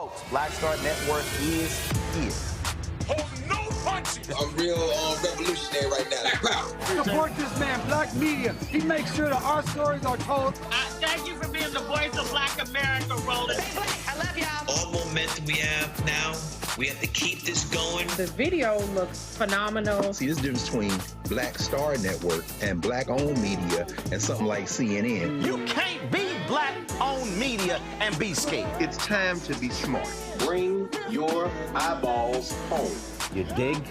Folks, Black Star Network is here. Hold no punches. I'm real revolutionary right now. Black power. Support this man, Black media. He makes sure that our stories are told. Thank you for being the voice of Black America, Roland. I love y'all. All momentum we have now, we have to keep this going. The video looks phenomenal. See, this difference between Black Star Network and Black-owned media and something like CNN. You can't be Black-owned media and be scared. It's time to be smart. Bring your eyeballs home. You dig?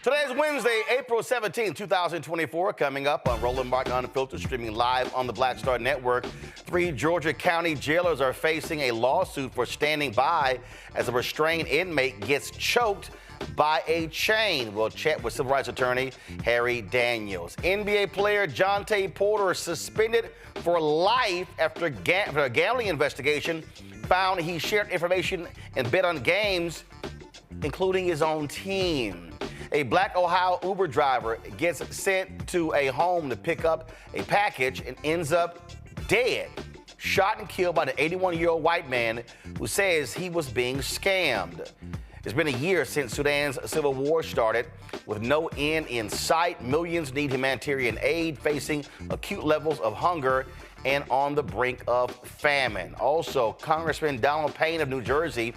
Today's Wednesday, April 17, 2024. Coming up on Roland Martin Unfiltered, streaming live on the Black Star Network. 3 Georgia County jailers are facing a lawsuit for standing by as a restrained inmate gets choked by a chain. We'll chat with civil rights attorney Harry Daniels. NBA player Jontay Porter suspended for life after a gambling investigation found he shared information and bet on games, including his own team. A Black Ohio Uber driver gets sent to a home to pick up a package and ends up dead, shot and killed by the 81-year-old white man who says he was being scammed. It's been a year since Sudan's civil war started. With no end in sight, millions need humanitarian aid, facing acute levels of hunger and on the brink of famine. Also, Congressman Donald Payne of New Jersey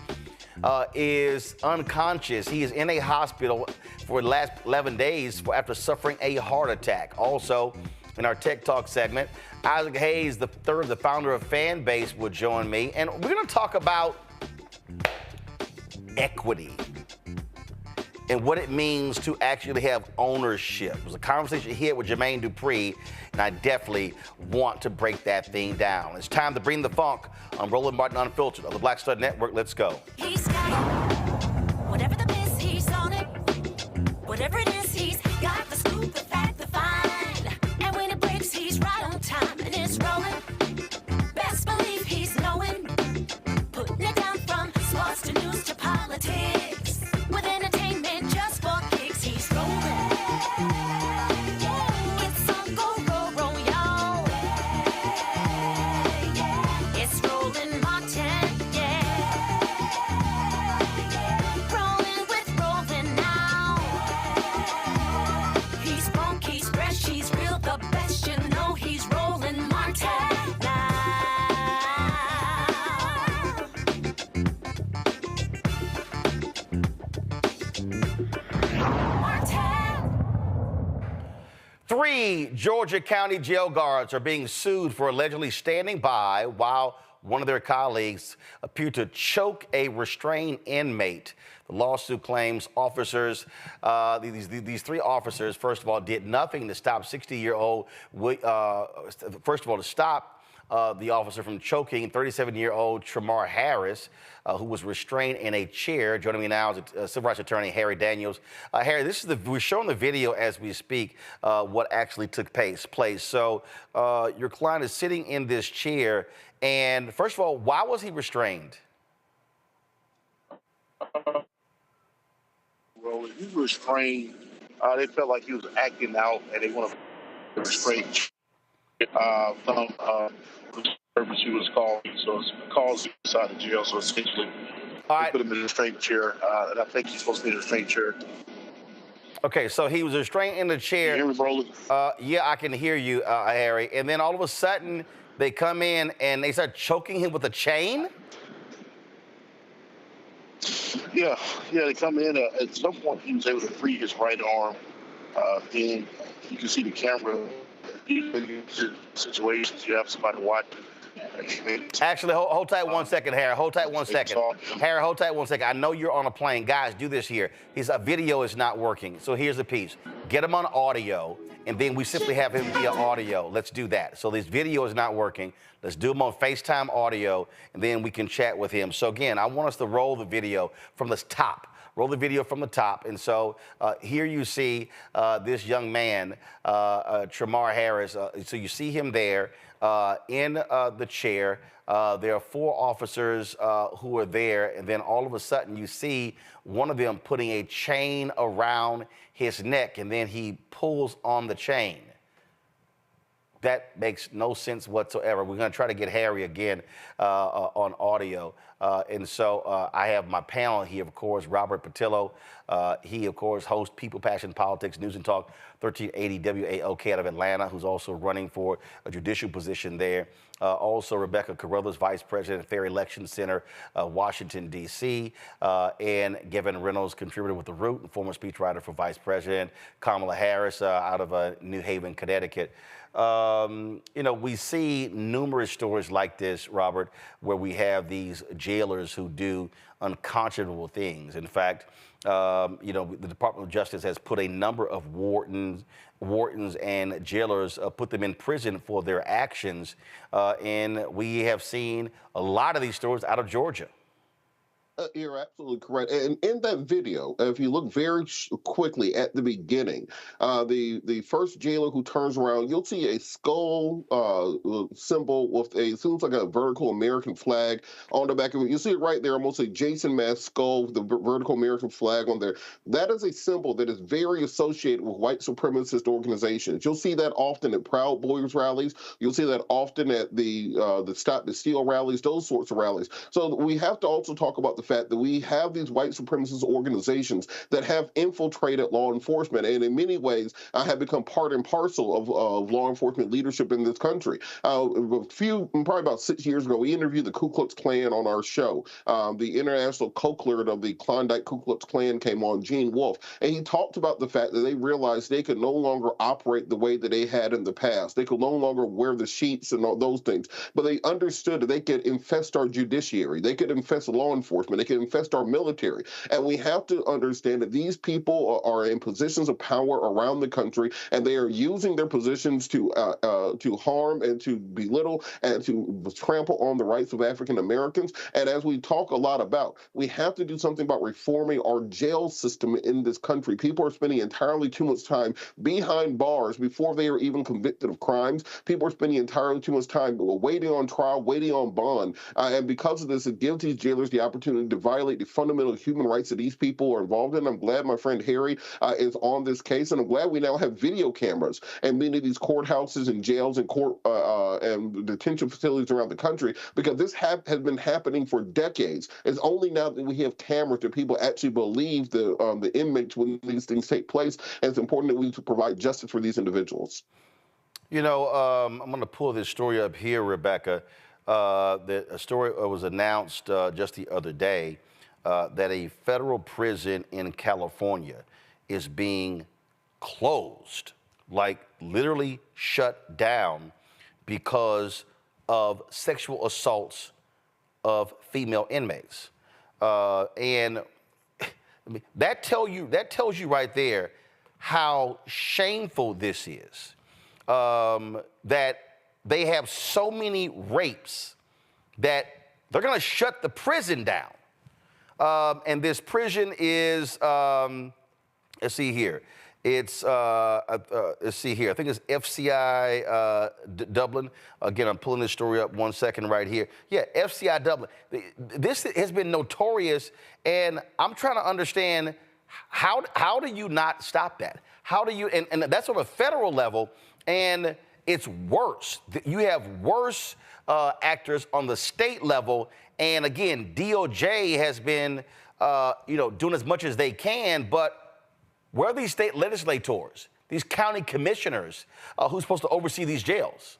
is unconscious. He is in a hospital for the last 11 days after suffering a heart attack. Also, in our Tech Talk segment, Isaac Hayes, the founder of Fanbase, will join me. And we're going to talk about equity and what it means to actually have ownership. It was a conversation here with Jermaine Dupree, and I definitely want to break that thing down. It's time to bring the funk on Roland Martin Unfiltered on the Black Star Network. Let's go. He's got it. Whatever the miss, he's on it. Whatever it is, he's got the scoop, the fact, the find. And when it breaks, he's right on time and it's rolling. Best believe he's knowing. Putting it down from sports to news to politics. With entertainment just for kicks, he's rolling. It's on go, roll, y'all. It's Roland Martin, yeah. Rolling with Roland now. He's funk, he's fresh, he's real, the best, you know he's Roland Martin now. 3 Georgia County jail guards are being sued for allegedly standing by while one of their colleagues appeared to choke a restrained inmate. The lawsuit claims officers, these 3 officers, first of all, did nothing to stop 60-year-old, first of all, to stop the officer from choking 37-year-old Tremar Harris, who was restrained in a chair. Joining me now is civil rights attorney Harry Daniels. Harry, we're showing the video as we speak, what actually took place. So your client is sitting in this chair, and first of all, why was he restrained? Well, when he was restrained, they felt like he was acting out, and they wanted to restrain some purpose he was called. So it's called inside the jail. So essentially, they put him in a restraint chair, and I think he's supposed to be in a restraint chair. Okay, so he was restrained in the chair. Can you hear me, Roland? Yeah, I can hear you, Harry. And then all of a sudden, they come in and they start choking him with a chain? Yeah, they come in. At some point, he was able to free his right arm. Then you can see the camera. In situations, you have somebody watching. Actually, hold tight 1 second, Harry. Hold tight 1 second. Harry, hold tight 1 second. I know you're on a plane. Guys, do this here. His video is not working. So here's the piece. Get him on audio, and then we simply have him via audio. Let's do that. So this video is not working. Let's do him on FaceTime audio, and then we can chat with him. So again, I want us to roll the video from the top. Roll the video from the top. And so here you see this young man, Tremar Harris. So you see him there in the chair. There are 4 officers who are there. And then all of a sudden you see one of them putting a chain around his neck, and then he pulls on the chain. That makes no sense whatsoever. We're going to try to get Harry again on audio. And so I have my panel here, of course, Robert Patillo. He, of course, hosts People, Passion, Politics, News and Talk, 1380 WAOK out of Atlanta, who's also running for a judicial position there. Also, Rebecca Carruthers, Vice President, Fair Election Center, Washington, D.C., and Gavin Reynolds, contributor with The Root and former speechwriter for Vice President. Kamala Harris out of New Haven, Connecticut. We see numerous stories like this, Robert, where we have these jailers who do unconscionable things. In fact, the Department of Justice has put a number of wardens and jailers, put them in prison for their actions. And we have seen a lot of these stories out of Georgia. You're absolutely correct. And in that video, if you look very quickly at the beginning, the first jailer who turns around, you'll see a skull symbol with seems like a vertical American flag on the back of it. You see it right there, almost a Jason mask skull with the vertical American flag on there. That is a symbol that is very associated with white supremacist organizations. You'll see that often at Proud Boys rallies. You'll see that often at the Stop the Steal rallies, those sorts of rallies. So we have to also talk about the fact that we have these white supremacist organizations that have infiltrated law enforcement, and in many ways have become part and parcel of law enforcement leadership in this country. Probably about 6 years ago, we interviewed the Ku Klux Klan on our show. The international co-clerk of the Klondike Ku Klux Klan came on, Gene Wolfe, and he talked about the fact that they realized they could no longer operate the way that they had in the past. They could no longer wear the sheets and all those things, but they understood that they could infest our judiciary, they could infest law enforcement, they could infest our military. And we have to understand that these people are in positions of power around the country, and they are using their positions to harm and to belittle and to trample on the rights of African Americans. And as we talk a lot about, we have to do something about reforming our jail system in this country. People are spending entirely too much time behind bars before they are even convicted of crimes. People are spending entirely too much time waiting on trial, waiting on bond. And because of this, it gives these jailers the opportunity to violate the fundamental human rights that these people are involved in. I'm glad my friend Harry is on this case, and I'm glad we now have video cameras in many of these courthouses and jails and court and detention facilities around the country, because this has been happening for decades. It's only now that we have cameras that people actually believe the inmates when these things take place, and it's important that we provide justice for these individuals. You know, I'm going to pull this story up here, Rebecca. A story was announced just the other day that a federal prison in California is being closed, like literally shut down, because of sexual assaults of female inmates. And that tells you right there how shameful this is. That they have so many rapes that they're going to shut the prison down. And this prison is, let's see here. Let's see here. I think it's FCI Dublin. Again, I'm pulling this story up 1 second right here. Yeah, FCI Dublin. This has been notorious, and I'm trying to understand how do you not stop that? How do you, and that's on a federal level, and it's worse. You have worse actors on the state level, and again, DOJ has been, doing as much as they can, but where are these state legislators, these county commissioners who's supposed to oversee these jails?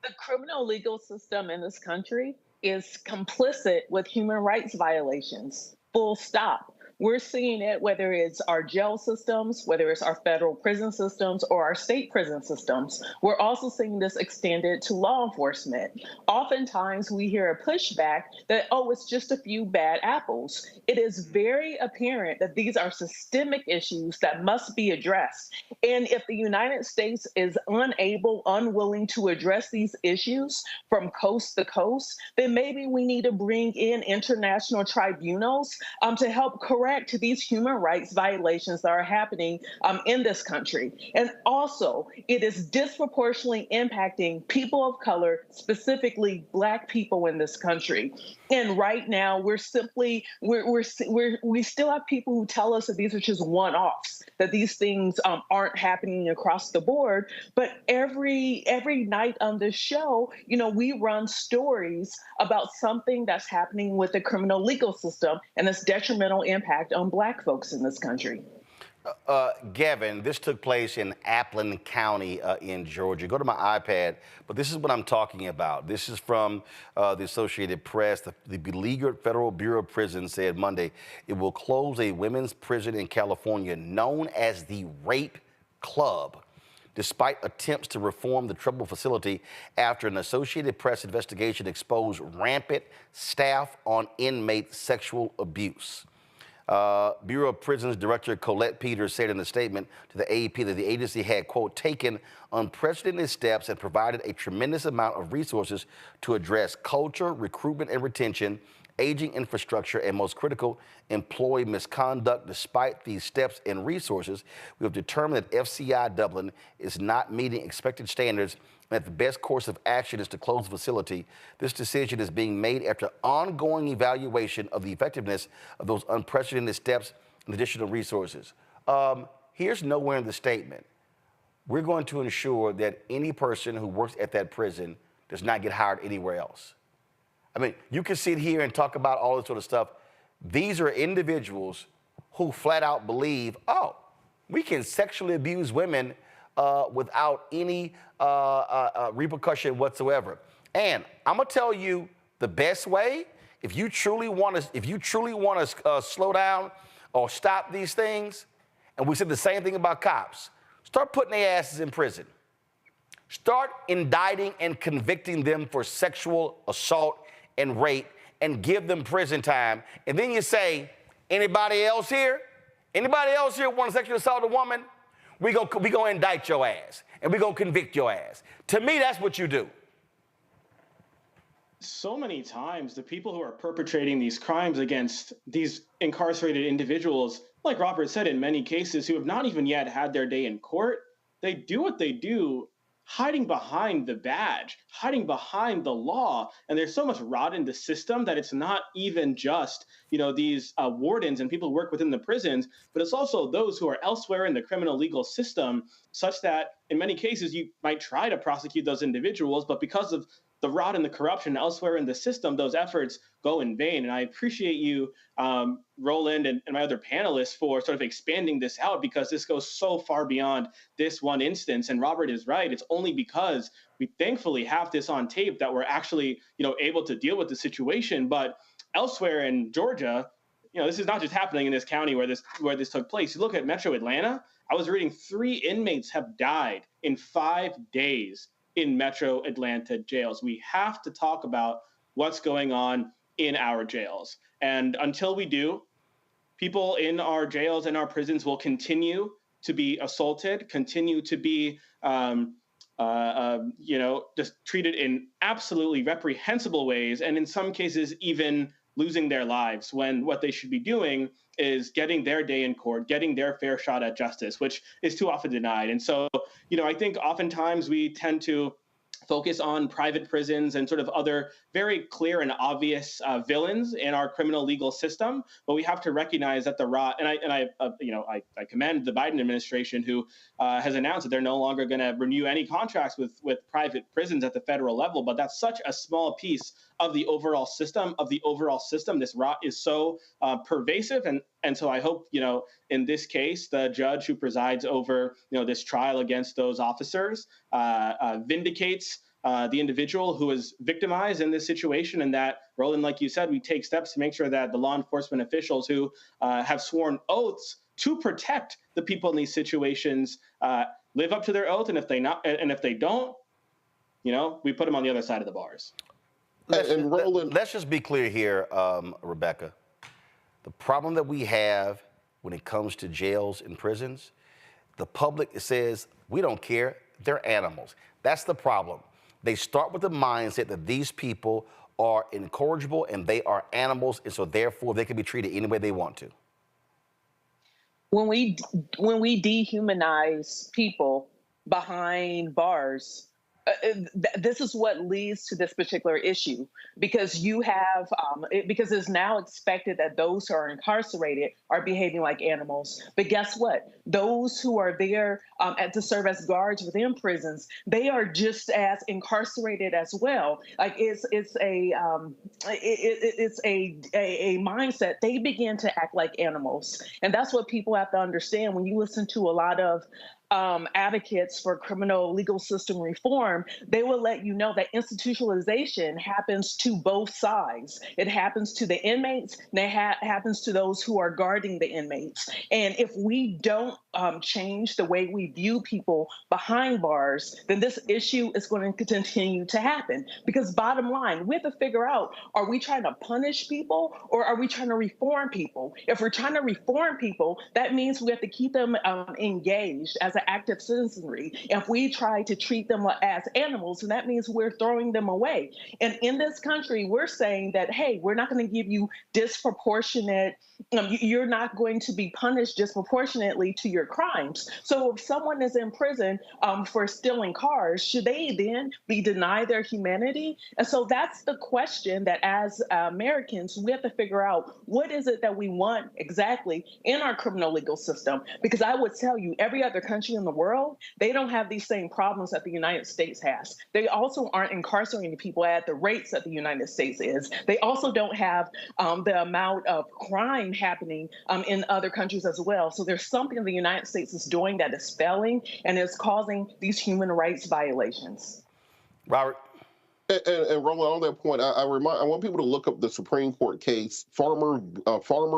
The criminal legal system in this country is complicit with human rights violations, full stop. We're seeing it whether it's our jail systems, whether it's our federal prison systems or our state prison systems. We're also seeing this extended to law enforcement. Oftentimes we hear a pushback that, oh, it's just a few bad apples. It is very apparent that these are systemic issues that must be addressed. And if the United States is unwilling to address these issues from coast to coast, then maybe we need to bring in international tribunals to help correct these human rights violations that are happening in this country. And also, it is disproportionately impacting people of color, specifically Black people in this country. And right now, we still have people who tell us that these are just one-offs, that these things aren't happening across the board. But every night on this show, we run stories about something that's happening with the criminal legal system and its detrimental impact on Black folks in this country. Gavin, this took place in Appleton County in Georgia. Go to my iPad, but this is what I'm talking about. This is from the Associated Press. The beleaguered Federal Bureau of Prisons said Monday it will close a women's prison in California known as the Rape Club, despite attempts to reform the troubled facility after an Associated Press investigation exposed rampant staff on inmate sexual abuse. Bureau of Prisons Director Colette Peters said in a statement to the AAP that the agency had, quote, taken unprecedented steps and provided a tremendous amount of resources to address culture, recruitment, and retention, aging infrastructure, and most critical, employee misconduct. Despite these steps and resources, we have determined that FCI Dublin is not meeting expected standards and that the best course of action is to close the facility. This decision is being made after ongoing evaluation of the effectiveness of those unprecedented steps and additional resources. Here's nowhere in the statement, we're going to ensure that any person who works at that prison does not get hired anywhere else. I mean, you can sit here and talk about all this sort of stuff. These are individuals who flat out believe, oh, we can sexually abuse women without any repercussion whatsoever. And I'm gonna tell you the best way, if you truly want to slow down or stop these things, and we said the same thing about cops, start putting their asses in prison. Start indicting and convicting them for sexual assault and rape and give them prison time. And then you say, anybody else here want to sexually assault a woman? We gonna indict your ass and we gonna convict your ass. To me, that's what you do. So many times, the people who are perpetrating these crimes against these incarcerated individuals, like Robert said, in many cases, who have not even yet had their day in court, they do what they do hiding behind the badge, hiding behind the law. And there's so much rot in the system that it's not even just, these wardens and people who work within the prisons, but it's also those who are elsewhere in the criminal legal system, such that in many cases you might try to prosecute those individuals, but because of the rot and the corruption elsewhere in the system, those efforts go in vain. And I appreciate you, Roland, and my other panelists for sort of expanding this out, because this goes so far beyond this one instance. And Robert is right. It's only because we thankfully have this on tape that we're actually, able to deal with the situation. But elsewhere in Georgia, this is not just happening in this county where this took place. You look at Metro Atlanta, I was reading 3 inmates have died in 5 days in Metro Atlanta jails. We have to talk about what's going on in our jails. And until we do, people in our jails and our prisons will continue to be assaulted, continue to be, just treated in absolutely reprehensible ways, and in some cases even losing their lives, when what they should be doing is getting their day in court, getting their fair shot at justice, which is too often denied. And so, I think oftentimes we tend to focus on private prisons and sort of other very clear and obvious villains in our criminal legal system, but we have to recognize that the rot. And I commend the Biden administration, who has announced that they're no longer going to renew any contracts with private prisons at the federal level. But that's such a small piece of the overall system. This rot is so pervasive, and so I hope in this case the judge who presides over this trial against those officers vindicates the individual who was victimized in this situation, and that, Roland, like you said, we take steps to make sure that the law enforcement officials who have sworn oaths to protect the people in these situations live up to their oath, and if they don't, we put them on the other side of the bars. Let's just be clear here, Rebecca. The problem that we have when it comes to jails and prisons, the public says, we don't care, they're animals. That's the problem. They start with the mindset that these people are incorrigible and they are animals, and so therefore they can be treated any way they want to. When we dehumanize people behind bars, this is what leads to this particular issue, because you have because it's now expected that those who are incarcerated are behaving like animals. But guess what? Those who are there to serve as guards within prisons, they are just as incarcerated as well. Like it's a mindset. They begin to act like animals, and that's what people have to understand. When you listen to a lot of advocates for criminal legal system reform, they will let you know that institutionalization happens to both sides. It happens to the inmates, and it happens to those who are guarding the inmates. And if we don't change the way we view people behind bars, then this issue is going to continue to happen. Because bottom line, we have to figure out, are we trying to punish people or are we trying to reform people? If we're trying to reform people, that means we have to keep them engaged as an active citizenry. If we try to treat them as animals, then that means we're throwing them away. And in this country, we're saying that, hey, we're not going to give you disproportionate, you're not going to be punished disproportionately to your crimes. So if someone is in prison for stealing cars, should they then be denied their humanity? And so that's the question that as Americans, we have to figure out, what is it that we want exactly in our criminal legal system? Because I would tell you, every other country in the world, they don't have these same problems that the United States has. They also aren't incarcerating people at the rates that the United States is. They also don't have the amount of crime happening in other countries as well. So there's something the United States is doing that is failing and is causing these human rights violations. Robert? And Roland, on that point, I want people to look up the Supreme Court case, Farmer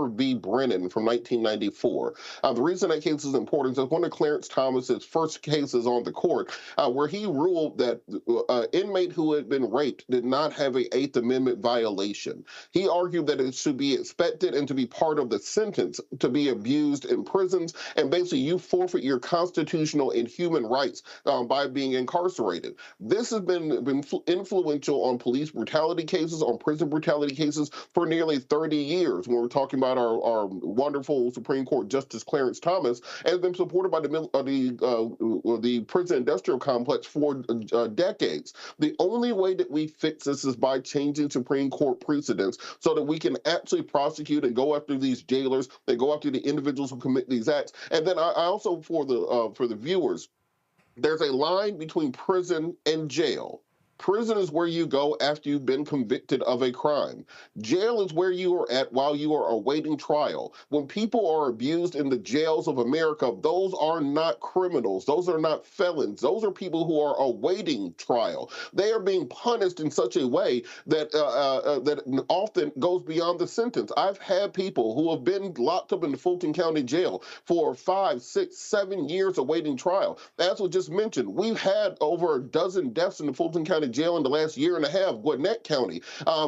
v. Brennan from 1994. The reason that case is important is one of Clarence Thomas's first cases on the court, where he ruled that an inmate who had been raped did not have an Eighth Amendment violation. He argued that it should be expected and to be part of the sentence to be abused in prisons, and basically you forfeit your constitutional and human rights by being incarcerated. This has been influential on police brutality cases, on prison brutality cases for nearly 30 years. When we're talking about our wonderful Supreme Court Justice Clarence Thomas, has been supported by the prison industrial complex for decades. The only way that we fix this is by changing Supreme Court precedents so that we can actually prosecute and go after these jailers, and go after the individuals who commit these acts. And then I also, for the viewers, there's a line between prison and jail. Prison is where you go after you've been convicted of a crime. Jail is where you are at while you are awaiting trial. When people are abused in the jails of America, those are not criminals. Those are not felons. Those are people who are awaiting trial. They are being punished in such a way that that often goes beyond the sentence. I've had people who have been locked up in the Fulton County Jail for 5, 6, 7 years awaiting trial. As was just mentioned, we've had over a dozen deaths in the Fulton County Jail in the last year and a half. Gwinnett County,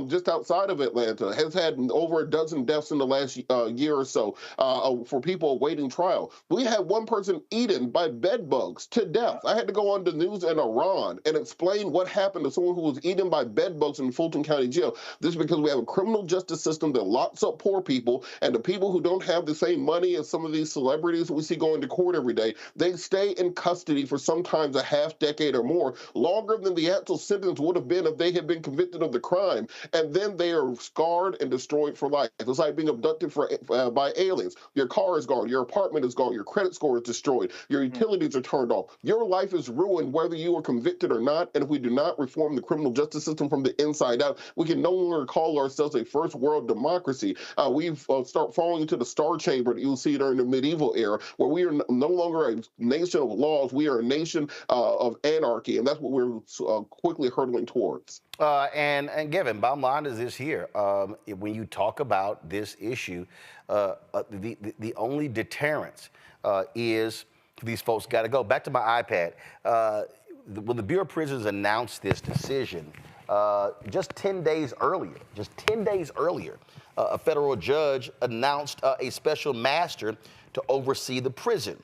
just outside of Atlanta, has had over a dozen deaths in the last year or so for people awaiting trial. We had one person eaten by bed bugs to death. I had to go on the news in Iran and explain what happened to someone who was eaten by bed bugs in Fulton County Jail. This is because we have a criminal justice system that locks up poor people, and the people who don't have the same money as some of these celebrities that we see going to court every day, they stay in custody for sometimes a half decade or more, longer than the actual sentence would have been if they had been convicted of the crime, and then they are scarred and destroyed for life. It's like being abducted by aliens. Your car is gone, your apartment is gone, your credit score is destroyed, your utilities are turned off. Your life is ruined whether you are convicted or not, and if we do not reform the criminal justice system from the inside out, we can no longer call ourselves a first world democracy. We've start falling into the star chamber that you'll see during the medieval era, where we are no longer a nation of laws, we are a nation of anarchy, and that's what we're quickly hurtling towards. And given, bottom line is this here. When you talk about this issue, the only deterrence is these folks got to go. Back to my iPad. When the Bureau of Prisons announced this decision, just 10 days earlier, a federal judge announced a special master to oversee the prison.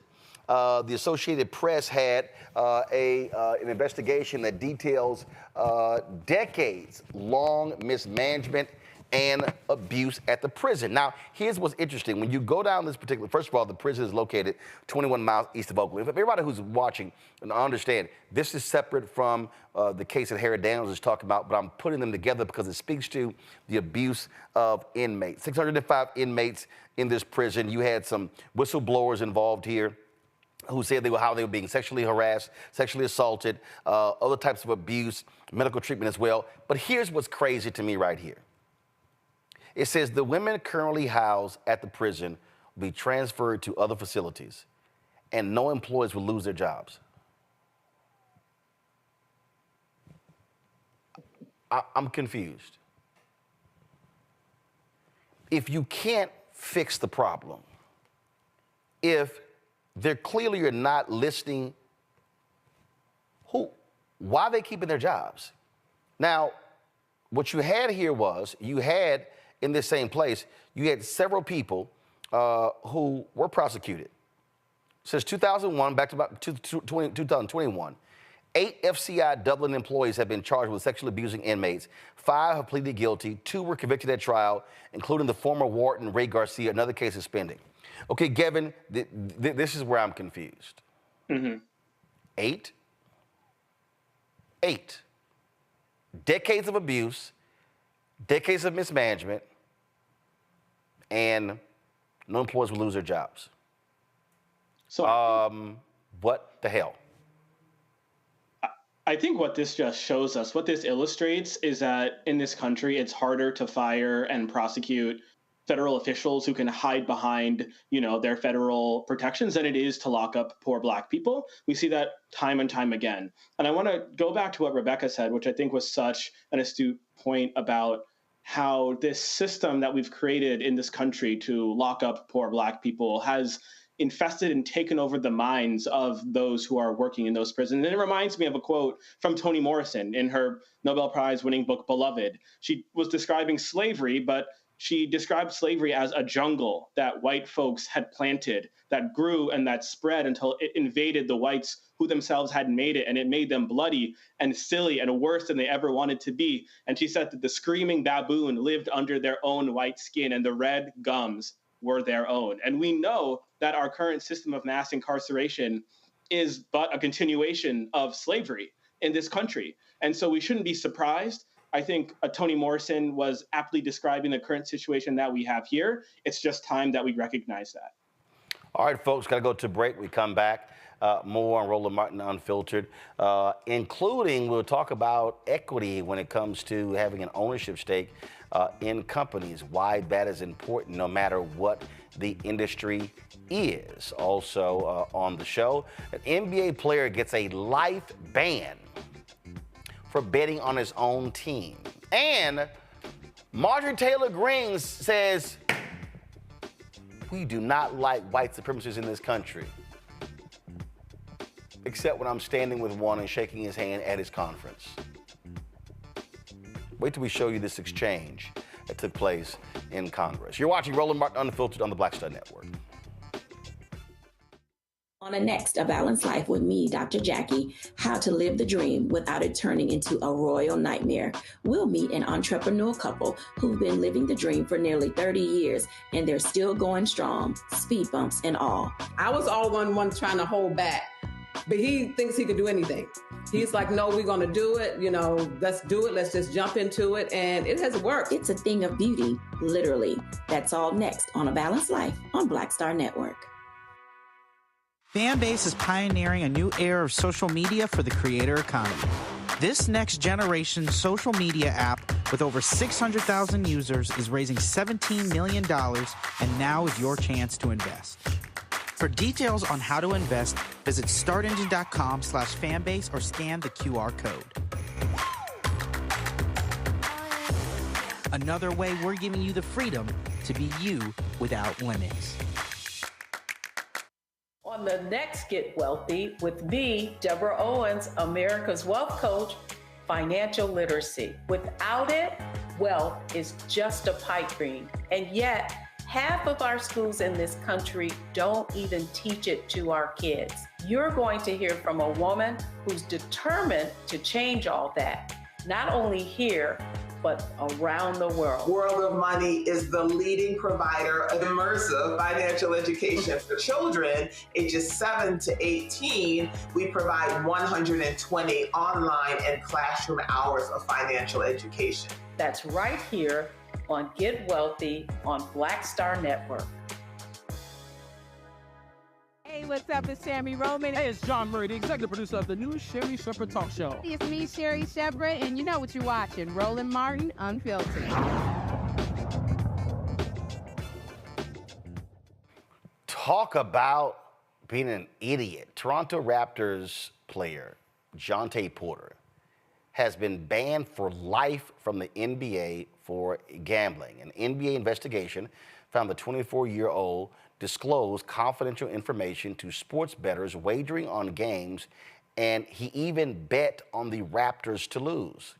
The Associated Press had an investigation that details decades-long mismanagement and abuse at the prison. Now, here's what's interesting. When you go down this particular, first of all, the prison is located 21 miles east of Oakland. If everybody who's watching and understand, this is separate from the case that Harry Daniels is talking about, but I'm putting them together because it speaks to the abuse of inmates. 605 inmates in this prison. You had some whistleblowers involved here who said how they were being sexually harassed, sexually assaulted, other types of abuse, medical treatment as well. But here's what's crazy to me right here. It says the women currently housed at the prison will be transferred to other facilities, and no employees will lose their jobs. I'm confused. If you can't fix the problem, if They're clearly are not listening. Why are they keeping their jobs? Now, what you had here was, you had in this same place, you had several people who were prosecuted. Since 2001, back to about 2021, 8 FCI Dublin employees have been charged with sexually abusing inmates. 5 have pleaded guilty. 2 were convicted at trial, including the former warden, Ray Garcia. Another case is pending. Okay, Gavin, this is where I'm confused. 8 decades of abuse, decades of mismanagement, and no employees will lose their jobs. So, what the hell? I think what this just shows us, what this illustrates, is that in this country, it's harder to fire and prosecute federal officials who can hide behind, their federal protections than it is to lock up poor Black people. We see that time and time again. And I want to go back to what Rebecca said, which I think was such an astute point about how this system that we've created in this country to lock up poor Black people has infested and taken over the minds of those who are working in those prisons. And it reminds me of a quote from Toni Morrison in her Nobel Prize winning book, Beloved. She was describing slavery, but she described slavery as a jungle that white folks had planted, that grew and that spread until it invaded the whites who themselves had made it, and it made them bloody and silly and worse than they ever wanted to be. And she said that the screaming baboon lived under their own white skin, and the red gums were their own. And we know that our current system of mass incarceration is but a continuation of slavery in this country. And so we shouldn't be surprised. I think Toni Morrison was aptly describing the current situation that we have here. It's just time that we recognize that. All right, folks, got to go to break. We come back. More on Roland Martin Unfiltered, including we'll talk about equity when it comes to having an ownership stake in companies, why that is important no matter what the industry is. Also on the show, an NBA player gets a life ban for betting on his own team. And Marjorie Taylor Greene says, we do not like white supremacists in this country, except when I'm standing with one and shaking his hand at his conference. Wait till we show you this exchange that took place in Congress. You're watching Roland Martin Unfiltered on the Black Star Network. On the next, A Balanced Life with me, Dr. Jackie, how to live the dream without it turning into a royal nightmare. We'll meet an entrepreneur couple who've been living the dream for nearly 30 years, and they're still going strong, speed bumps and all. I was all one trying to hold back, but he thinks he can do anything. He's like, no, we're going to do it. Let's do it. Let's just jump into it. And it has worked. It's a thing of beauty, literally. That's all next on A Balanced Life on Black Star Network. Fanbase is pioneering a new era of social media for the creator economy. This next generation social media app with over 600,000 users is raising $17 million, and now is your chance to invest. For details on how to invest, visit startengine.com/fanbase or scan the QR code. Another way we're giving you the freedom to be you without limits. On the next Get Wealthy with me, Deborah Owens, America's Wealth Coach, financial literacy. Without it, wealth is just a pipe dream. And yet, half of our schools in this country don't even teach it to our kids. You're going to hear from a woman who's determined to change all that, not only here, but around the world. World of Money is the leading provider of immersive financial education for children ages 7 to 18. We provide 120 online and classroom hours of financial education. That's right here on Get Wealthy on Black Star Network. Hey, what's up? It's Sammy Roman. Hey, it's John Murray, the executive producer of the new Sherry Shepherd Talk Show. It's me, Sherry Shepherd, and you know what you're watching, Roland Martin Unfiltered. Talk about being an idiot. Toronto Raptors player Jontay Porter has been banned for life from the NBA for gambling. An NBA investigation found the 24-year-old disclosed confidential information to sports bettors wagering on games, and he even bet on the Raptors to lose.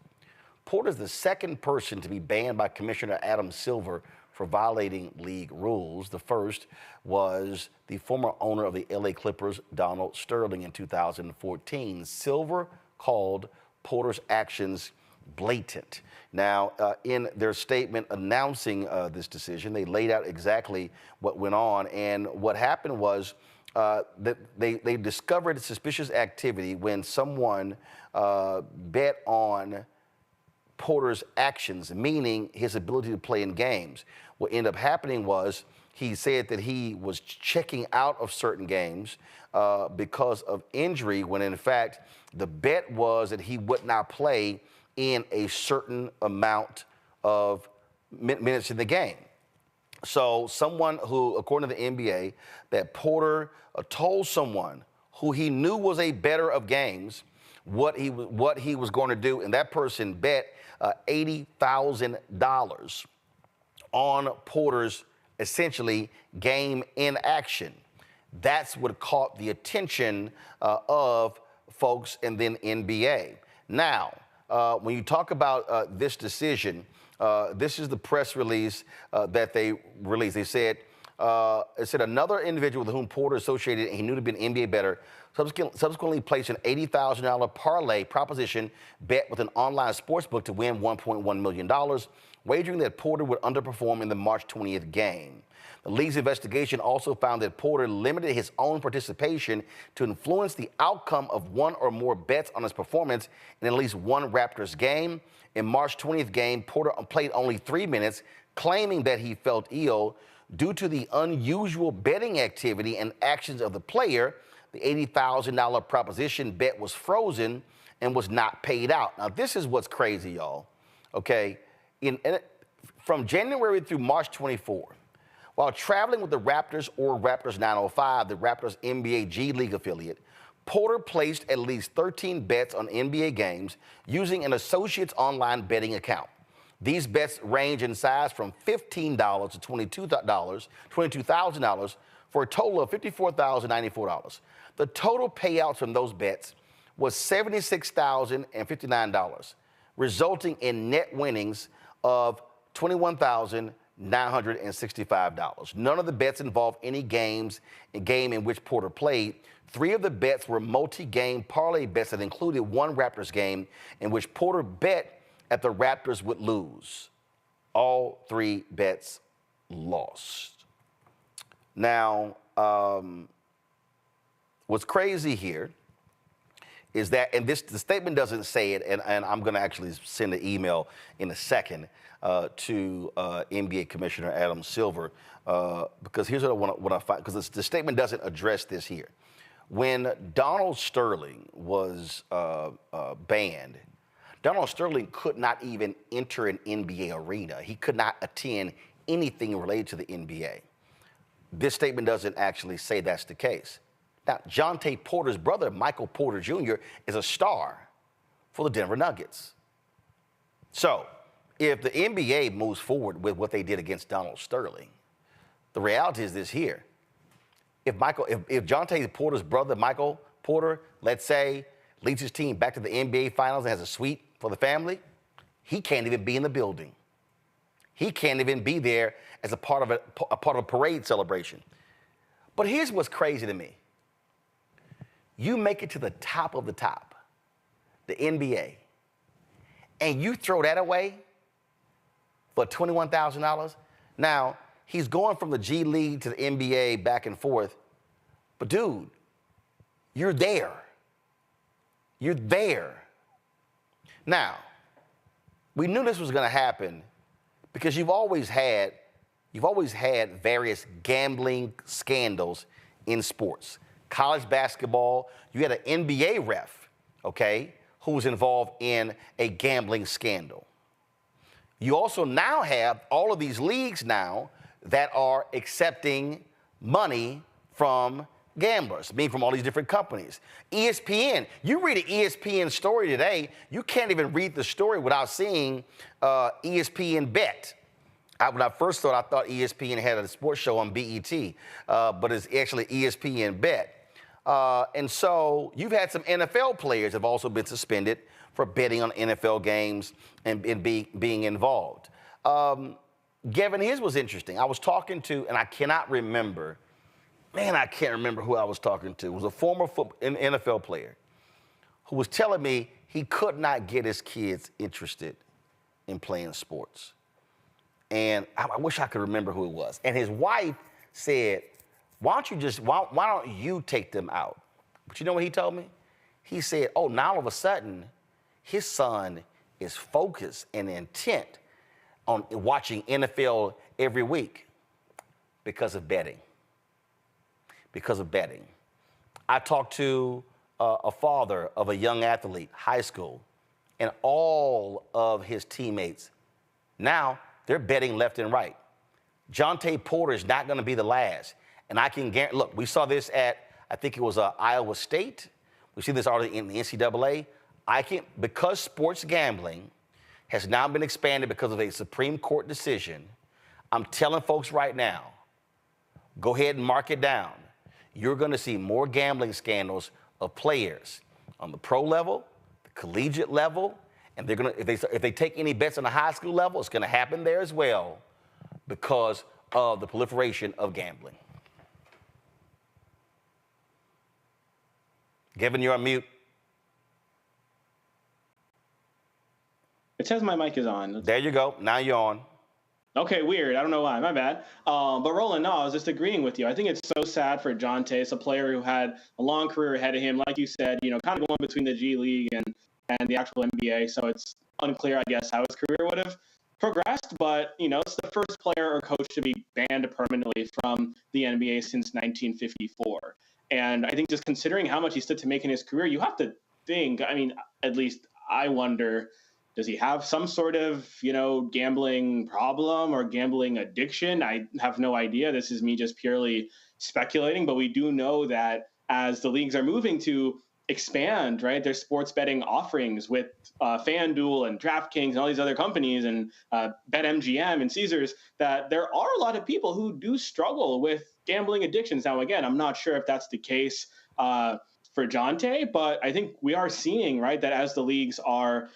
Porter's the second person to be banned by Commissioner Adam Silver for violating league rules. The first was the former owner of the LA Clippers, Donald Sterling, in 2014. Silver called Porter's actions blatant. Now, in their statement announcing this decision, they laid out exactly what went on. And what happened was that they discovered suspicious activity when someone bet on Porter's actions, meaning his ability to play in games. What ended up happening was he said that he was checking out of certain games because of injury, when in fact the bet was that he would not play in a certain amount of minutes in the game. So someone who, according to the NBA, that Porter told someone who he knew was a bettor of games what he was going to do, and that person bet $80,000 on Porter's essentially game in action. That's what caught the attention of folks in the NBA. Now, when you talk about this decision, this is the press release that they released. They said, it said another individual with whom Porter associated and he knew to be an NBA bettor subsequently placed an $80,000 parlay proposition bet with an online sportsbook to win $1.1 million, wagering that Porter would underperform in the March 20th game. The league's investigation also found that Porter limited his own participation to influence the outcome of one or more bets on his performance in at least one Raptors game. In March 20th game, Porter played only 3 minutes, claiming that he felt ill. Due to the unusual betting activity and actions of the player, the $80,000 proposition bet was frozen and was not paid out. Now, this is what's crazy, y'all. Okay, from January through March 24, while traveling with the Raptors or Raptors 905, the Raptors NBA G League affiliate, Porter placed at least 13 bets on NBA games using an associate's online betting account. These bets range in size from $15 to $22,000 for a total of $54,094. The total payouts from those bets was $76,059, resulting in net winnings of $21,965. None of the bets involved any game in which Porter played. 3 of the bets were multi-game parlay bets that included one Raptors game in which Porter bet at the Raptors would lose. All 3 bets lost. Now, what's crazy here is that, and the statement doesn't say it, and I'm going to actually send an email in a second to NBA Commissioner Adam Silver, because here's what I find, because the statement doesn't address this here. When Donald Sterling was banned, Donald Sterling could not even enter an NBA arena. He could not attend anything related to the NBA. This statement doesn't actually say that's the case. Now, Jontay Porter's brother, Michael Porter Jr., is a star for the Denver Nuggets. So, if the NBA moves forward with what they did against Donald Sterling, the reality is this here. If Jontay Porter's brother, Michael Porter, let's say, leads his team back to the NBA Finals and has a suite for the family, he can't even be in the building. He can't even be there as a part of a parade celebration. But here's what's crazy to me. You make it to the top of the top, the NBA, and you throw that away for $21,000. Now, he's going from the G League to the NBA back and forth, but dude, you're there. You're there. Now, we knew this was going to happen because you've always had various gambling scandals in sports. College basketball, you had an NBA ref, okay, who was involved in a gambling scandal. You also now have all of these leagues now that are accepting money from gamblers, I mean from all these different companies. ESPN, you read an ESPN story today, you can't even read the story without seeing ESPN bet. When I first I thought ESPN had a sports show on BET, but it's actually ESPN Bet. And so you've had some NFL players have also been suspended for betting on NFL games and being involved. Gavin, his was interesting. I was talking to, and I cannot remember, I can't remember who I was talking to. It was a former NFL player who was telling me he could not get his kids interested in playing sports. And I wish I could remember who it was. And his wife said, why don't you take them out? But you know what he told me? He said, oh, now all of a sudden, his son is focused and intent on watching NFL every week because of betting. Because of betting. I talked to a father of a young athlete, high school, and all of his teammates now, they're betting left and right. Jontay Porter is not going to be the last. And I can guarantee, look, we saw this at, I think it was Iowa State. We see this already in the NCAA. Because sports gambling has now been expanded because of a Supreme Court decision, I'm telling folks right now, go ahead and mark it down. You're going to see more gambling scandals of players on the pro level, the collegiate level, and they're gonna, if they take any bets on the high school level, it's gonna happen there as well because of the proliferation of gambling. Gavin, you're on mute. It says my mic is on. There you go. Now you're on. Okay, weird. I don't know why. My bad. But Roland, no, I was just agreeing with you. I think it's so sad for Jontay. It's a player who had a long career ahead of him, like you said, kind of going between the G League and the actual NBA. So it's unclear, I guess, how his career would have progressed. But, it's the first player or coach to be banned permanently from the NBA since 1954. And I think just considering how much he stood to make in his career, you have to think, at least I wonder, does he have some sort of, gambling problem or gambling addiction? I have no idea. This is me just purely speculating. But we do know that as the leagues are moving to expand, right, their sports betting offerings with FanDuel and DraftKings and all these other companies and BetMGM and Caesars, that there are a lot of people who do struggle with gambling addictions. Now, again, I'm not sure if that's the case for Jontay, but I think we are seeing, right, that as the leagues are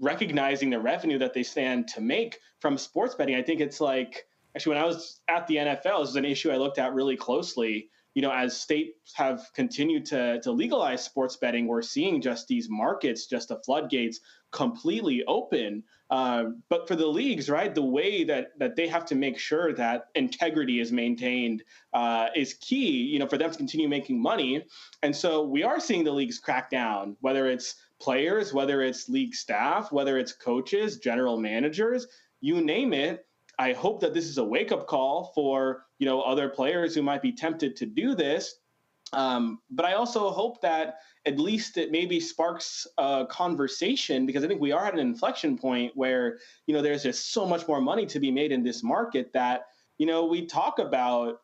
recognizing the revenue that they stand to make from sports betting, I think it's like, actually, when I was at the NFL, this is an issue I looked at really closely. As states have continued to legalize sports betting, we're seeing just these markets, just the floodgates completely open. But for the leagues, right, the way that they have to make sure that integrity is maintained is key, for them to continue making money. And so we are seeing the leagues crack down, whether it's players, whether it's league staff, whether it's coaches, general managers, you name it. I hope that this is a wake-up call for, other players who might be tempted to do this. But I also hope that at least it maybe sparks a conversation, because I think we are at an inflection point where, there's just so much more money to be made in this market that, we talk about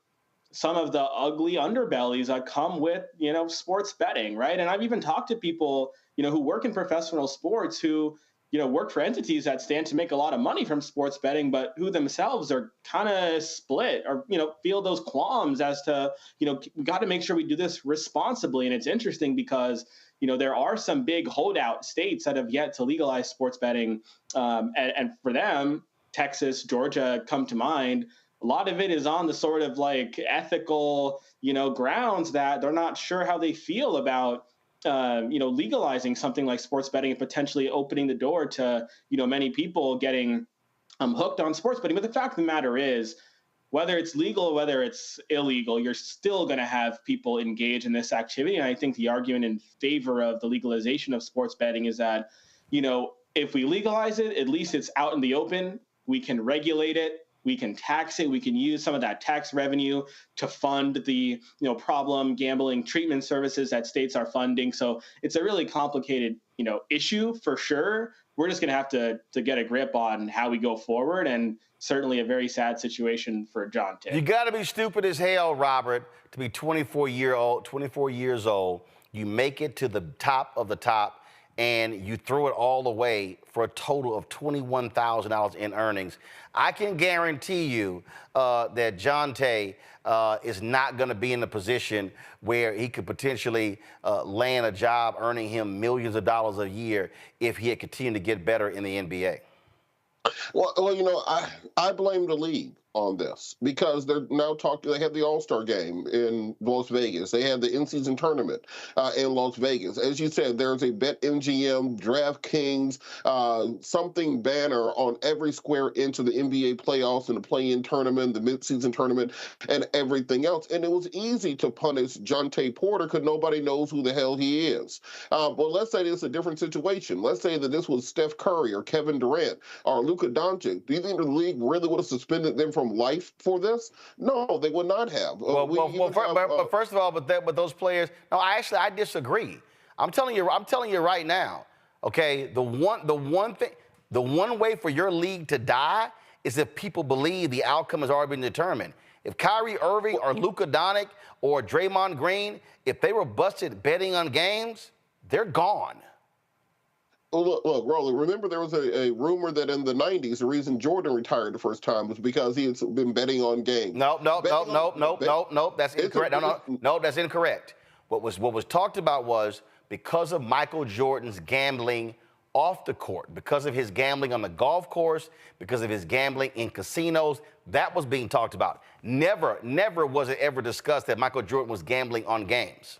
some of the ugly underbellies that come with, sports betting, right? And I've even talked to people, who work in professional sports who, work for entities that stand to make a lot of money from sports betting, but who themselves are kind of split or, feel those qualms as to, we got to make sure we do this responsibly. And it's interesting because, there are some big holdout states that have yet to legalize sports betting. And for them, Texas, Georgia come to mind. A lot of it is on the sort of like ethical, grounds that they're not sure how they feel about legalizing something like sports betting and potentially opening the door to, many people getting hooked on sports betting. But the fact of the matter is, whether it's legal or whether it's illegal, you're still going to have people engage in this activity. And I think the argument in favor of the legalization of sports betting is that, if we legalize it, at least it's out in the open. We can regulate it. We can tax it. We can use some of that tax revenue to fund the, problem gambling treatment services that states are funding. So it's a really complicated, issue for sure. We're just going to have to get a grip on how we go forward, and certainly a very sad situation for Jontay. You got to be stupid as hell, Robert, to be 24 years old. You make it to the top of the top, and you throw it all away for a total of $21,000 in earnings, I can guarantee you that Jontay is not going to be in a position where he could potentially land a job earning him millions of dollars a year if he had continued to get better in the NBA. Well, you know, I blame the league on this because they're now talking. They had the All-Star game in Las Vegas. They had the in-season tournament in Las Vegas. As you said, there's a BetMGM, DraftKings, something banner on every square inch of the NBA playoffs and the play-in tournament, the mid-season tournament, and everything else. And it was easy to punish Jontay Porter because nobody knows who the hell he is. But let's say it's a different situation. Let's say that this was Steph Curry or Kevin Durant or Luka Doncic. Do you think the league really would have suspended them from life for this? No, they would not have. But first of all, but those players. No, I disagree. I'm telling you right now. Okay, the one way for your league to die is if people believe the outcome has already been determined. If Kyrie Irving or Luka Doncic or Draymond Green, if they were busted betting on games, they're gone. Look, Roland, remember there was a rumor that in the 90s, the reason Jordan retired the first time was because he had been betting on games. Nope. That's incorrect. No, that's incorrect. What was talked about was because of Michael Jordan's gambling off the court, because of his gambling on the golf course, because of his gambling in casinos, that was being talked about. Never was it ever discussed that Michael Jordan was gambling on games.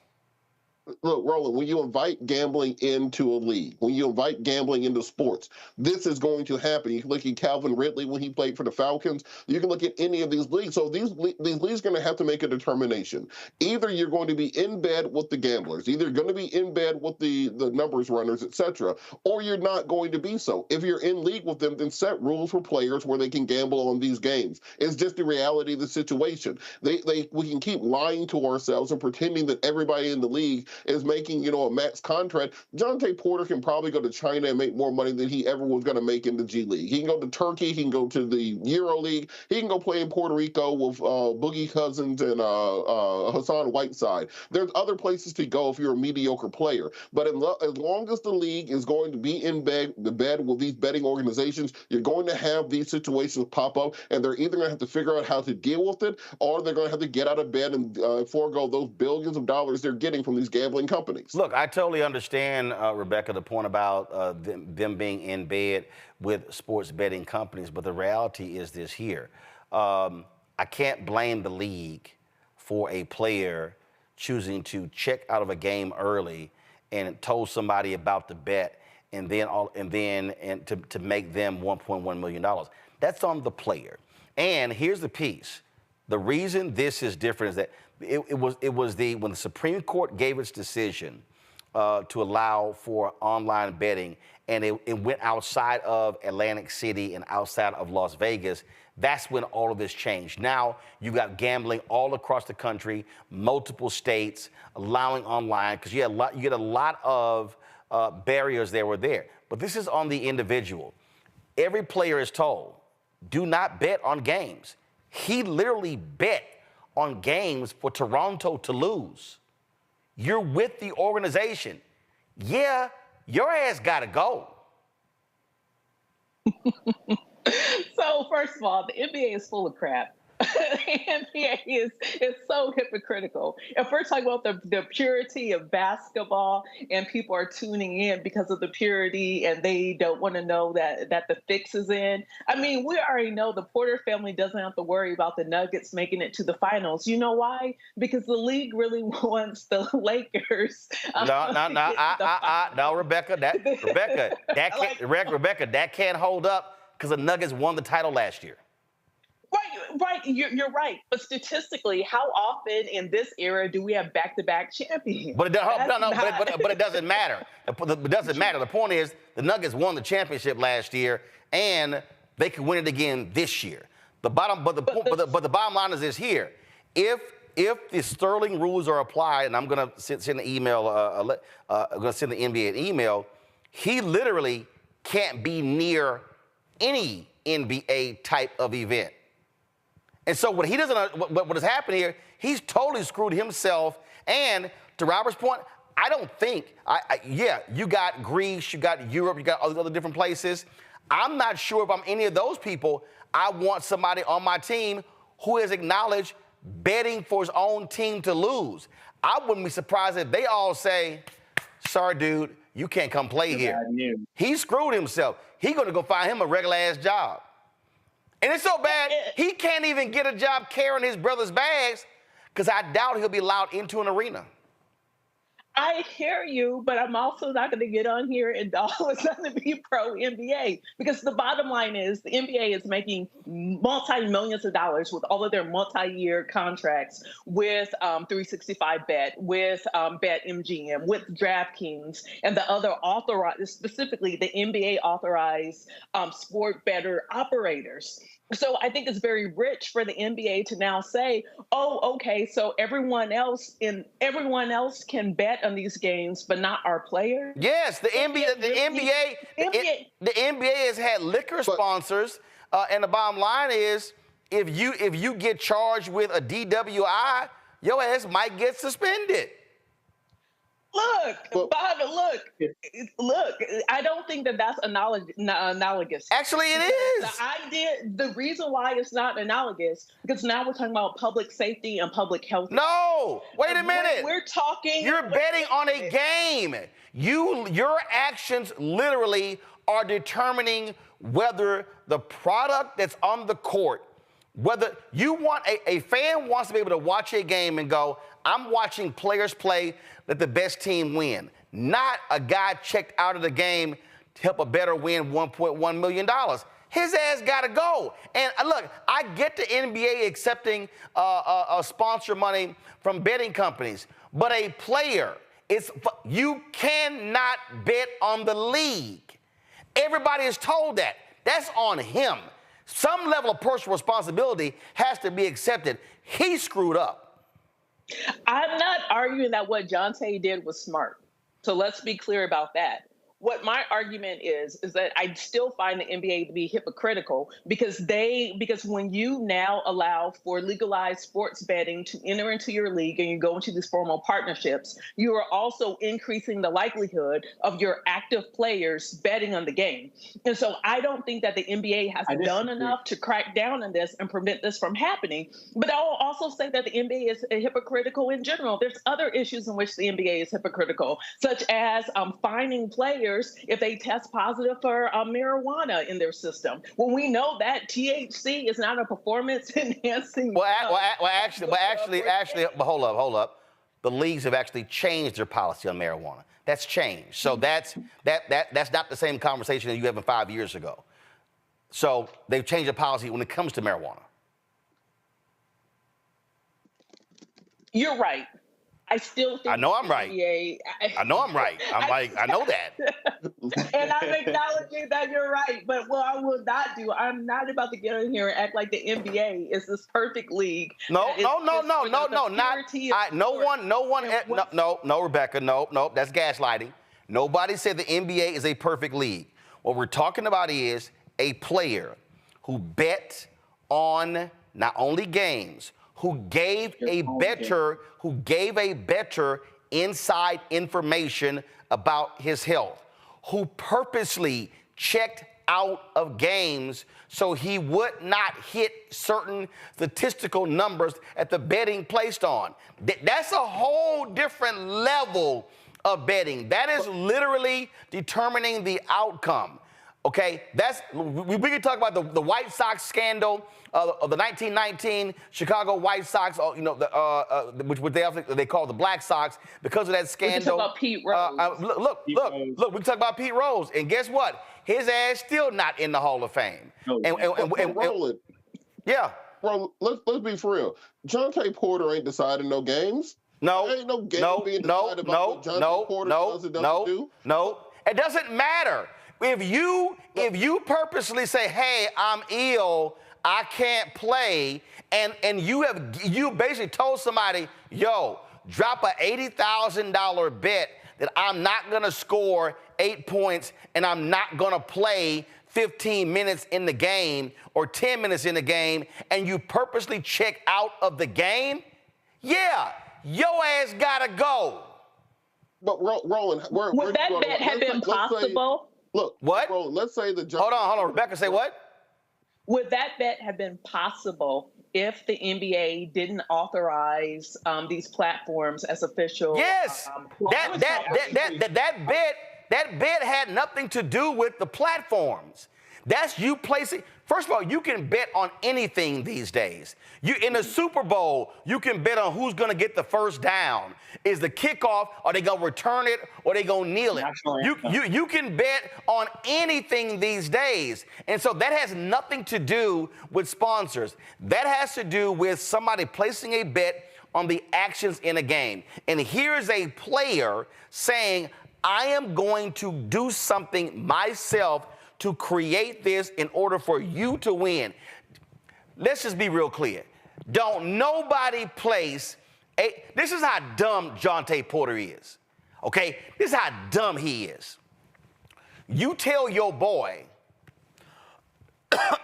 Look, Roland, when you invite gambling into a league, when you invite gambling into sports, this is going to happen. You can look at Calvin Ridley when he played for the Falcons. You can look at any of these leagues. So these leagues are going to have to make a determination. Either you're going to be in bed with the gamblers, either you're going to be in bed with the numbers runners, etc., or you're not going to be so. If you're in league with them, then set rules for players where they can gamble on these games. It's just the reality of the situation. We can keep lying to ourselves and pretending that everybody in the league is making, a max contract. Jontay Porter can probably go to China and make more money than he ever was going to make in the G League. He can go to Turkey. He can go to the Euro League. He can go play in Puerto Rico with Boogie Cousins and Hassan Whiteside. There's other places to go if you're a mediocre player. But as long as the league is going to be in bed with these betting organizations, you're going to have these situations pop up, and they're either going to have to figure out how to deal with it, or they're going to have to get out of bed and forego those billions of dollars they're getting from these gambling companies. Look, I totally understand, Rebecca, the point about them being in bed with sports betting companies, but the reality is this here. I can't blame the league for a player choosing to check out of a game early and told somebody about the bet and to make them $1.1 million. That's on the player. And here's the piece. The reason this is different is that when the Supreme Court gave its decision to allow for online betting, and it went outside of Atlantic City and outside of Las Vegas, that's when all of this changed. Now you got gambling all across the country, multiple states allowing online, because you get a lot of barriers that were there. But this is on the individual. Every player is told, do not bet on games. He literally bet on games for Toronto to lose. You're with the organization. Yeah, your ass got to go. So first of all, the NBA is full of crap. The NBA is so hypocritical. If we're talking about the purity of basketball and people are tuning in because of the purity and they don't want to know that the fix is in. I mean, we already know the Porter family doesn't have to worry about the Nuggets making it to the finals. You know why? Because the league really wants the Lakers. No, Rebecca, that can't hold up because the Nuggets won the title last year. Right. You're right. But statistically, how often in this era do we have back-to-back champions? But it doesn't matter. It doesn't matter. The point is, the Nuggets won the championship last year, and they can win it again this year. But the bottom line is this here: if the Sterling rules are applied, and I'm going to send an email, I'm going to send the NBA an email. He literally can't be near any NBA type of event. And so what has happened here, he's totally screwed himself. And to Robert's point, don't think, yeah, you got Greece, you got Europe, you got all these other different places. I'm not sure if I'm any of those people. I want somebody on my team who has acknowledged betting for his own team to lose. I wouldn't be surprised if they all say, sorry, dude, you can't come play here. He screwed himself. He's going to go find him a regular-ass job. And it's so bad, he can't even get a job carrying his brother's bags because I doubt he'll be allowed into an arena. I hear you, but I'm also not going to get on here and always going to be pro NBA, because the bottom line is the NBA is making multi-millions of dollars with all of their multi-year contracts with 365Bet, with BetMGM, with DraftKings, and the other authorized, specifically the NBA authorized sport bettor operators. So I think it's very rich for the NBA to now say, oh, okay, so everyone else can bet on these games, but not our players. Yes, the NBA has had liquor sponsors, and the bottom line is, if you get charged with a DWI, your ass might get suspended. Look, look, I don't think that's analogous. Actually, it is. The reason why it's not analogous, because now we're talking about public safety and public health. No, wait a minute. We're talking. You're betting on a game. Your actions literally are determining whether the product that's on the court, whether you want a fan wants to be able to watch a game and go, I'm watching players play, let the best team win. Not a guy checked out of the game to help a bettor win $1.1 million. His ass got to go. And look, I get the NBA accepting sponsor money from betting companies, but a player, you cannot bet on the league. Everybody is told that. That's on him. Some level of personal responsibility has to be accepted. He screwed up. I'm not arguing that what Jontay did was smart. So let's be clear about that. What my argument is that I still find the NBA to be hypocritical because when you now allow for legalized sports betting to enter into your league and you go into these formal partnerships, you are also increasing the likelihood of your active players betting on the game. And so I don't think that the NBA has done enough to crack down on this and prevent this from happening. But I'll also say that the NBA is hypocritical in general. There's other issues in which the NBA is hypocritical, such as fining players if they test positive for marijuana in their system. When we know that THC is not a performance enhancing. Actually, hold up. The leagues have actually changed their policy on marijuana. That's changed. So that's not the same conversation that you had 5 years ago. So they've changed the policy when it comes to marijuana. You're right. I still think I know I'm right. I know I'm right. I know that. And I'm acknowledging that you're right. But what I will not do, I'm not about to get in here and act like the NBA is this perfect league. No, Rebecca, no, that's gaslighting. Nobody said the NBA is a perfect league. What we're talking about is a player who bet on not only games, who gave a bettor inside information about his health, who purposely checked out of games so he would not hit certain statistical numbers at the betting placed on. That's a whole different level of betting. That is literally determining the outcome. Okay, we can talk about the White Sox scandal of the 1919 Chicago White Sox, which they call the Black Sox because of that scandal. We can talk about Pete Rose. Look, we can talk about Pete Rose, and guess what? His ass still not in the Hall of Fame. Yeah. Bro, let's be for real. Jontay Porter ain't deciding no games. No. There ain't no game being decided about what Jontay Porter does and doesn't do. No. It doesn't matter. If you purposely say, hey, I'm ill, I can't play, and you basically told somebody, yo, drop a $80,000 bet that I'm not gonna score 8 points and I'm not gonna play 15 minutes in the game or 10 minutes in the game, and you purposely check out of the game, yeah, your ass gotta go. But Roland, would that bet have been possible? Look, what? Roland, let's say the hold on, Rebecca, say what? Would that bet have been possible if the NBA didn't authorize these platforms as official? Yes, that bet had nothing to do with the platforms. That's you placing. First of all, you can bet on anything these days. You in the Super Bowl, you can bet on who's going to get the first down. Is the kickoff? Are they going to return it? Or are they going to kneel it? You can bet on anything these days, and so that has nothing to do with sponsors. That has to do with somebody placing a bet on the actions in a game. And here's a player saying, "I am going to do something myself to create this in order for you to win." Let's just be real clear. Don't nobody place this is how dumb Jontay Porter is. Okay? This is how dumb he is. You tell your boy,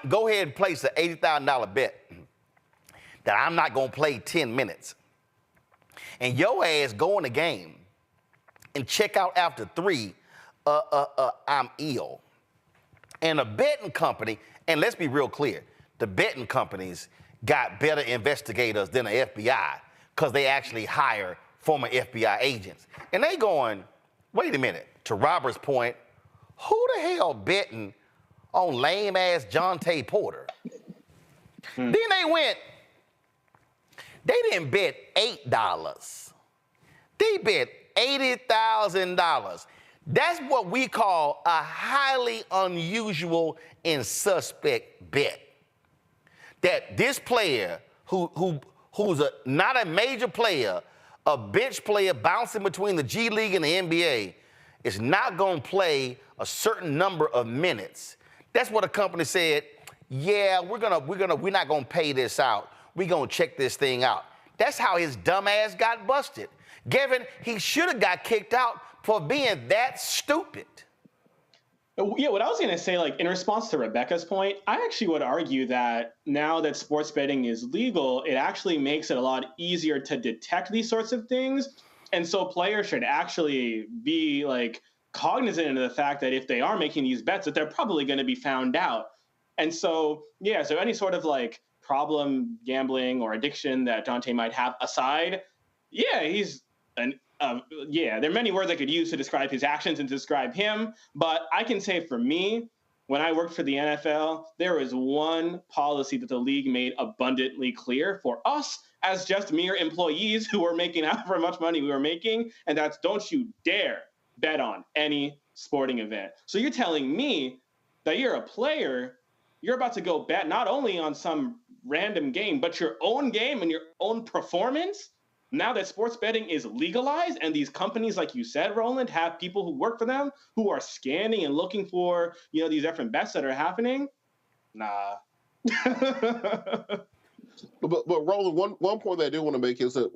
go ahead and place an $80,000 bet that I'm not going to play 10 minutes. And your ass go in the game and check out after 3, I'm ill. And a betting company, and let's be real clear, the betting companies got better investigators than the FBI because they actually hire former FBI agents. And they going, wait a minute, to Robert's point, who the hell betting on lame-ass Jontay Porter? Then they didn't bet $8. They bet $80,000. That's what we call a highly unusual and suspect bet. That this player who's not a major player, a bench player bouncing between the G League and the NBA, is not going to play a certain number of minutes. That's what a company said, yeah, we're not going to pay this out. We're going to check this thing out. That's how his dumb ass got busted. Gavin, he should have got kicked out for being that stupid. Yeah, what I was going to say, like in response to Rebecca's point, I actually would argue that now that sports betting is legal, it actually makes it a lot easier to detect these sorts of things. And so players should actually be like cognizant of the fact that if they are making these bets, that they're probably going to be found out. And so, yeah, so any sort of like problem gambling or addiction that Jontay might have aside, yeah, he's there are many words I could use to describe his actions and describe him, but I can say for me, when I worked for the NFL, there was one policy that the league made abundantly clear for us as just mere employees who were making however much money we were making, and that's don't you dare bet on any sporting event. So you're telling me that you're a player, you're about to go bet not only on some random game, but your own game and your own performance? Now that sports betting is legalized and these companies, like you said, Roland, have people who work for them who are scanning and looking for, these different bets that are happening. Nah. But Roland, one point that I do want to make is that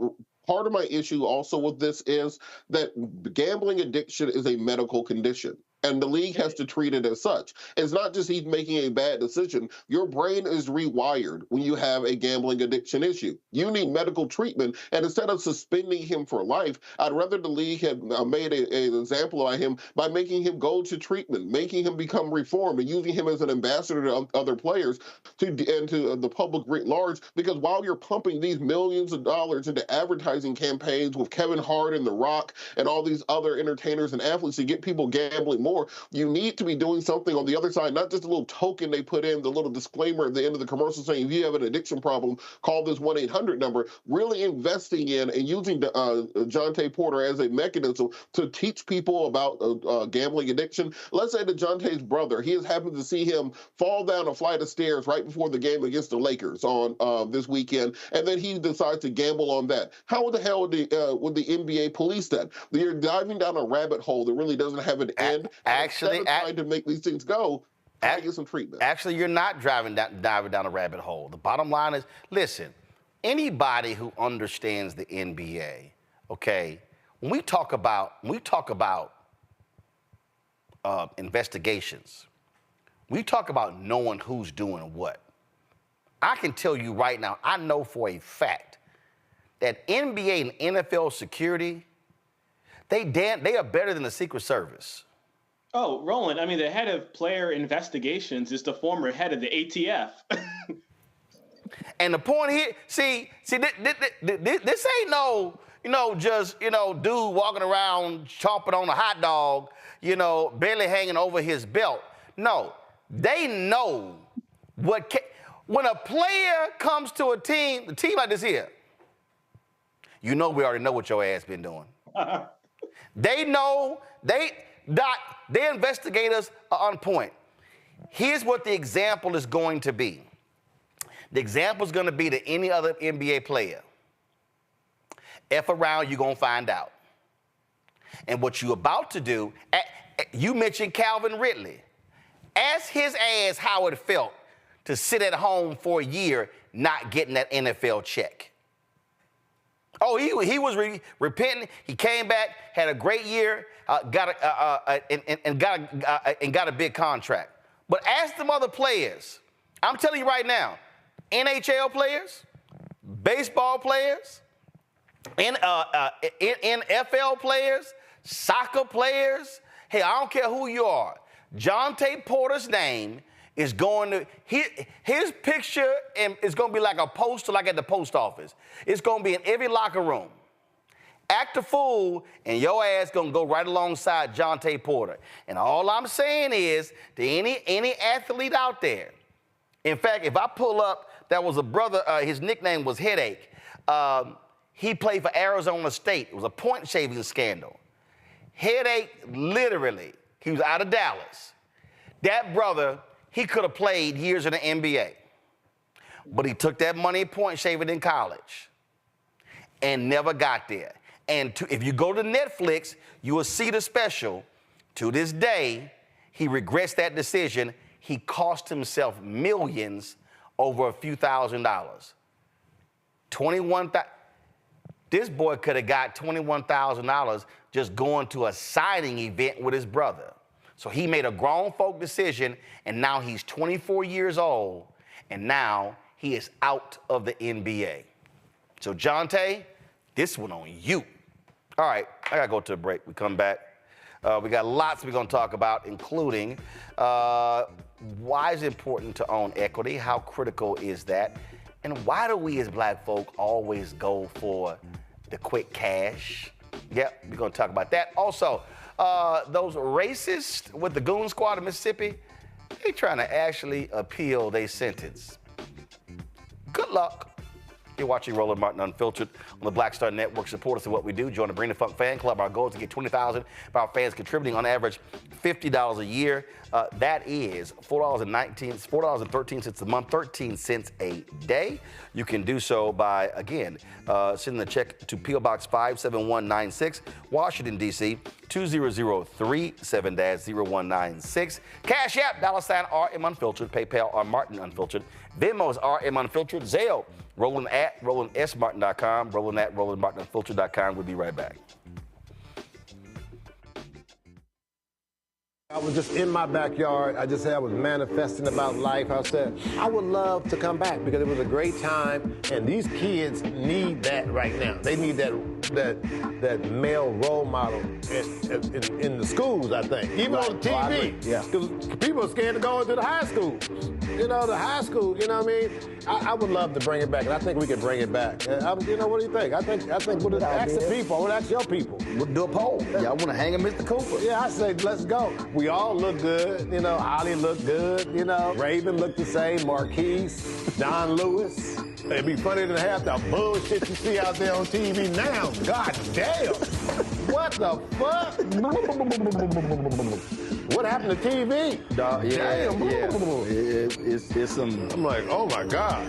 part of my issue also with this is that gambling addiction is a medical condition. And the league has to treat it as such. It's not just he's making a bad decision. Your brain is rewired when you have a gambling addiction issue. You need medical treatment. And instead of suspending him for life, I'd rather the league had made an example of him by making him go to treatment, making him become reformed, and using him as an ambassador to other players and to the public writ large. Because while you're pumping these millions of dollars into advertising campaigns with Kevin Hart and The Rock and all these other entertainers and athletes to get people gambling more, you need to be doing something on the other side, not just a little token they put in, the little disclaimer at the end of the commercial saying, if you have an addiction problem, call this 1-800 number. Really investing in and using Jontay Porter as a mechanism to teach people about gambling addiction. Let's say that Jontay's brother, he has happened to see him fall down a flight of stairs right before the game against the Lakers on this weekend, and then he decides to gamble on that. How the hell would the NBA police that? You're diving down a rabbit hole that really doesn't have an end. Actually, trying to make these things go, try to get some treatment. Actually, you're not diving down a rabbit hole. The bottom line is, listen, anybody who understands the NBA, okay, when we talk about investigations, we talk about knowing who's doing what. I can tell you right now, I know for a fact that NBA and NFL security, They are better than the Secret Service. Oh, Roland, I mean, the head of player investigations is the former head of the ATF. And the point here, see, this ain't no, just, dude walking around chomping on a hot dog, barely hanging over his belt. No, they know when a player comes to a team like this here, we already know what your ass been doing. They know, their investigators are on point. Here's what the example is going to be. The example is going to be to any other NBA player. F around, you're going to find out. And what you're about to do, you mentioned Calvin Ridley. Ask his ass how it felt to sit at home for a year not getting that NFL check. Oh, he was repenting. He came back, had a great year, got a big contract. But ask them other players. I'm telling you right now, NHL players, baseball players, NFL players, soccer players. Hey, I don't care who you are. Jontay Porter's name is going to, his picture is going to be like a poster like at the post office. It's going to be in every locker room. Act a fool, and your ass going to go right alongside Jontay Porter. And all I'm saying is to any athlete out there, in fact, if I pull up, that was a brother, his nickname was Headache. He played for Arizona State. It was a point shaving scandal. Headache, literally, he was out of Dallas. That brother, he could have played years in the NBA. But he took that money point shaving in college and never got there. And if you go to Netflix, you will see the special. To this day, he regrets that decision. He cost himself millions over a few $1,000s. This boy could have got $21,000 just going to a signing event with his brother. So he made a grown folk decision, and now he's 24 years old, and now he is out of the NBA. So Jontay, this one on you. All right, I gotta go to a break. We come back. We got lots we're gonna talk about, including why is it important to own equity? How critical is that? And why do we as black folk always go for the quick cash? Yep, we're gonna talk about that. Also, those racists with the Goon Squad of Mississippi, they trying to actually appeal their sentence. Good luck. You're watching Roland Martin Unfiltered on the Black Star Network. Support us in what we do. Join the Bring the Funk fan club. Our goal is to get 20,000 of our fans contributing on average $50 a year. That is $4.13 a month, 13 cents a day. You can do so by, again, sending a check to P.O. Box 57196, Washington, D.C., 20037-0196. Cash App, $RM Unfiltered. PayPal, R Martin Unfiltered. Venmo is RM Unfiltered. Zelle, Roland at RolandSMartin.com, Roland at RolandMartinUnfiltered.com. We'll be right back. I was just in my backyard. I was manifesting about life. I said, I would love to come back because it was a great time, and these kids need that right now. They need that male role model in the schools, I think. Even on TV. Because people are scared to go into the high schools. The high school, you know what I mean? I would love to bring it back, and I think we can bring it back. What do you think? I think we'll ask the people. I want to ask your people. We'll do a poll. Y'all want to hang him, Mr. Cooper? Yeah, I say, let's go. We all look good. Holly looked good. Raven looked the same. Marquise, Don Lewis. It'd be funny to have the bullshit you see out there on TV now. God damn. What the fuck? What happened to TV? Damn. It's some. I'm like, oh my God.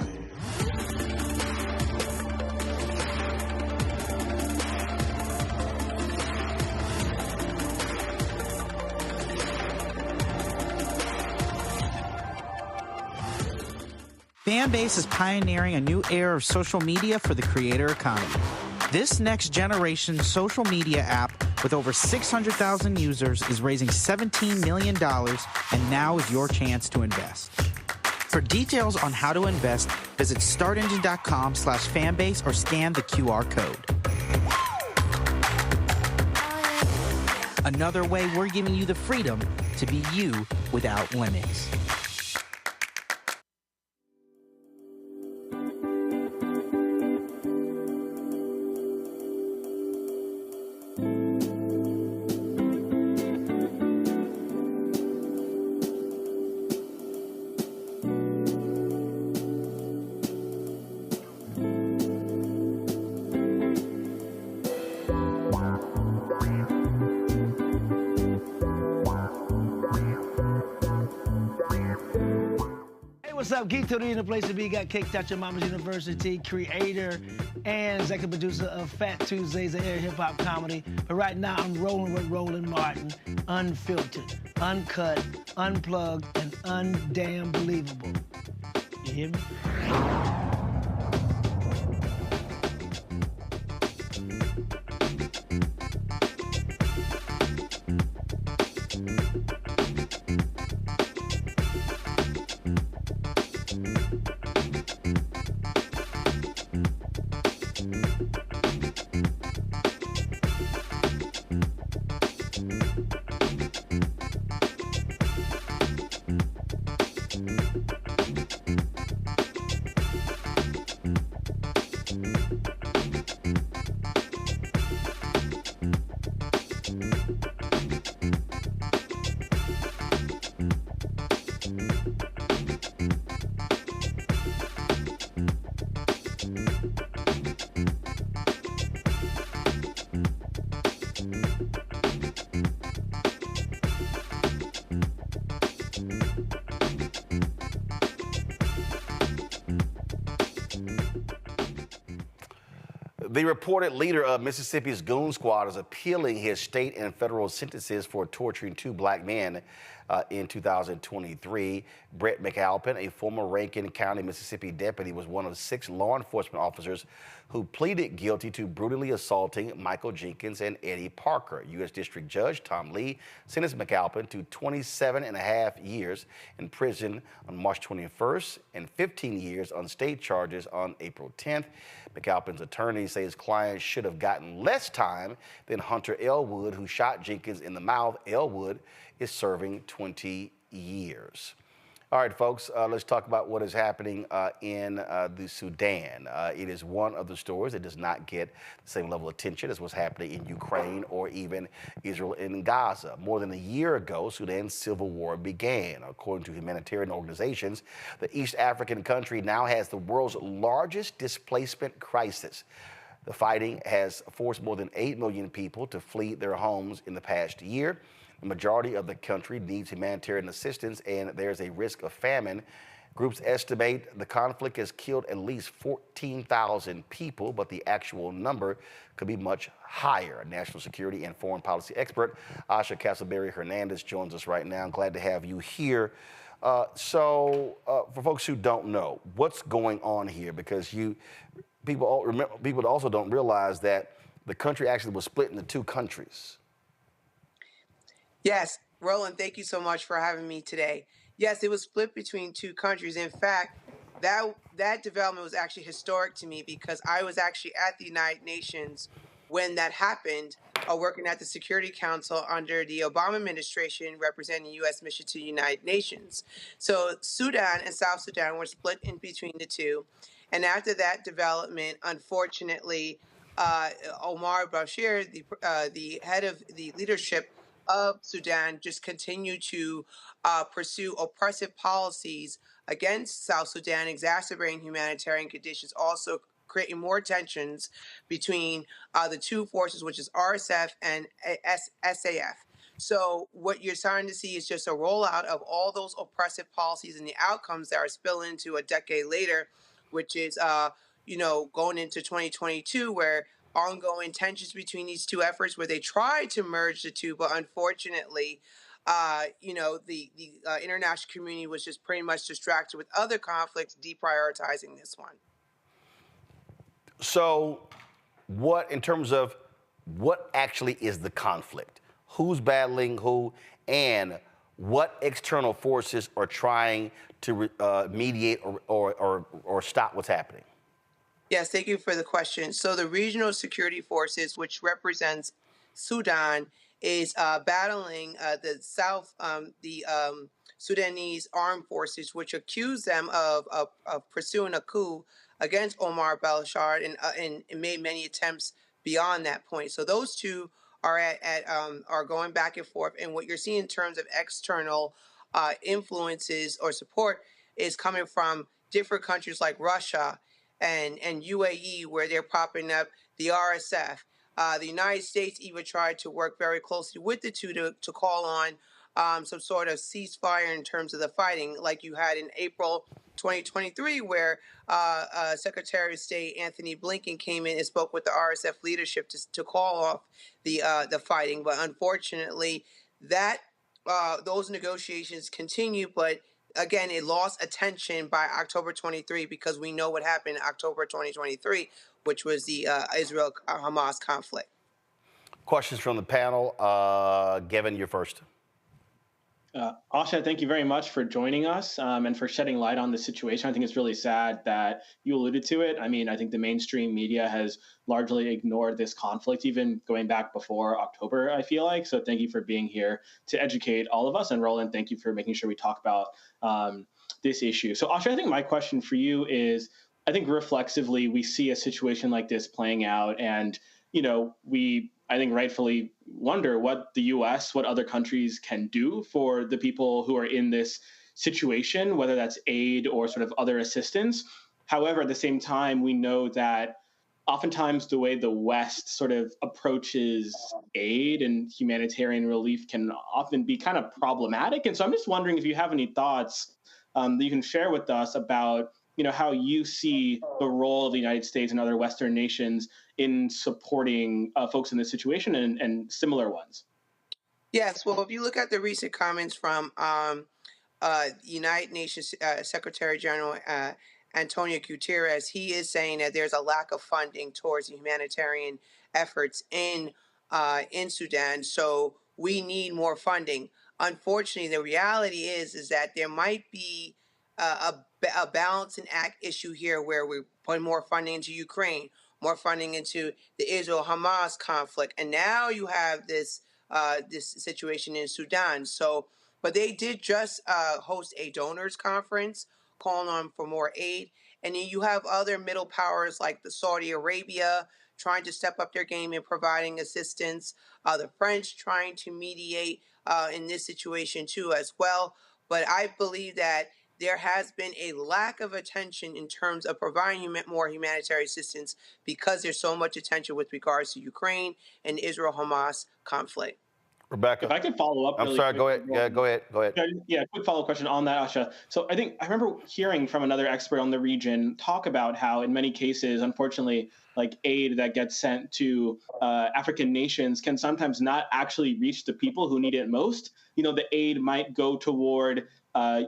Fanbase is pioneering a new era of social media for the creator economy. This next-generation social media app with over 600,000 users is raising $17 million, and now is your chance to invest. For details on how to invest, visit startengine.com/fanbase or scan the QR code. Another way we're giving you the freedom to be you without limits. What's up, Geek Tony in the place to be. Got Kicked Out Your Mama's University, creator and executive producer of Fat Tuesdays, an air hip-hop comedy. But right now, I'm rolling with Roland Martin, unfiltered, uncut, unplugged, and undamn believable. You hear me? The reported leader of Mississippi's Goon Squad is appealing his state and federal sentences for torturing two black men in 2023. Brett McAlpin, a former Rankin County, Mississippi deputy, was one of 6 law enforcement officers who pleaded guilty to brutally assaulting Michael Jenkins and Eddie Parker. U.S. District Judge Tom Lee sentenced McAlpin to 27.5 years in prison on March 21st and 15 years on state charges on April 10th. McAlpin's attorneys say his client should have gotten less time than Hunter Elwood, who shot Jenkins in the mouth. Elwood is serving 20 years. All right, folks, let's talk about what is happening in the Sudan. It is one of the stories that does not get the same level of attention as what's happening in Ukraine or even Israel and Gaza. More than a year ago, Sudan's civil war began. According to humanitarian organizations, the East African country now has the world's largest displacement crisis. The fighting has forced more than 8 million people to flee their homes in the past year. The majority of the country needs humanitarian assistance, and there's a risk of famine. Groups estimate the conflict has killed at least 14,000 people, but the actual number could be much higher. National security and foreign policy expert Asha Castleberry Hernandez joins us right now. I'm glad to have you here. For folks who don't know, what's going on here? Because people also don't realize that the country actually was split into 2 countries. Yes, Roland, thank you so much for having me today. Yes, it was split between 2 countries. In fact, that development was actually historic to me because I was actually at the United Nations when that happened, working at the Security Council under the Obama administration, representing the U.S. mission to the United Nations. So Sudan and South Sudan were split in between the 2. And after that development, unfortunately, Omar Bashir, the head of the leadership of Sudan, just continue to pursue oppressive policies against South Sudan, exacerbating humanitarian conditions, also creating more tensions between the 2 forces, which is RSF and SAF. So what you're starting to see is just a rollout of all those oppressive policies and the outcomes that are spilling into a decade later, which is, going into 2022, where ongoing tensions between these 2 efforts where they tried to merge the 2, but unfortunately, the international community was just pretty much distracted with other conflicts, deprioritizing this one. So in terms of what actually is the conflict? Who's battling who, and what external forces are trying to mediate or stop what's happening? Yes, thank you for the question. So the regional security forces, which represents Sudan, is battling the Sudanese armed forces, which accuse them of pursuing a coup against Omar Bashar and made many attempts beyond that point. So those two are are going back and forth. And what you're seeing in terms of external influences or support is coming from different countries like Russia and UAE, where they're propping up the RSF. The United States even tried to work very closely with the two to call on some sort of ceasefire in terms of the fighting, like you had in April 2023, where Secretary of State Anthony Blinken came in and spoke with the RSF leadership to call off the fighting. But unfortunately, that those negotiations continue, but again, it lost attention by October 23 because we know what happened in October 2023, which was the Israel-Hamas conflict. Questions from the panel. Gavin, you're first. Asha, thank you very much for joining us and for shedding light on the situation. I think it's really sad that you alluded to it. I mean, I think the mainstream media has largely ignored this conflict, even going back before October, I feel like. So thank you for being here to educate all of us. And Roland, thank you for making sure we talk about this issue. So Asha, I think my question for you is, I think reflexively, we see a situation like this playing out and, I think rightfully wonder what the U.S., what other countries can do for the people who are in this situation, whether that's aid or sort of other assistance. However, at the same time, we know that oftentimes the way the West sort of approaches aid and humanitarian relief can often be kind of problematic. And so I'm just wondering if you have any thoughts that you can share with us about how you see the role of the United States and other Western nations in supporting folks in this situation and similar ones. Yes, well, if you look at the recent comments from United Nations Secretary General Antonio Guterres, he is saying that there's a lack of funding towards the humanitarian efforts in Sudan. So we need more funding. Unfortunately, the reality is that there might be a balance and act issue here where we put more funding into Ukraine, more funding into the Israel-Hamas conflict, and now you have this situation in Sudan. So, but they did just host a donors conference calling on for more aid, and then you have other middle powers like the Saudi Arabia trying to step up their game in providing assistance. The French trying to mediate in this situation too as well. But I believe that there has been a lack of attention in terms of providing more humanitarian assistance because there's so much attention with regards to Ukraine and the Israel-Hamas conflict. Rebecca, if I could follow up. I'm really sorry. quick, Go ahead. Yeah, quick follow-up question on that, Asha. So I remember hearing from another expert on the region talk about how, in many cases, unfortunately, like aid that gets sent to African nations can sometimes not actually reach the people who need it most. The aid might go toward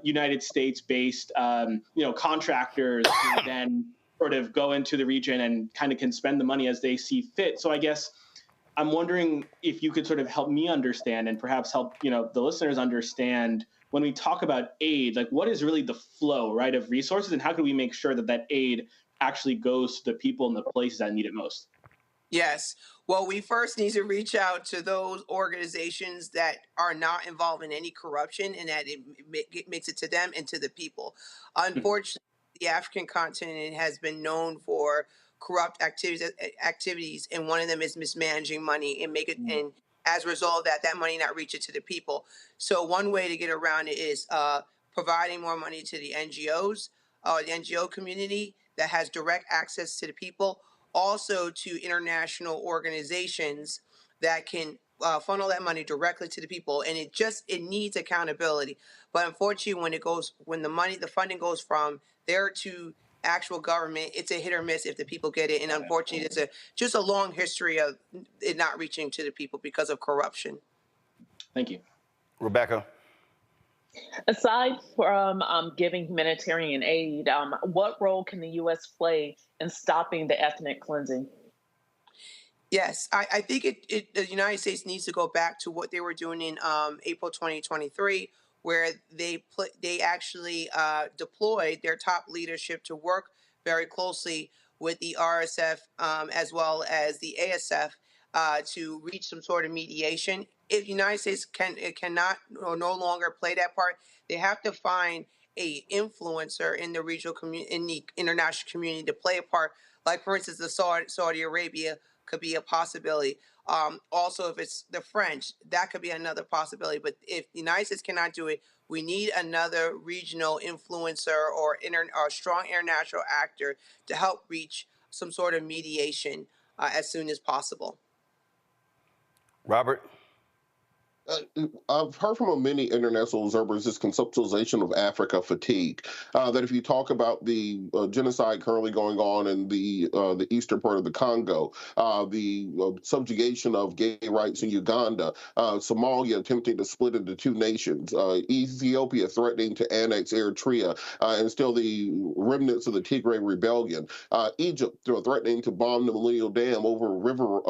United States-based, contractors who then sort of go into the region and kind of can spend the money as they see fit. So I guess I'm wondering if you could sort of help me understand and perhaps help, the listeners understand when we talk about aid, like what is really the flow, right, of resources and how can we make sure that that aid actually goes to the people in the places that need it most? Yes. Well, we first need to reach out to those organizations that are not involved in any corruption and that it makes it to them and to the people. Unfortunately, the African continent has been known for corrupt activities, and one of them is mismanaging money and and as a result of that money not reach it to the people. So one way to get around it is providing more money to the NGOs, the NGO community that has direct access to the people, also to international organizations that can funnel that money directly to the people. And it needs accountability. But unfortunately, when the funding goes from there to actual government, it's a hit or miss if the people get it. And unfortunately, there's just a long history of it not reaching to the people because of corruption. Thank you. Rebecca. Aside from giving humanitarian aid, what role can the U.S. play in stopping the ethnic cleansing? Yes, I think the United States needs to go back to what they were doing in April 2023, where they actually deployed their top leadership to work very closely with the RSF as well as the ASF to reach some sort of mediation. If the United States cannot or no longer play that part, they have to find a influencer in the regional community, in the international community, to play a part. Like, for instance, the Saudi Arabia could be a possibility. Also, if it's the French, that could be another possibility. But if the United States cannot do it, we need another regional influencer or strong international actor to help reach some sort of mediation as soon as possible. Robert? I've heard from many international observers this conceptualization of Africa fatigue. That if you talk about the genocide currently going on in the eastern part of the Congo, the subjugation of gay rights in Uganda, Somalia attempting to split into two nations, Ethiopia threatening to annex Eritrea, and still the remnants of the Tigray rebellion, Egypt threatening to bomb the Millennial Dam over river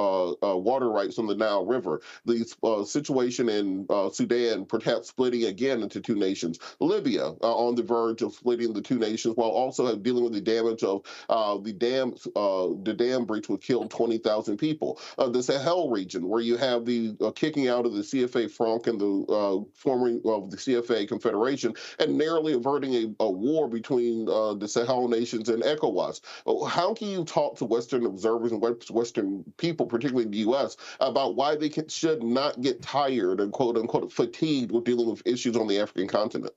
water rights on the Nile River, the situation in Sudan perhaps splitting again into two nations, Libya on the verge of splitting the two nations, while also dealing with the damage of the dam breach which killed 20,000 people. The Sahel region, where you have the kicking out of the CFA Franc and the forming of the CFA Confederation, and narrowly averting a war between the Sahel nations and ECOWAS. How can you talk to Western observers and Western people, particularly in the U.S., about why they should not get tired and quote unquote fatigued with dealing with issues on the African continent?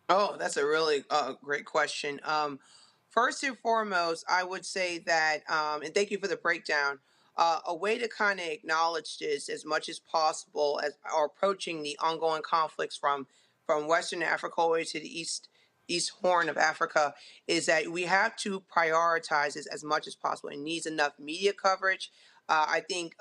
Oh, that's a really great question. First and foremost, I would say that, and thank you for the breakdown, a way to kind of acknowledge this as much as possible as are approaching the ongoing conflicts from Western Africa all the way to the East Horn of Africa is that we have to prioritize this as much as possible. It needs enough media coverage. I think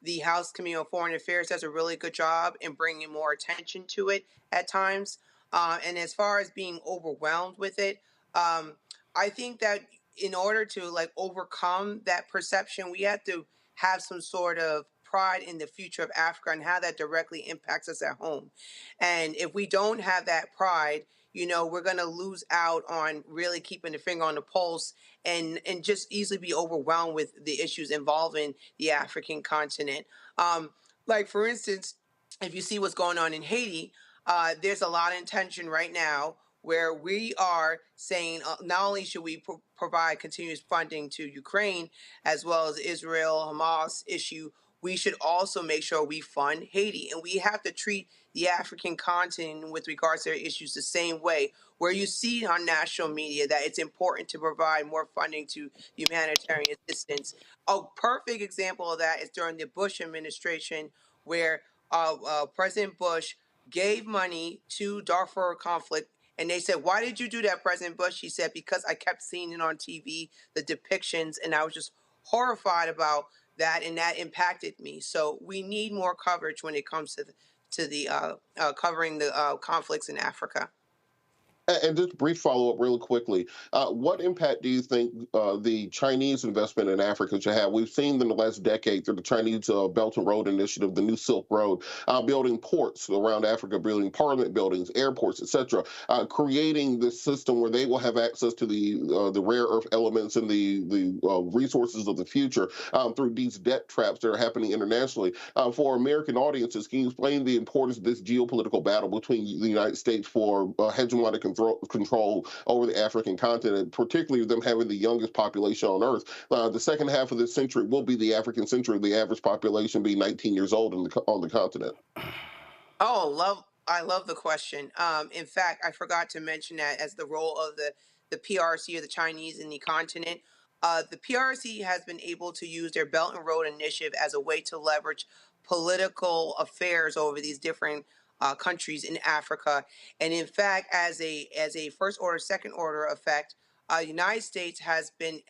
the House Committee on Foreign Affairs does a really good job in bringing more attention to it at times. And as far as being overwhelmed with it, I think that in order to overcome that perception, we have to have some sort of pride in the future of Africa and how that directly impacts us at home. And if we don't have that pride, we're going to lose out on really keeping the finger on the pulse and just easily be overwhelmed with the issues involving the African continent. Like, for instance, if you see what's going on in Haiti, there's a lot of tension right now where we are saying not only should we provide continuous funding to Ukraine as well as Israel, Hamas issue, we should also make sure we fund Haiti. And we have to treat the African continent with regards to their issues the same way, where you see on national media that it's important to provide more funding to humanitarian assistance. A perfect example of that is during the Bush administration, where President Bush gave money to Darfur conflict. And they said, "Why did you do that, President Bush?" He said, "Because I kept seeing it on TV, the depictions, and I was just horrified about that, and that impacted me." So we need more coverage when it comes to the covering the conflicts in Africa. And just a brief follow-up really quickly. What impact do you think the Chinese investment in Africa should have? We've seen in the last decade through the Chinese Belt and Road Initiative, the New Silk Road, building ports around Africa, building parliament buildings, airports, etc., creating this system where they will have access to the rare earth elements and the resources of the future through these debt traps that are happening internationally. For American audiences, can you explain the importance of this geopolitical battle between the United States for hegemonic control over the African continent, particularly them having the youngest population on Earth? The second half of this century will be the African century, the average population being 19 years old on the continent. Oh, I love the question. In fact, I forgot to mention that as the role of the PRC or the Chinese in the continent. The PRC has been able to use their Belt and Road Initiative as a way to leverage political affairs over these different countries in Africa. And in fact, as a first order, second order effect, United States has been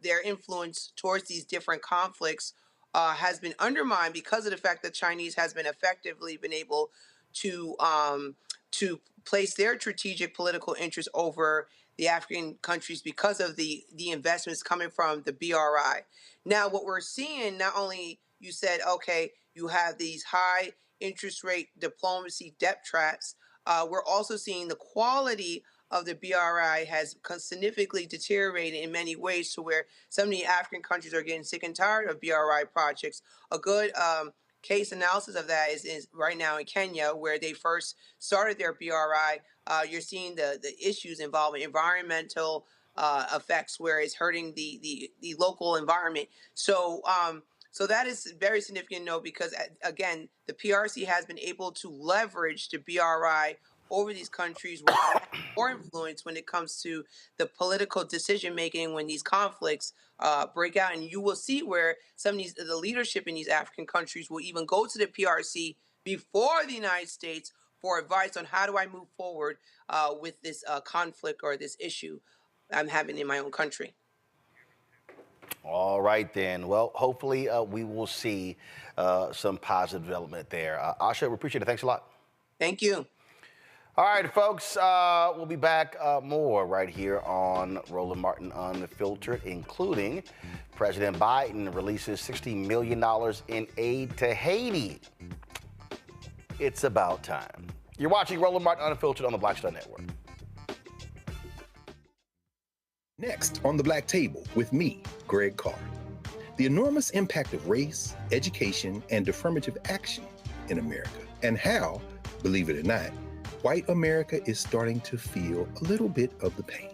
their influence towards these different conflicts has been undermined because of the fact that Chinese has been effectively been able to place their strategic political interests over the African countries because of the investments coming from the BRI. Now, what we're seeing, not only you said, okay, you have these high interest rate diplomacy debt traps, we're also seeing the quality of the BRI has significantly deteriorated in many ways to where some of the African countries are getting sick and tired of BRI projects. A good case analysis of that is right now in Kenya, where they first started their BRI. You're seeing the issues involving environmental effects, where it's hurting the local environment. So that is very significant to know, because again, the PRC has been able to leverage the BRI over these countries where they have more influence when it comes to the political decision making when these conflicts break out. And you will see where some of the leadership in these African countries will even go to the PRC before the United States for advice on how do I move forward with this conflict or this issue I'm having in my own country. All right, then. Well, hopefully we will see some positive development there. Asha, we appreciate it. Thanks a lot. Thank you. All right, folks, we'll be back more right here on Roland Martin Unfiltered, including President Biden releases $60 million in aid to Haiti. It's about time. You're watching Roland Martin Unfiltered on the Black Star Network. Next on the Black Table with me, Greg Carr. The enormous impact of race, education, and affirmative action in America, and how, believe it or not, white America is starting to feel a little bit of the pain.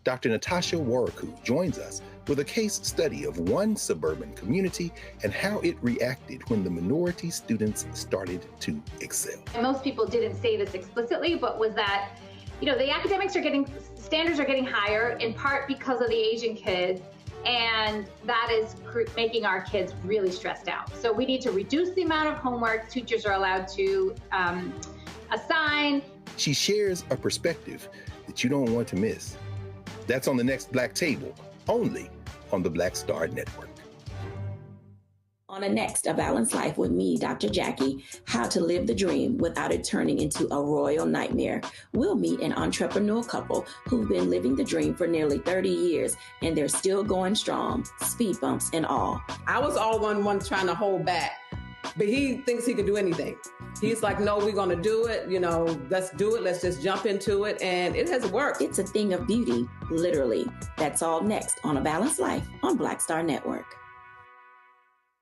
Dr. Natasha Waraku joins us with a case study of one suburban community and how it reacted when the minority students started to excel. Most people didn't say this explicitly, but was that, the academics standards are getting higher in part because of the Asian kids, and that is making our kids really stressed out. So we need to reduce the amount of homework teachers are allowed to assign. She shares a perspective that you don't want to miss. That's on the next Black Table, only on the Black Star Network. On the next A Balanced Life with me, Dr. Jackie, how to live the dream without it turning into a royal nightmare. We'll meet an entrepreneurial couple who've been living the dream for nearly 30 years, and they're still going strong, speed bumps and all. I was all one trying to hold back, but he thinks he could do anything. He's like, no, we're going to do it. Let's do it. Let's just jump into it. And it has worked. It's a thing of beauty, literally. That's all next on A Balanced Life on Black Star Network.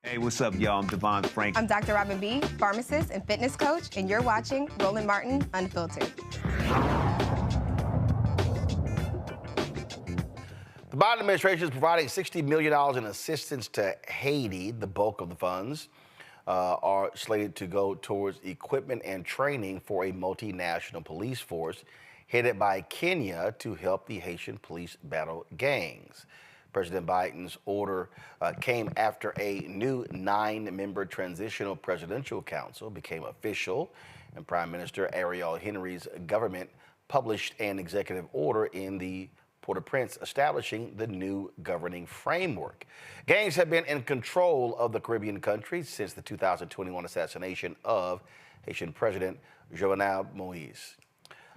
Hey, what's up, y'all? I'm Devon Frank. I'm Dr. Robin B., pharmacist and fitness coach, and you're watching Roland Martin Unfiltered. The Biden administration is providing $60 million in assistance to Haiti. The bulk of the funds are slated to go towards equipment and training for a multinational police force headed by Kenya to help the Haitian police battle gangs. President Biden's order came after a new 9-member transitional presidential council became official, and Prime Minister Ariel Henry's government published an executive order in the Port-au-Prince establishing the new governing framework. Gangs have been in control of the Caribbean countries since the 2021 assassination of Haitian President Jovenel Moise.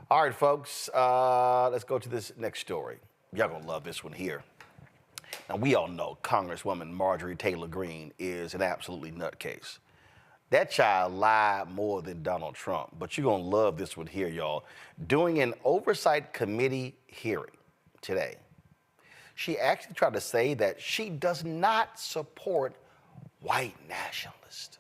All right, folks, let's go to this next story. Y'all gonna love this one here. Now, we all know Congresswoman Marjorie Taylor Greene is an absolutely nutcase. That child lied more than Donald Trump, but you're gonna love this one here, y'all. During an oversight committee hearing today, she actually tried to say that she does not support white nationalists.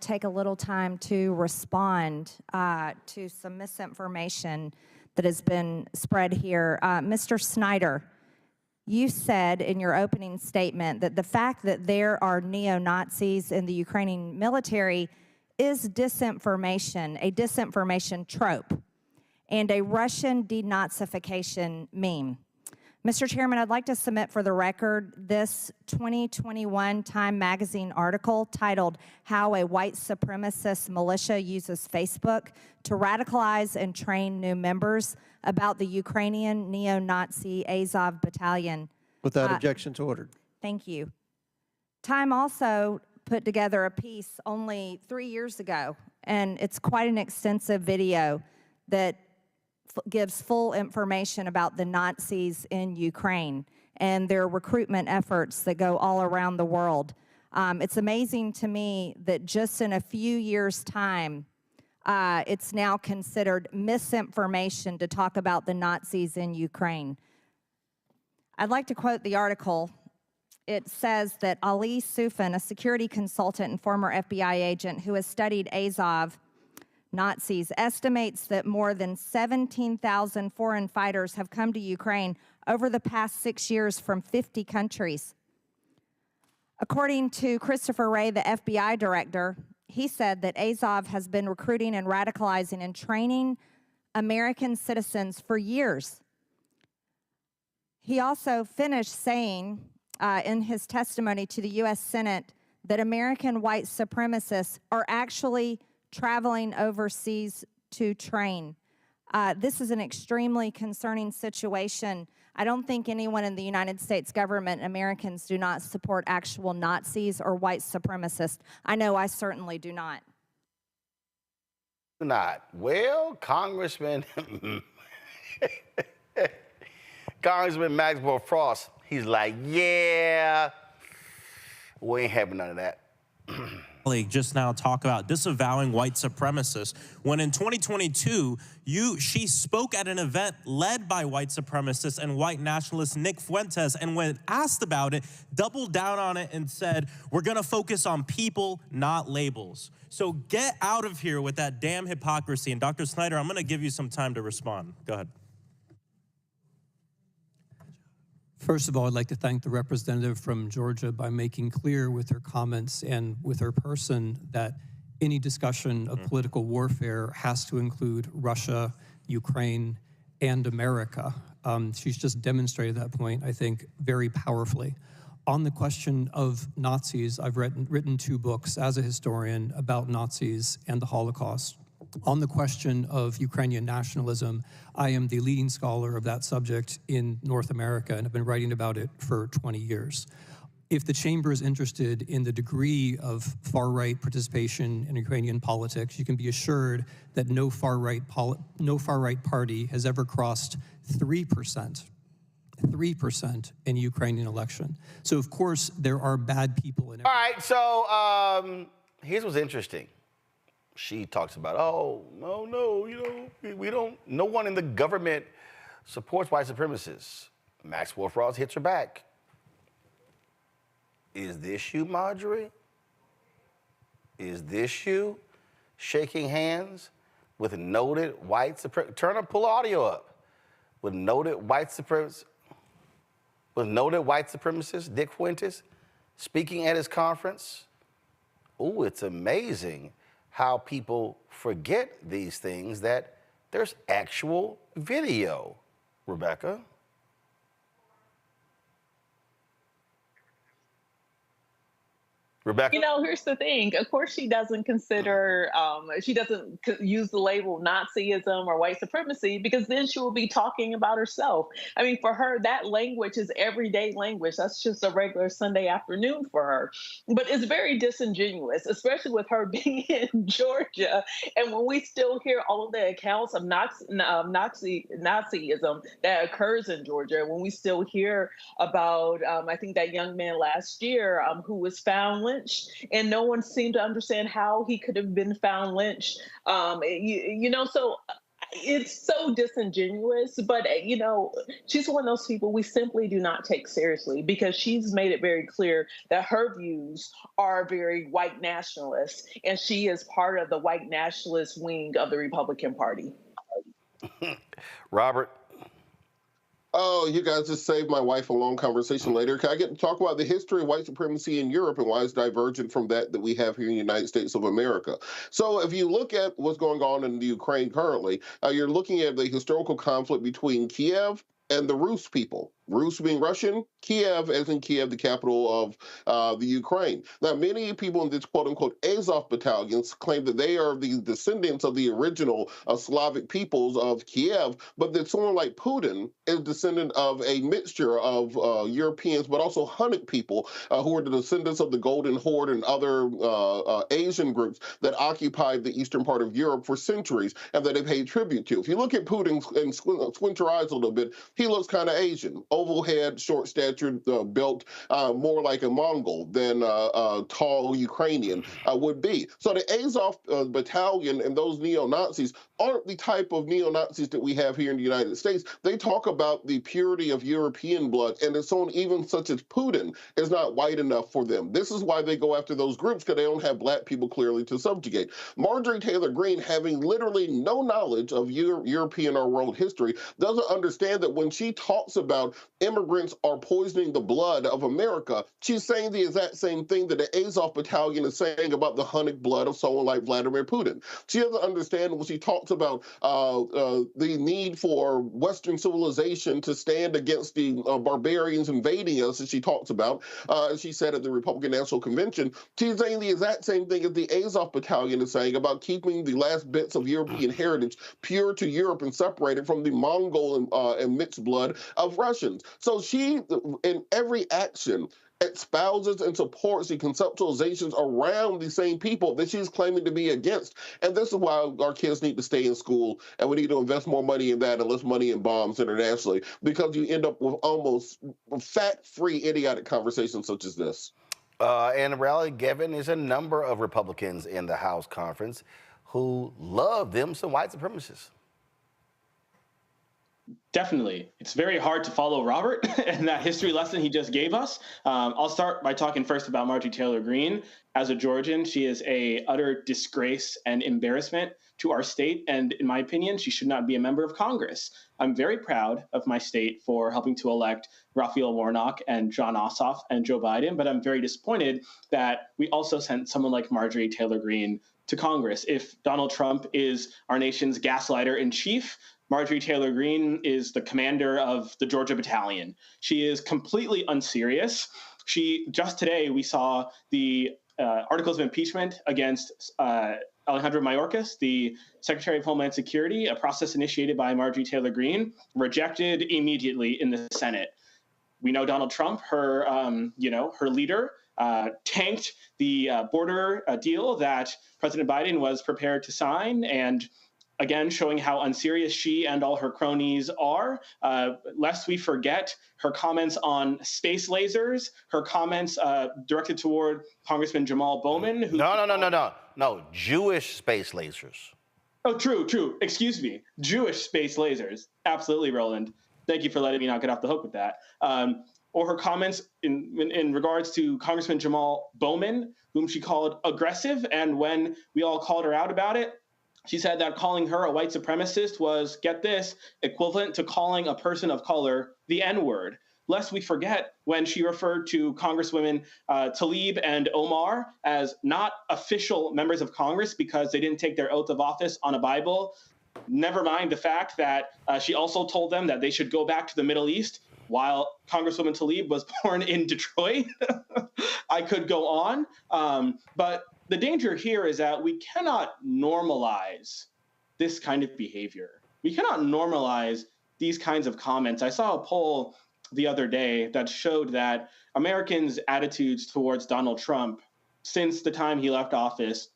Take a little time to respond to some misinformation that has been spread here. Mr. Snyder, you said in your opening statement that the fact that there are neo-Nazis in the Ukrainian military is disinformation, a disinformation trope, and a Russian denazification meme. Mr. Chairman, I'd like to submit for the record this 2021 Time Magazine article titled "How a White Supremacist Militia Uses Facebook to Radicalize and Train New Members" about the Ukrainian neo-Nazi Azov Battalion. Without objection to ordered. Thank you. Time also put together a piece only 3 years ago, and it's quite an extensive video that gives full information about the Nazis in Ukraine and their recruitment efforts that go all around the world. It's amazing to me that just in a few years' time, it's now considered misinformation to talk about the Nazis in Ukraine. I'd like to quote the article. It says that Ali Soufan, a security consultant and former FBI agent who has studied Azov Nazis, estimates that more than 17,000 foreign fighters have come to Ukraine over the past 6 years from 50 countries. According to Christopher Wray, the FBI director, he said that Azov has been recruiting and radicalizing and training American citizens for years. He also finished saying in his testimony to the U.S. Senate that American white supremacists are actually traveling overseas to train. This is an extremely concerning situation. I don't think anyone in the United States government, Americans, do not support actual Nazis or white supremacists. I know I certainly do not. Do not. Well, Congressman Maxwell Frost, he's like, yeah, we ain't having none of that. Just now talk about disavowing white supremacists when in 2022 she spoke at an event led by white supremacist and white nationalist Nick Fuentes, and when asked about it, doubled down on it and said, we're gonna focus on people, not labels. So get out of here with that damn hypocrisy. And Dr. Snyder, I'm gonna give you some time to respond. Go ahead. First of all, I'd like to thank the representative from Georgia by making clear with her comments and with her person that any discussion of political warfare has to include Russia, Ukraine, and America. She's just demonstrated that point, I think, very powerfully. On the question of Nazis, I've written 2 books as a historian about Nazis and the Holocaust. On the question of Ukrainian nationalism, I am the leading scholar of that subject in North America and have been writing about it for 20 years. If the chamber is interested in the degree of far-right participation in Ukrainian politics, you can be assured that no far-right party has ever crossed 3% in Ukrainian election. So of course there are bad people in it. All right, so here's what's interesting. She talks about, oh, no, you know, we don't, no one in the government supports white supremacists. Maxwell Frost hits her back. Is this you, Marjorie? Is this you shaking hands with noted white supremacists? Pull audio up. With noted white supremacists, Dick Fuentes, speaking at his conference? Ooh, it's amazing how people forget these things, that there's actual video. Rebecca? Rebecca? You know, here's the thing. Of course, she doesn't consider, she doesn't use the label Nazism or white supremacy, because then she will be talking about herself. I mean, for her, that language is everyday language. That's just a regular Sunday afternoon for her. But it's very disingenuous, especially with her being in Georgia. And when we still hear all of the accounts of Nazism that occurs in Georgia, when we still hear about, I think that young man last year who was found lynched, and no one seemed to understand how he could have been found lynched. You know, so it's so disingenuous, but you know, she's one of those people we simply do not take seriously, because she's made it very clear that her views are very white nationalist, and she is part of the white nationalist wing of the Republican Party. Robert? Oh, you guys just saved my wife a long conversation later. Can I get to talk about the history of white supremacy in Europe and why it's divergent from that we have here in the United States of America? So if you look at what's going on in the Ukraine currently, you're looking at the historical conflict between Kiev and the Rus people. Rus being Russian, Kiev as in Kiev, the capital of the Ukraine. Now, many people in this quote-unquote Azov battalions claim that they are the descendants of the original Slavic peoples of Kiev, but that someone like Putin is descendant of a mixture of Europeans, but also Hunnic people who are the descendants of the Golden Horde and other Asian groups that occupied the eastern part of Europe for centuries and that they paid tribute to. If you look at Putin and squint your eyes a little bit, he looks kind of Asian. oval head, short-statured, built more like a Mongol than a tall Ukrainian would be. So the Azov battalion and those neo-Nazis aren't the type of neo-Nazis that we have here in the United States. They talk about the purity of European blood, and it's on even such as Putin is not white enough for them. This is why they go after those groups, because they don't have black people clearly to subjugate. Marjorie Taylor Greene, having literally no knowledge of European or world history, doesn't understand that when she talks about immigrants are poisoning the blood of America, she's saying the exact same thing that the Azov battalion is saying about the Hunnic blood of someone like Vladimir Putin. She doesn't understand when she talks about the need for Western civilization to stand against the barbarians invading us, as she talks about, as she said at the Republican National Convention. She's saying the exact same thing as the Azov battalion is saying about keeping the last bits of European heritage pure to Europe and separated from the Mongol and mixed blood of Russians. So she, in every action, espouses and supports the conceptualizations around the same people that she's claiming to be against. And this is why our kids need to stay in school, and we need to invest more money in that and less money in bombs internationally, because you end up with almost fact-free, idiotic conversations such as this. And rally, Gavin, there's a number of Republicans in the House conference who love them some white supremacists. Definitely. It's very hard to follow Robert and that history lesson he just gave us. I'll start by talking first about Marjorie Taylor Greene. As a Georgian, she is a utter disgrace and embarrassment to our state. And in my opinion, she should not be a member of Congress. I'm very proud of my state for helping to elect Raphael Warnock and John Ossoff and Joe Biden. But I'm very disappointed that we also sent someone like Marjorie Taylor Greene to Congress. If Donald Trump is our nation's gaslighter in chief, Marjorie Taylor Greene is the commander of the Georgia Battalion. She is completely unserious. Just today, we saw the articles of impeachment against Alejandro Mayorkas, the Secretary of Homeland Security, a process initiated by Marjorie Taylor Greene, rejected immediately in the Senate. We know Donald Trump, her leader, tanked the border deal that President Biden was prepared to sign, and again, showing how unserious she and all her cronies are. Lest we forget her comments on space lasers, her comments directed toward Congressman Jamal Bowman. Who No, Jewish space lasers. Oh, true. Excuse me. Jewish space lasers. Absolutely, Roland. Thank you for letting me not get off the hook with that. Or her comments in regards to Congressman Jamal Bowman, whom she called aggressive. And when we all called her out about it, she said that calling her a white supremacist was, get this, equivalent to calling a person of color the N-word. Lest we forget when she referred to Congresswomen Tlaib and Omar as not official members of Congress because they didn't take their oath of office on a Bible. Never mind the fact that she also told them that they should go back to the Middle East while Congresswoman Tlaib was born in Detroit. I could go on, but the danger here is that we cannot normalize this kind of behavior. We cannot normalize these kinds of comments. I saw a poll the other day that showed that Americans' attitudes towards Donald Trump since the time he left office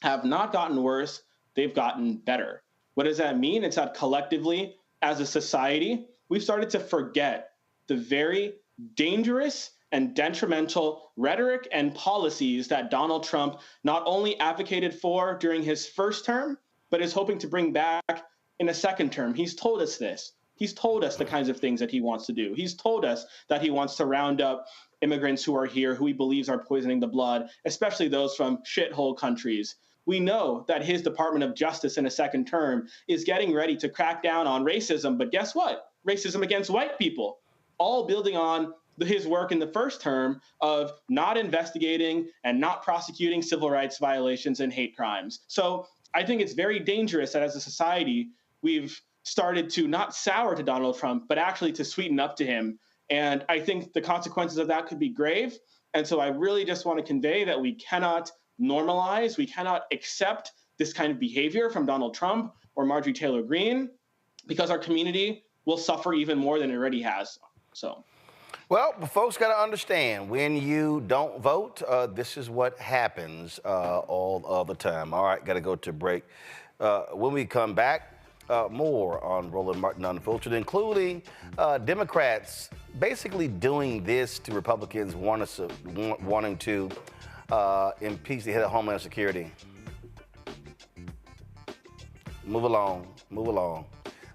have not gotten worse, they've gotten better. What does that mean? It's that collectively, as a society, we've started to forget the very dangerous and detrimental rhetoric and policies that Donald Trump not only advocated for during his first term, but is hoping to bring back in a second term. He's told us this. He's told us the kinds of things that he wants to do. He's told us that he wants to round up immigrants who are here, who he believes are poisoning the blood, especially those from shithole countries. We know that his Department of Justice in a second term is getting ready to crack down on racism, but guess what? Racism against white people, all building on his work in the first term of not investigating and not prosecuting civil rights violations and hate crimes. So I think it's very dangerous that as a society, we've started to not sour to Donald Trump, but actually to sweeten up to him. And I think the consequences of that could be grave. And so I really just want to convey that we cannot normalize, we cannot accept this kind of behavior from Donald Trump or Marjorie Taylor Greene, because our community will suffer even more than it already has. So. Well, folks got to understand, when you don't vote, this is what happens all of the time. All right, got to go to break. When we come back, More on Roland Martin Unfiltered, including Democrats basically doing this to Republicans wanting to impeach the head of Homeland Security. Move along, move along.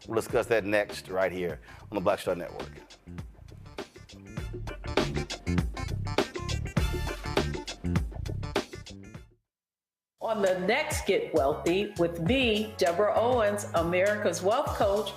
We'll discuss that next right here on the Black Star Network. On the next Get Wealthy with me, Deborah Owens, America's Wealth Coach,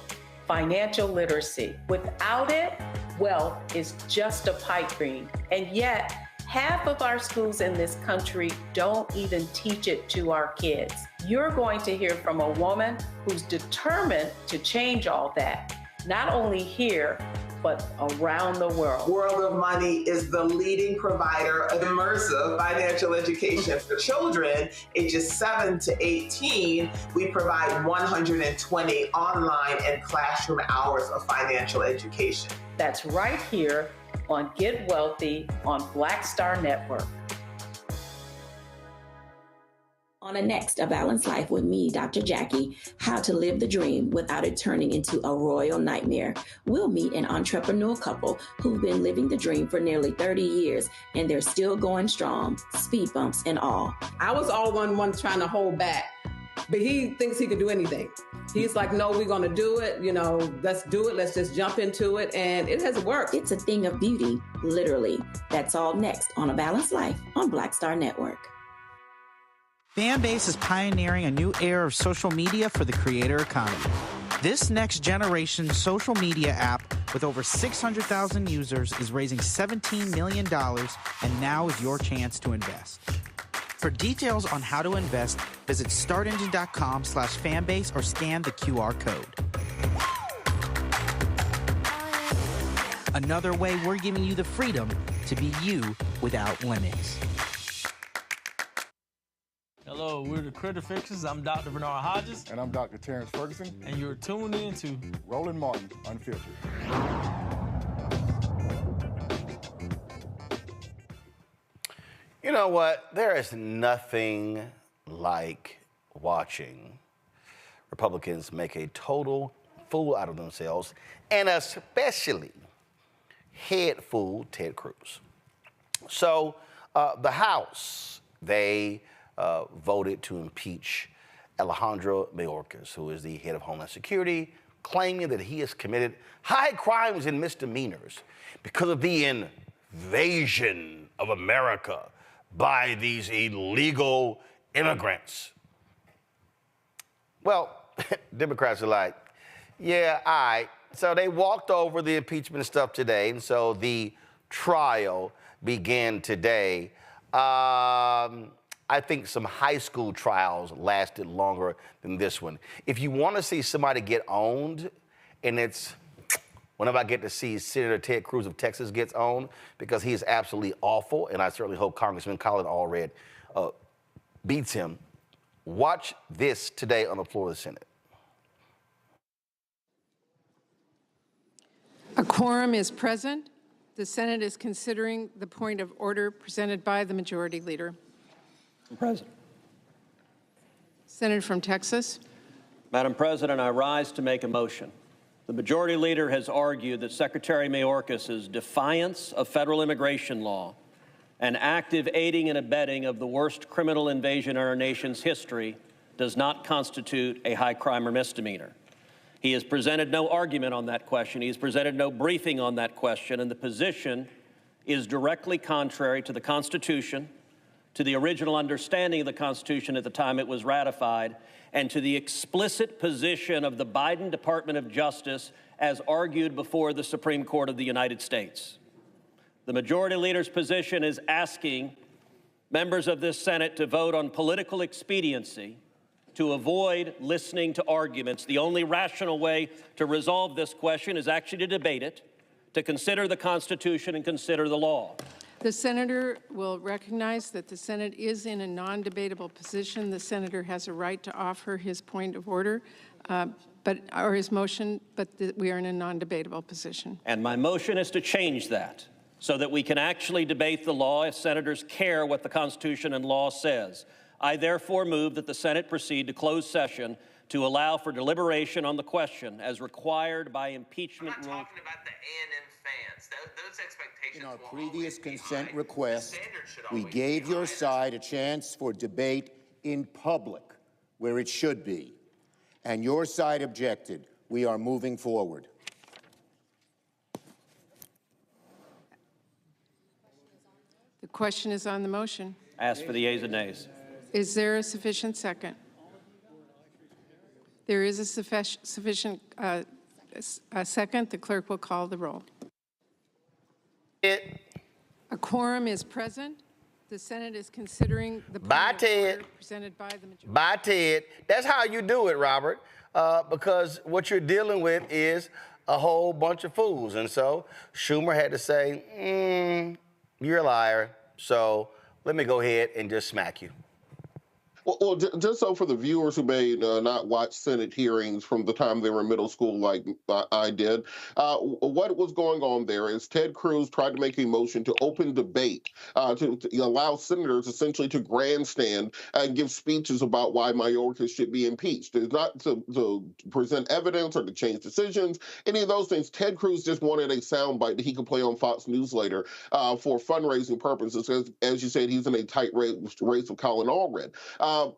financial literacy. Without it, wealth is just a pipe dream. And yet, half of our schools in this country don't even teach it to our kids. You're going to hear from a woman who's determined to change all that, not only here, but around the world. World of Money is the leading provider of immersive financial education for children ages 7 to 18. We provide 120 online and classroom hours of financial education. That's right here on Get Wealthy on Black Star Network. On the next A Balanced Life with me, Dr. Jackie, how to live the dream without it turning into a royal nightmare. We'll meet an entrepreneurial couple who've been living the dream for nearly 30 years, and they're still going strong, speed bumps and all. I was all one trying to hold back, but he thinks he can do anything. He's like, no, we're going to do it. You know, let's do it. Let's just jump into it. And it has worked. It's a thing of beauty, literally. That's all next on A Balanced Life on Black Star Network. Fanbase is pioneering a new era of social media for the creator economy. This next generation social media app with over 600,000 users is raising $17 million, and now is your chance to invest. For details on how to invest, visit startengine.com/fanbase or scan the QR code. Another way we're giving you the freedom to be you without limits. Hello, we're the Critter Fixers. I'm Dr. Bernard Hodges. And I'm Dr. Terrence Ferguson. And you're tuned in to Roland Martin Unfiltered. You know what? There is nothing like watching Republicans make a total fool out of themselves, and especially head fool Ted Cruz. So the House, they voted to impeach Alejandro Mayorkas, who is the head of Homeland Security, claiming that he has committed high crimes and misdemeanors because of the invasion of America by these illegal immigrants. Well, Democrats are like, yeah, all right. So they walked over the impeachment stuff today, and so the trial began today. I think some high school trials lasted longer than this one. If you want to see somebody get owned, and it's whenever I get to see Senator Ted Cruz of Texas gets owned, because he is absolutely awful, and I certainly hope Congressman Colin Allred beats him. Watch this today on the floor of the Senate. A quorum is present. The Senate is considering the point of order presented by the Majority Leader. President. Senator from Texas. Madam President, I rise to make a motion. The Majority Leader has argued that Secretary Mayorkas' defiance of federal immigration law and active aiding and abetting of the worst criminal invasion in our nation's history does not constitute a high crime or misdemeanor. He has presented no argument on that question. He has presented no briefing on that question, and the position is directly contrary to the Constitution, to the original understanding of the Constitution at the time it was ratified, and to the explicit position of the Biden Department of Justice as argued before the Supreme Court of the United States. The Majority Leader's position is asking members of this Senate to vote on political expediency to avoid listening to arguments. The only rational way to resolve this question is actually to debate it, to consider the Constitution and consider the law. The Senator will recognize that the Senate is in a non-debatable position. The Senator has a right to offer his point of order, or his motion, but we are in a non-debatable position. And my motion is to change that so that we can actually debate the law if senators care what the Constitution and law says. I therefore move that the Senate proceed to closed session to allow for deliberation on the question as required by impeachment rule. I'm not talking about the A&M fans. Those expectations In our will previous always be consent high. request, The standard should we always gave be your high. side a chance for debate in public, where it should be. And your side objected. We are moving forward. The question is on the motion. Ask for the yeas and nays. Is there a sufficient second? There is a sufficient second. The clerk will call the roll. A quorum is present. The Senate is considering the point of order presented by the majority. By Ted. That's how you do it, Robert, because what you're dealing with is a whole bunch of fools. And so Schumer had to say, you're a liar, so let me go ahead and just smack you. Well, just so for the viewers who may not watch Senate hearings from the time they were in middle school like I did, what was going on there is Ted Cruz tried to make a motion to open debate to allow senators essentially to grandstand and give speeches about why Mayorkas should be impeached. It's not to present evidence or to change decisions, any of those things. Ted Cruz just wanted a soundbite that he could play on Fox News later for fundraising purposes. As you said, he's in a tight race with Colin Allred.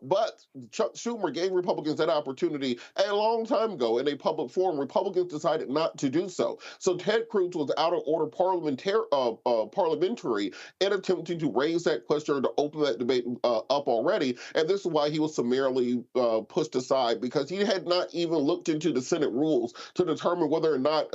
But Chuck Schumer gave Republicans that opportunity a long time ago in a public forum. Republicans decided not to do so. So Ted Cruz was out of order parliamentary in attempting to raise that question or to open that debate up already. And this is why he was summarily pushed aside, because he had not even looked into the Senate rules to determine whether or not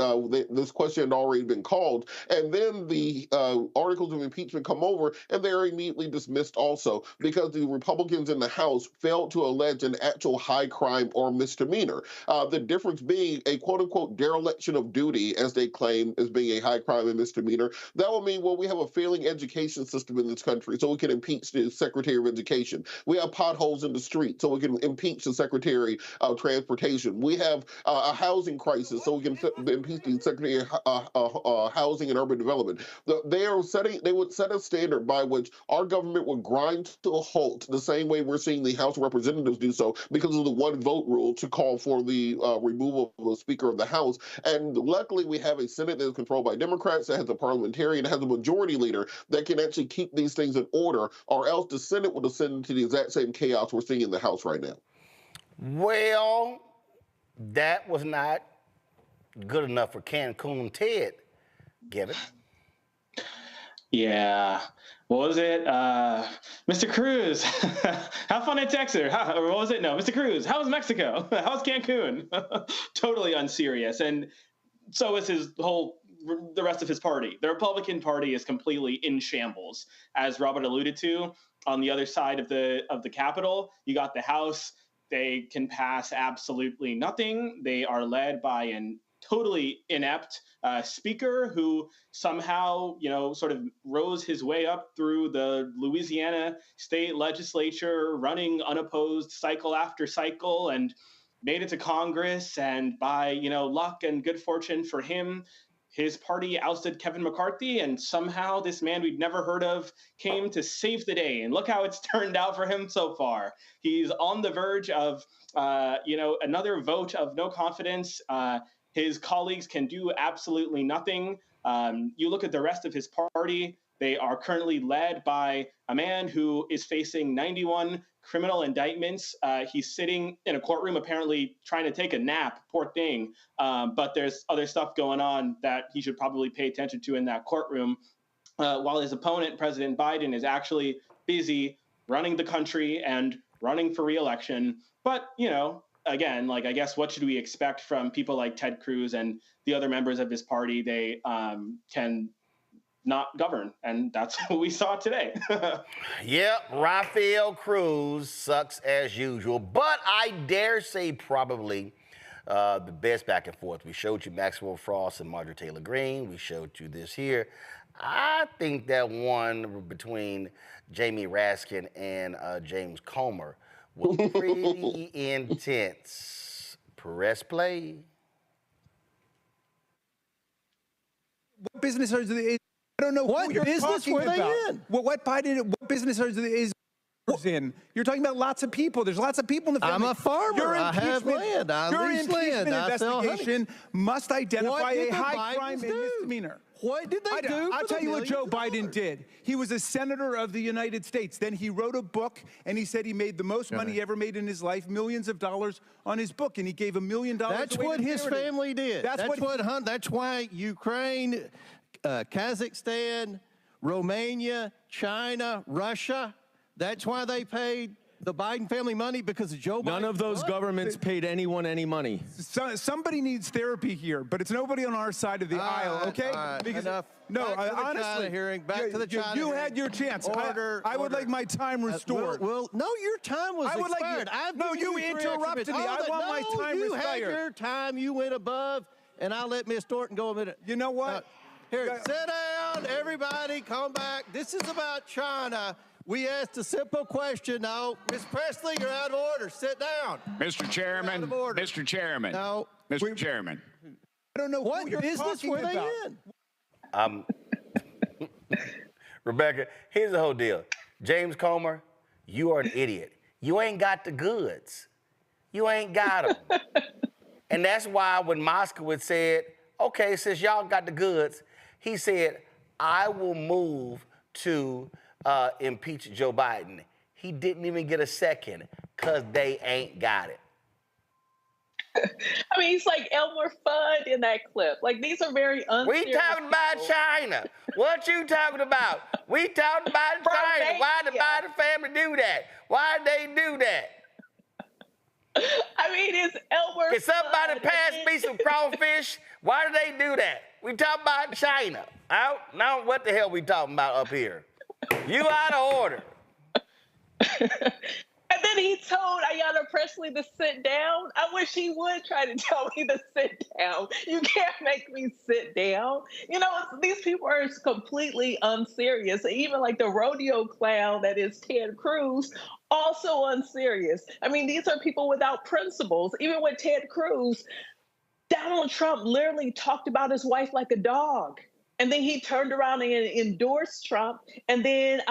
this question had already been called. And then the articles of impeachment come over and they're immediately dismissed also because the Republicans in the House failed to allege an actual high crime or misdemeanor. The difference being a quote-unquote dereliction of duty, as they claim, as being a high crime and misdemeanor. That will mean, well, we have a failing education system in this country, so we can impeach the Secretary of Education. We have potholes in the street, so we can impeach the Secretary of Transportation. We have a housing crisis, so we can impeach the Secretary of Housing and Urban Development. They would set a standard by which our government would grind to a halt the same way we're seeing the House of Representatives do so because of the one vote rule to call for the removal of the Speaker of the House. And luckily, we have a Senate that is controlled by Democrats, that has a parliamentarian, that has a majority leader that can actually keep these things in order, or else the Senate will descend into the exact same chaos we're seeing in the House right now. Well, that was not good enough for Cancun Ted, Gibbon. Yeah. What was it? Mr. Cruz, have fun at Texas. Or what was it? No, Mr. Cruz, how was Mexico? How's Cancun? Totally unserious. And so is the rest of his party. The Republican Party is completely in shambles. As Robert alluded to, on the other side of the Capitol, you got the House. They can pass absolutely nothing. They are led by an totally inept speaker who somehow, sort of rose his way up through the Louisiana state legislature, running unopposed cycle after cycle, and made it to Congress. And by, luck and good fortune for him, his party ousted Kevin McCarthy, and somehow this man we'd never heard of came to save the day. And look how it's turned out for him so far. He's on the verge of, another vote of no confidence. His colleagues can do absolutely nothing. You look at the rest of his party, they are currently led by a man who is facing 91 criminal indictments. He's sitting in a courtroom apparently trying to take a nap, poor thing. But there's other stuff going on that he should probably pay attention to in that courtroom. While his opponent, President Biden, is actually busy running the country and running for re-election. But, again, I guess what should we expect from people like Ted Cruz and the other members of his party? They can not govern, and that's what we saw today. Yep, Rafael Cruz sucks as usual, but I dare say probably the best back and forth. We showed you Maxwell Frost and Marjorie Taylor Greene. We showed you this here. I think that one between Jamie Raskin and James Comer was pretty intense. Press play. What business are they? I don't know what business were they in. What business are they? in. You're talking about lots of people. There's lots of people in the family. I'm a farmer. Your I have land. Your I lease impeachment land. I sell honey. investigation must identify a high crime and do? misdemeanor. What did they do? I'll tell you what Joe Biden did. He was a senator of the United States. Then he wrote a book, and he said he made the most money he ever made in his life, millions of dollars on his book, and he gave $1 million That's away what to his charity. family did. That's why Ukraine, Kazakhstan, Romania, China, Russia, that's why they paid the Biden family money, because of Joe Biden. None of those governments paid anyone any money. Somebody needs therapy here, but it's nobody on our side of the aisle, okay? Because enough. No, Back to the honestly, China hearing. Back to the China you hearing. had your chance. Order. I would like my time restored. Well, no, your time was I would expired. like no, you interrupted me. I want my time you restored. had your time. You went above, and I let Miss Thornton go a minute. You know what? Here, sit down, everybody. Come back. This is about China. We asked a simple question. No, Ms. Presley, you're out of order. Sit down. Mr. Chairman. Mr. Chairman. No. Mr. Chairman. I don't know what who you're business talking were they about. in. Rebecca, here's the whole deal. James Comer, you are an idiot. You ain't got the goods. You ain't got them. And that's why when Moskowitz said, okay, since y'all got the goods, he said, I will move to impeach Joe Biden. He didn't even get a second because they ain't got it. I mean, he's like Elmer Fudd in that clip. Like, these are very unserious. We talking about China. What you talking about? We talking about China. Why did the Biden family do that? Why did they do that? I mean, it's Elmer Can somebody Fudd. pass me some crawfish? Why did they do that? We talking about China. Now what the hell we talking about up here? You out of order. And then he told Ayanna Pressley to sit down. I wish he would try to tell me to sit down. You can't make me sit down. You know, these people are completely unserious. Even like the rodeo clown that is Ted Cruz, also unserious. I mean, these are people without principles. Even with Ted Cruz, Donald Trump literally talked about his wife like a dog. And then he turned around and endorsed Trump, and then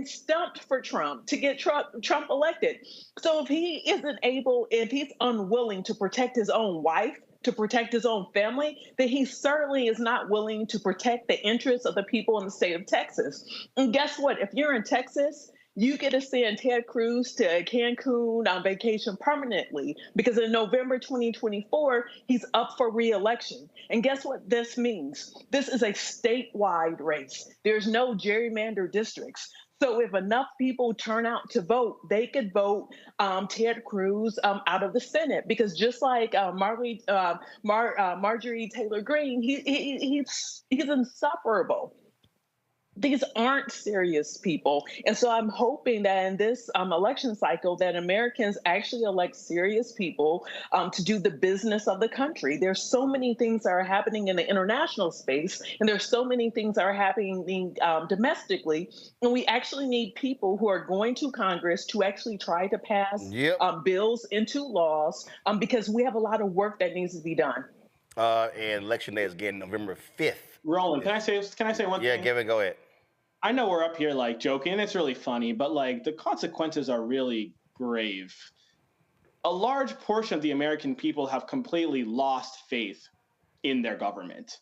stumped for Trump to get Trump elected. So if he isn't able, if he's unwilling to protect his own wife, to protect his own family, then he certainly is not willing to protect the interests of the people in the state of Texas. And guess what? If you're in Texas, you get to send Ted Cruz to Cancun on vacation permanently, because in November 2024, he's up for re-election. And guess what this means? This is a statewide race. There's no gerrymandered districts. So if enough people turn out to vote, they could vote Ted Cruz out of the Senate, because just like Marjorie Taylor Greene, he's insufferable. These aren't serious people. And so I'm hoping that in this election cycle that Americans actually elect serious people to do the business of the country. There's so many things that are happening in the international space, and there's so many things that are happening domestically. And we actually need people who are going to Congress to actually try to pass bills into laws, because we have a lot of work that needs to be done. And election day is again November 5th. Roland, can I say one thing? Yeah, Gavin, go ahead. I know we're up here like joking, and it's really funny, but like the consequences are really grave. A large portion of the American people have completely lost faith in their government,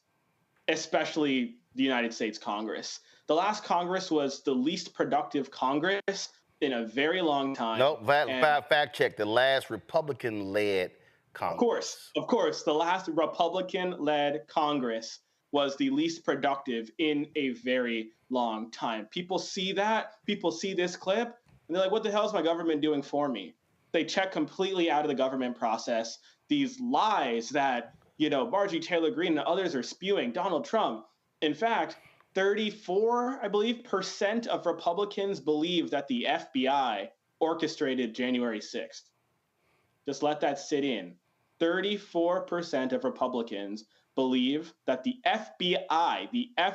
especially the United States Congress. The last Congress was the least productive Congress in a very long time. Nope, fact check. The last Republican-led Congress. Of course, the last Republican-led Congress was the least productive in a very long time. People see that, people see this clip, and they're like, what the hell is my government doing for me? They check completely out of the government process. These lies that, Marjorie Taylor Greene and others are spewing, Donald Trump. In fact, 34%, I believe, of Republicans believe that the FBI orchestrated January 6th. Just let that sit in. 34% of Republicans believe that the FBI,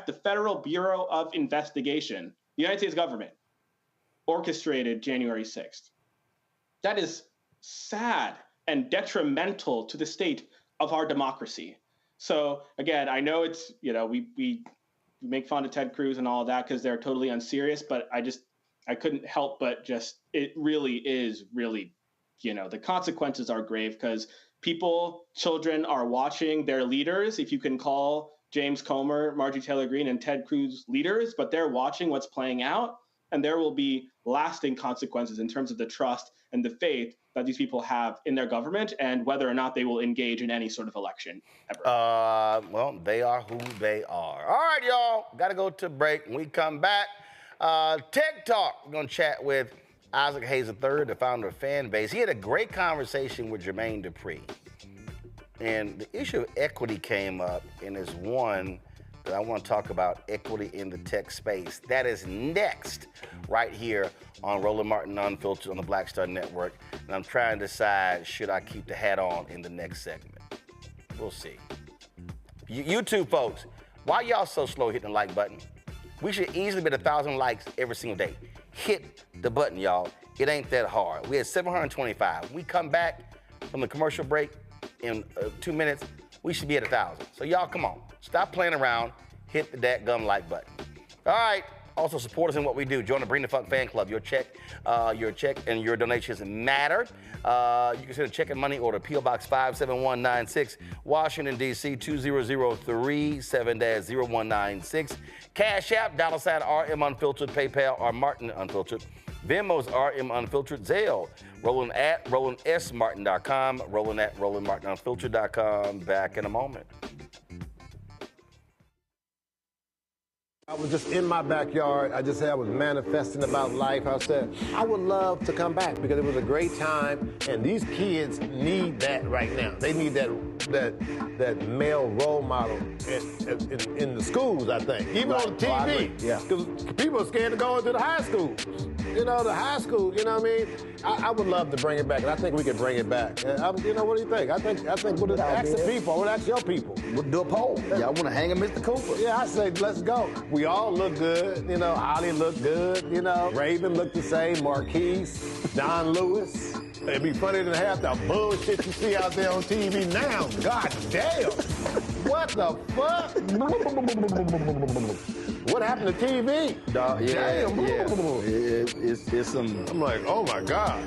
the Federal Bureau of Investigation, the United States government, orchestrated January 6th. That is sad and detrimental to the state of our democracy. So again, I know it's, we make fun of Ted Cruz and all of that because they're totally unserious, but I couldn't help but just, it really is really, the consequences are grave because children are watching their leaders, if you can call James Comer, Marjorie Taylor Greene, and Ted Cruz leaders, but they're watching what's playing out, and there will be lasting consequences in terms of the trust and the faith that these people have in their government and whether or not they will engage in any sort of election ever. Well, they are who they are. All right, y'all, got to go to break. When we come back, Tech Talk, we're going to chat with Isaac Hayes III, the founder of Fanbase. He had a great conversation with Jermaine Dupri. And the issue of equity came up, and is one that I want to talk about, equity in the tech space. That is next, right here on Roland Martin Unfiltered on the Black Star Network. And I'm trying to decide, should I keep the hat on in the next segment? We'll see. YouTube folks, why y'all so slow hitting the like button? We should easily get 1,000 likes every single day. Hit the button, y'all. It ain't that hard. We had 725. We come back from the commercial break in 2 minutes, we should be at 1,000. So y'all, come on. Stop playing around. Hit the dadgum like button. All right. Also support us in what we do. Join the Bring the Funk fan club. Your check and your donations matter. You can send a check and money order, P.O. Box 57196, Washington, D.C. 20037, 7-0196. Cash App, $RM Unfiltered, PayPal, or Martin Unfiltered. Venmo's RM Unfiltered, Zelle, Roland at RolandSMartin.com, Roland at RolandMartinUnfiltered.com. Back in a moment. I was just in my backyard. I just said I was manifesting about life. I said, I would love to come back because it was a great time, and these kids need that right now. They need that male role model in the schools, I think. Even on TV. Yeah. Because people are scared to go into the high schools. The high school, you know what I mean? I would love to bring it back, and I think we could bring it back. What do you think? I think we'll ask the people. I want to ask your people. We'll do a poll. Y'all want to hang him, Mr. Cooper? Yeah, I say, let's go. We all look good. Holly looked good. Raven looked the same. Marquise, Don Lewis. It'd be funny to have the bullshit you see out there on TV now. God damn. What the fuck? What happened to TV? Damn. It's some. I'm like, oh my God.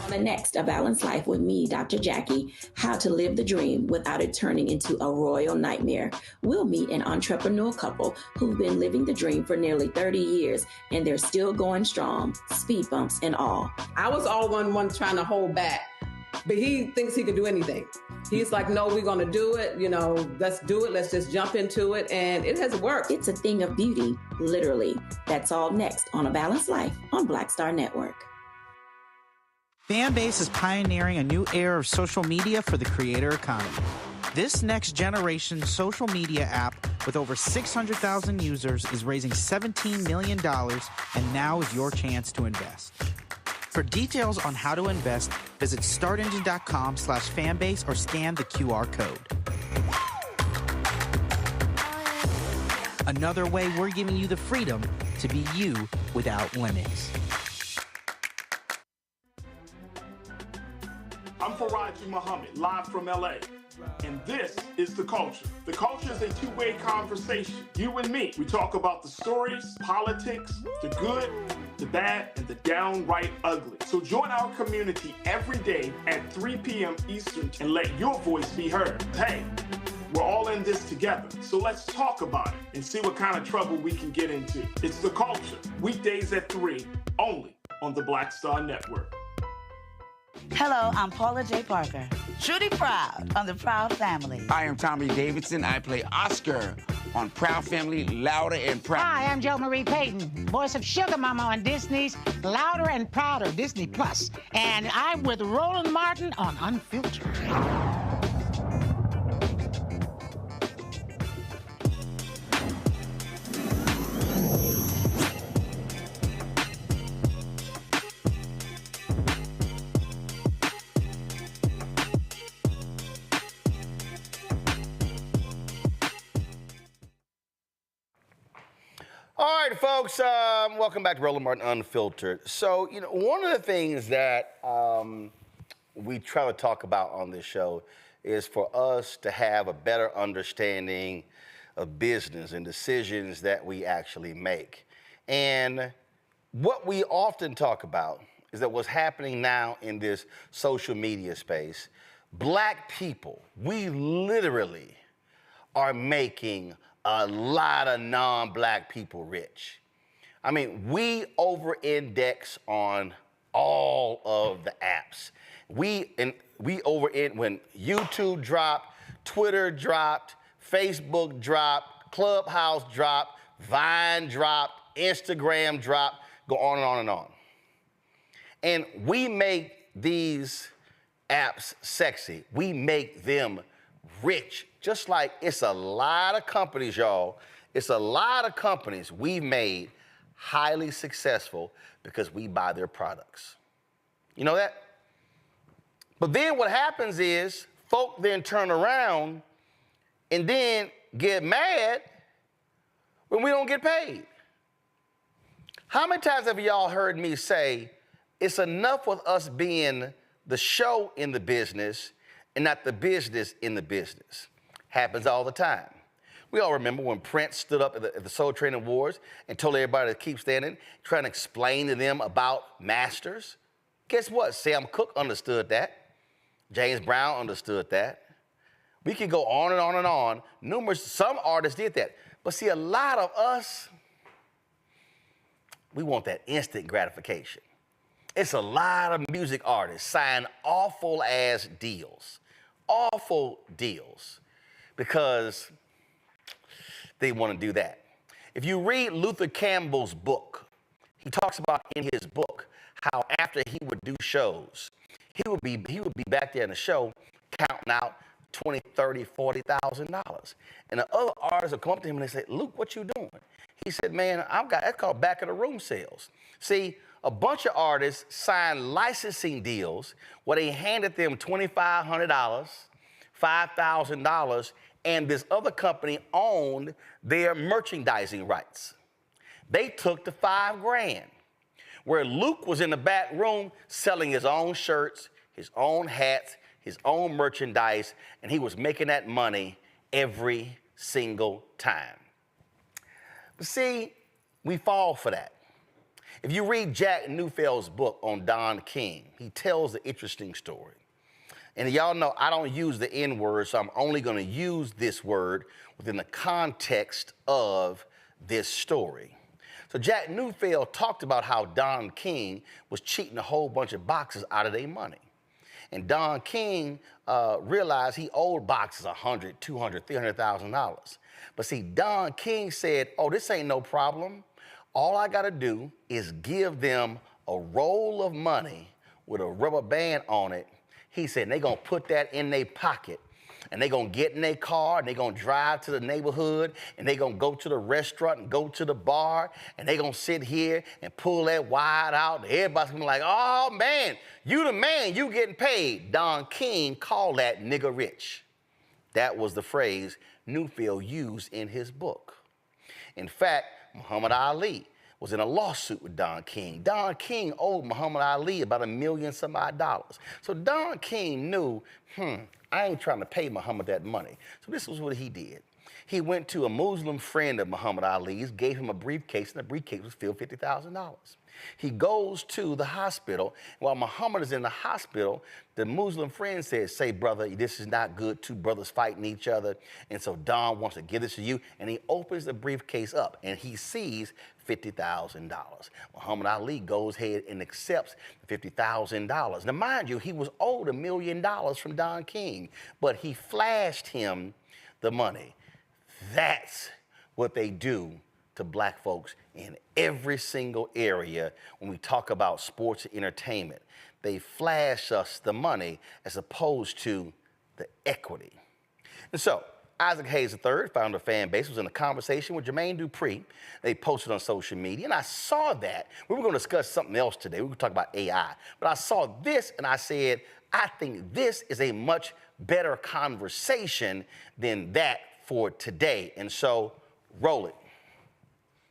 The next, A Balanced Life with me, Dr. Jackie, how to live the dream without it turning into a royal nightmare. We'll meet an entrepreneurial couple who've been living the dream for nearly 30 years, and they're still going strong, speed bumps and all. I was all one trying to hold back, but he thinks he can do anything. He's like, no, we're going to do it. Let's do it. Let's just jump into it. And it has worked. It's a thing of beauty, literally. That's all next on A Balanced Life on Black Star Network. Fanbase is pioneering a new era of social media for the creator economy. This next generation social media app with over 600,000 users is raising $17 million, and now is your chance to invest. For details on how to invest, visit startengine.com/fanbase or scan the QR code. Another way we're giving you the freedom to be you without limits. I'm Faraji Muhammad, live from LA. And this is The Culture. The Culture is a two-way conversation. You and me. We talk about the stories, politics, the good, the bad, and the downright ugly. So join our community every day at 3 p.m. Eastern and let your voice be heard. Hey, we're all in this together. So let's talk about it and see what kind of trouble we can get into. It's The Culture. Weekdays at 3, only on the Black Star Network. Hello, I'm Paula J. Parker. Trudy Proud on the Proud Family. I am Tommy Davidson. I play Oscar on Proud Family, Louder and Proud. Hi, I'm Jo Marie Payton, voice of Sugar Mama on Disney's Louder and Prouder, Disney Plus. And I'm with Roland Martin on Unfiltered. All right, folks, welcome back to Roland Martin Unfiltered. So, one of the things that we try to talk about on this show is for us to have a better understanding of business and decisions that we actually make. And what we often talk about is that what's happening now in this social media space, Black people, we literally are making a lot of non-Black people rich. I mean, we over-index on all of the apps. When YouTube dropped, Twitter dropped, Facebook dropped, Clubhouse dropped, Vine dropped, Instagram dropped, go on and on and on. And we make these apps sexy. We make them rich. Just like it's a lot of companies, y'all. It's a lot of companies we've made highly successful because we buy their products. You know that? But then what happens is folk then turn around and then get mad when we don't get paid. How many times have y'all heard me say, it's enough with us being the show in the business and not the business in the business? Happens all the time. We all remember when Prince stood up at the Soul Train Awards and told everybody to keep standing, trying to explain to them about masters. Guess what? Sam Cooke understood that. James Brown understood that. We could go on and on and on. Some artists did that. But see, a lot of us, we want that instant gratification. It's a lot of music artists sign awful ass deals. Awful deals. Because they want to do that. If you read Luther Campbell's book, he talks about in his book how after he would do shows, he would be back there in the show counting out $20,000, $30,000, $40,000. And the other artists would come up to him and they say, Luke, what you doing? He said, man, that's called back of the room sales. See, a bunch of artists signed licensing deals where they handed them $2,500, $5,000, and this other company owned their merchandising rights. They took the $5,000, where Luke was in the back room selling his own shirts, his own hats, his own merchandise, and he was making that money every single time. But see, we fall for that. If you read Jack Newfield's book on Don King, he tells an interesting story. And y'all know I don't use the N-word, so I'm only going to use this word within the context of this story. So Jack Newfield talked about how Don King was cheating a whole bunch of boxers out of their money. And Don King realized he owed boxers $100,000, $200,000, $300,000. But see, Don King said, oh, this ain't no problem. All I got to do is give them a roll of money with a rubber band on it. He said, they're going to put that in their pocket, and they're going to get in their car, and they're going to drive to the neighborhood, and they're going to go to the restaurant and go to the bar, and they're going to sit here and pull that wad out. And everybody's going to be like, oh, man, you the man, you getting paid. Don King called that nigga rich. That was the phrase Newfield used in his book. In fact, Muhammad Ali was in a lawsuit with Don King. Don King owed Muhammad Ali about $1 million some odd dollars. So Don King knew, I ain't trying to pay Muhammad that money. So this was what he did. He went to a Muslim friend of Muhammad Ali's, gave him a briefcase, and the briefcase was filled with $50,000. He goes to the hospital. While Muhammad is in the hospital, the Muslim friend says, say, brother, this is not good. Two brothers fighting each other. And so Don wants to give this to you. And he opens the briefcase up, and he sees $50,000. Muhammad Ali goes ahead and accepts $50,000. Now, mind you, he was owed $1 million from Don King, but he flashed him the money. That's what they do to black folks in every single area when we talk about sports and entertainment. They flash us the money as opposed to the equity. And so, Isaac Hayes III, founder of Fanbase, was in a conversation with Jermaine Dupri. They posted on social media, and I saw that. We were going to discuss something else today. We were going to talk about AI. But I saw this, and I said, I think this is a much better conversation than that for today. And so, roll it.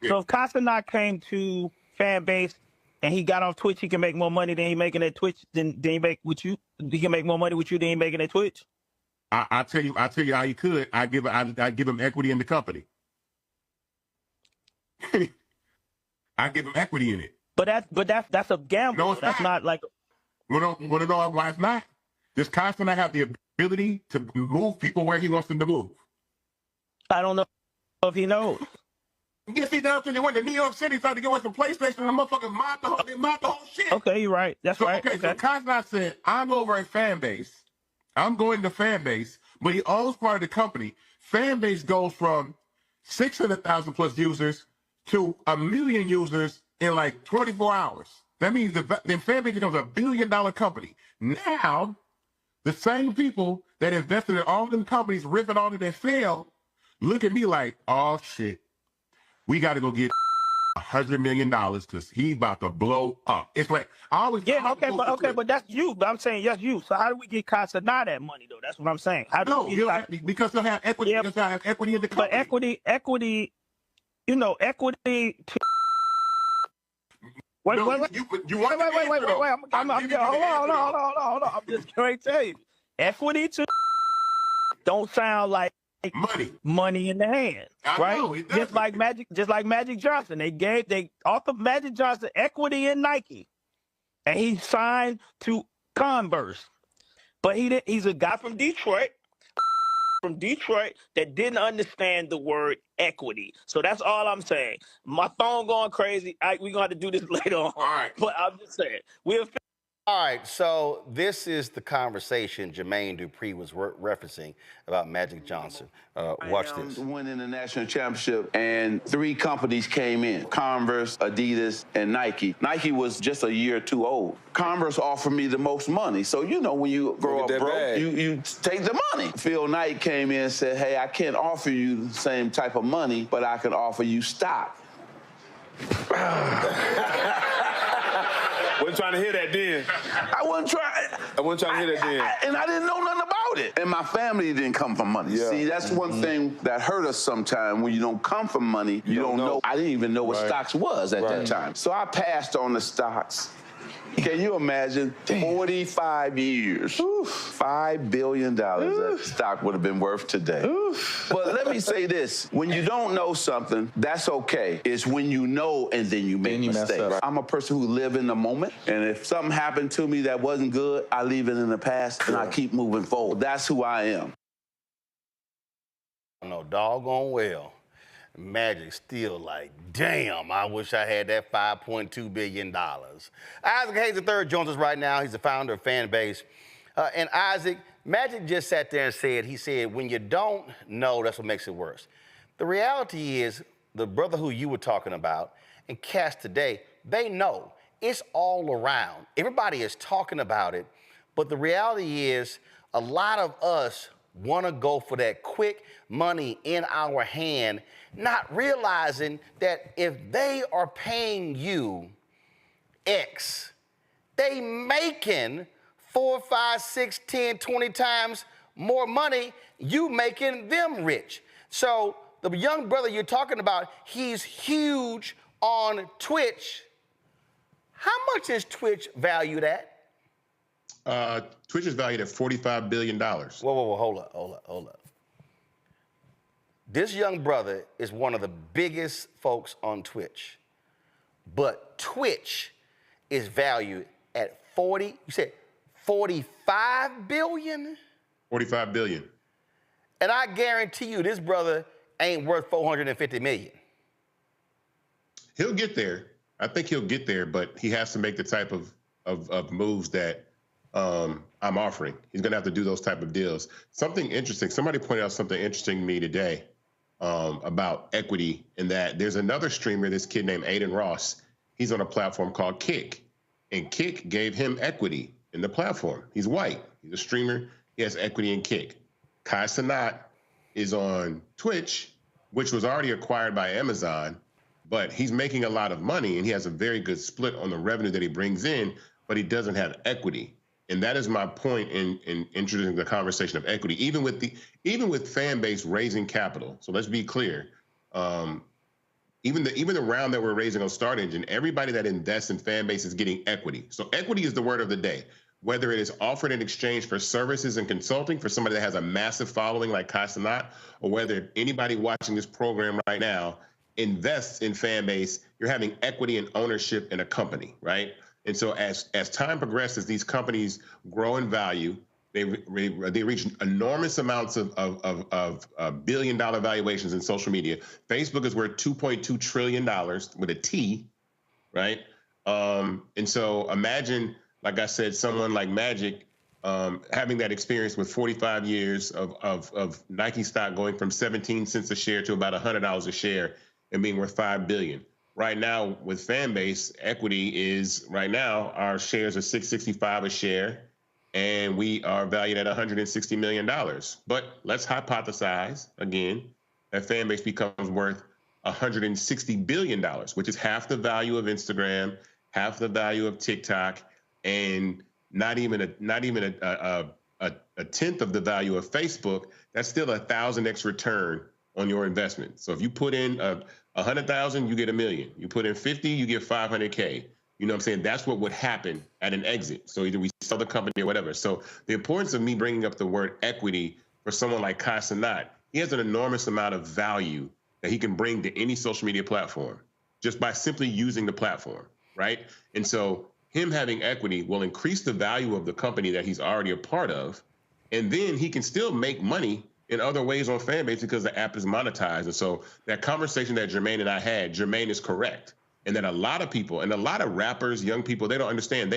So if Casanat came to Fanbase and he got on Twitch, he can make more money than he making at Twitch than he make with you. He can make more money with you than he making at Twitch. I tell you how he could. I give him equity in the company. I give him equity in it. But that's a gamble. No, it's that's not like. Want to know why it's not? Does Casanat have the ability to move people where he wants them to move? I don't know if he knows. Yes, he does. When they went to New York City, tried to get away from PlayStation, and the motherfuckers mobbed the whole shit. Okay, you're right. That's right. Okay, so Casanat said, I'm over at Fanbase. I'm going to Fanbase, but he owns part of the company. Fanbase goes from 600,000 plus users to 1 million users in like 24 hours. That means then Fanbase becomes $1 billion company. Now, the same people that invested in all them companies, ripping all of that fail, look at me like, oh shit, we got to go get $100 million because he's about to blow up. It's like I always but that's you. But I'm saying yes, you. So how do we get Casanat that money though? That's what I'm saying. How do because they'll have equity. Because they'll have equity in the company. But equity. You know, equity. Wait. Hold on. I'm just going to tell you, equity to don't sound like money in the hand, right? Just like Magic Johnson, they offered Magic Johnson equity in Nike, and he signed to Converse, but he's a guy from Detroit that didn't understand the word equity. So that's all I'm saying. My phone going crazy. We're gonna have to do this later on. All right, but I'm just saying All right, so this is the conversation Jermaine Dupri was referencing about Magic Johnson. Watch this. Winning the national championship, and 3 companies came in: Converse, Adidas, and Nike. Nike was just a year or 2 old. Converse offered me the most money. So, you know, when you grow up broke, you take the money. Phil Knight came in and said, hey, I can't offer you the same type of money, but I can offer you stock. Wasn't trying to hear that then. I wasn't trying. I wasn't trying to hear that then. And I didn't know nothing about it. And my family didn't come from money. Yeah. See, that's one thing that hurt us sometimes. When you don't come from money, you don't know. I didn't even know what stocks was at that time. So I passed on the stocks. Can you imagine? 45 years, $5 billion that stock would have been worth today. But let me say this. When you don't know something, that's okay. It's when you know and then you make mistakes. I'm a person who live in the moment, and if something happened to me that wasn't good, I leave it in the past and I keep moving forward. That's who I am. No, doggone well. Magic still like, damn, I wish I had that $5.2 billion. Isaac Hayes III joins us right now. He's the founder of Fanbase. And Isaac, Magic just sat there and said, when you don't know, that's what makes it worse. The reality is, the brother who you were talking about and cats today, they know. It's all around. Everybody is talking about it. But the reality is, a lot of us want to go for that quick money in our hand, not realizing that if they are paying you X, they making 4, 5, 6, 10, 20 times more money, you making them rich. So the young brother you're talking about, he's huge on Twitch. How much is Twitch valued at? Twitch is valued at $45 billion. Whoa, hold up. This young brother is one of the biggest folks on Twitch, but Twitch is valued at 45 billion? 45 billion. And I guarantee you this brother ain't worth 450 million. He'll get there. I think he'll get there, but he has to make the type of moves that I'm offering. He's going to have to do those type of deals. Something interesting. Somebody pointed out something interesting to me today about equity, in that there's another streamer, this kid named Aiden Ross. He's on a platform called Kick, and Kick gave him equity in the platform. He's white. He's a streamer. He has equity in Kick. Kai Cenat is on Twitch, which was already acquired by Amazon, but he's making a lot of money, and he has a very good split on the revenue that he brings in, but he doesn't have equity. And that is my point in introducing the conversation of equity, even with Fanbase raising capital. So let's be clear. Even even the round that we're raising on Start Engine, everybody that invests in Fanbase is getting equity. So equity is the word of the day. Whether it is offered in exchange for services and consulting for somebody that has a massive following like Kai Cenat, or whether anybody watching this program right now invests in Fanbase, you're having equity and ownership in a company, right? And so as time progresses, these companies grow in value. They reach enormous amounts of billion-dollar valuations in social media. Facebook is worth $2.2 trillion with a T, right? And so imagine, like I said, someone like Magic having that experience with 45 years of Nike stock going from 17 cents a share to about $100 a share and being worth $5 billion. Right now with Fanbase, equity is, right now, our shares are $665 a share, and we are valued at $160 million. But let's hypothesize, again, that Fanbase becomes worth $160 billion, which is half the value of Instagram, half the value of TikTok, and not even a tenth of the value of Facebook. That's still a 1,000x return on your investment. So if you put in 100,000, you get $1 million. You put in 50, you get 500K. You know what I'm saying? That's what would happen at an exit. So either we sell the company or whatever. So the importance of me bringing up the word equity for someone like Kai Cenat, he has an enormous amount of value that he can bring to any social media platform just by simply using the platform, right? And so him having equity will increase the value of the company that he's already a part of. And then he can still make money in other ways on Fanbase because the app is monetized. And so that conversation that Jermaine and I had, Jermaine is correct. And that a lot of people, and a lot of rappers, young people, they don't understand.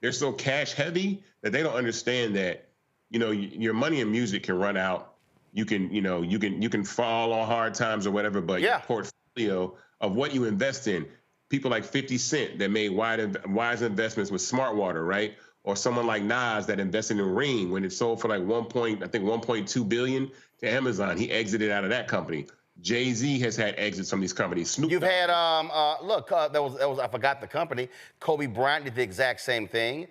They're so cash heavy that they don't understand that, you know, your money in music can run out. You can fall on hard times or whatever, but your portfolio of what you invest in, people like 50 Cent that made wise investments with Smart Water, right? Or someone like Nas that invested in Ring when it sold for like 1.2 billion to Amazon. He exited out of that company. Jay-Z has had exits from these companies. You've had, that was I forgot the company. Kobe Bryant did the exact same thing.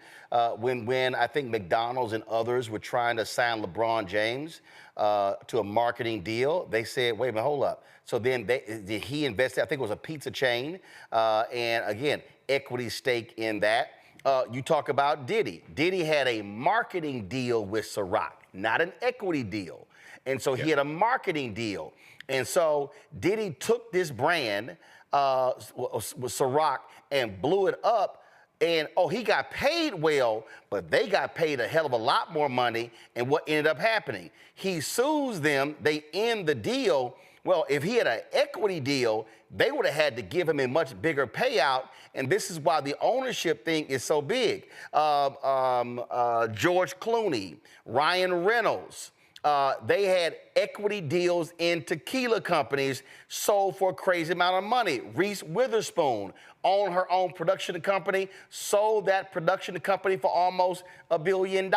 When I think McDonald's and others were trying to sign LeBron James to a marketing deal, they said, wait a minute, hold up. So then he invested, I think it was a pizza chain, and again, equity stake in that. You talk about Diddy. Diddy had a marketing deal with Ciroc, not an equity deal. And so he had a marketing deal. And so Diddy took this brand, with Ciroc, and blew it up. And, he got paid well, but they got paid a hell of a lot more money. And what ended up happening? He sues them. They end the deal. Well, if he had an equity deal, they would have had to give him a much bigger payout. And this is why the ownership thing is so big. George Clooney, Ryan Reynolds, they had equity deals in tequila companies sold for a crazy amount of money. Reese Witherspoon owned her own production company, sold that production company for almost $1 billion.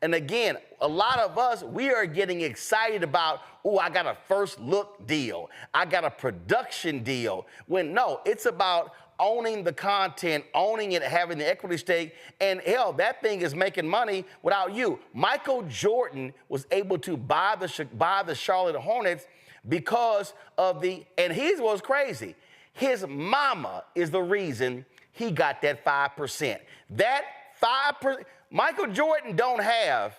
And again, a lot of us, we are getting excited about, I got a first look deal. I got a production deal. When no, it's about owning the content, owning it, having the equity stake, and hell, that thing is making money without you. Michael Jordan was able to buy the Charlotte Hornets because of and here's what's crazy. His mama is the reason he got that 5%. That 5%, Michael Jordan don't have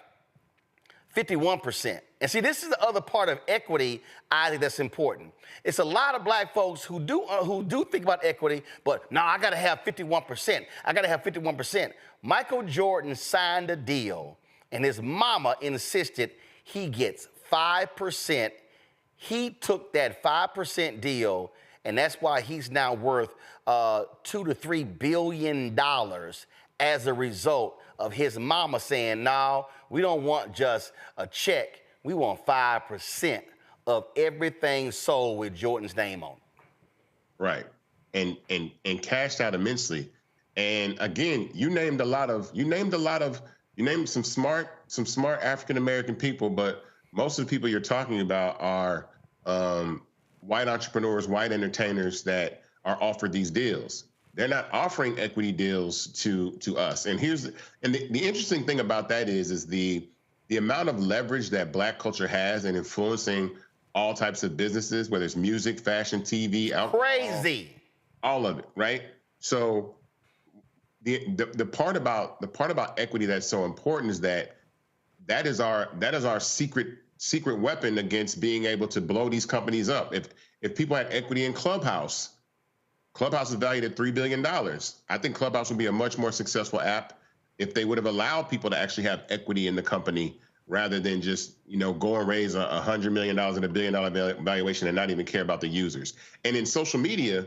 51%. And see, this is the other part of equity I think that's important. It's a lot of black folks who do think about equity, but no, I got to have 51%. I got to have 51%. Michael Jordan signed a deal, and his mama insisted he gets 5%. He took that 5% deal, and that's why he's now worth $2 to $3 billion as a result of his mama saying, no, we don't want just a check. We want 5% of everything sold with Jordan's name on it. Right. And cashed out immensely. And again, you named some smart African American people, but most of the people you're talking about are white entrepreneurs, white entertainers that are offered these deals. They're not offering equity deals to us. And the interesting thing about that is the amount of leverage that black culture has in influencing all types of businesses, whether it's music, fashion, TV, alcohol. Crazy. All of it, right? So the part about equity that's so important is that is our secret weapon against being able to blow these companies up. If people had equity in Clubhouse is valued at $3 billion. I think Clubhouse would be a much more successful app if they would have allowed people to actually have equity in the company rather than just, go and raise $100 million and $1 billion valuation and not even care about the users. And in social media,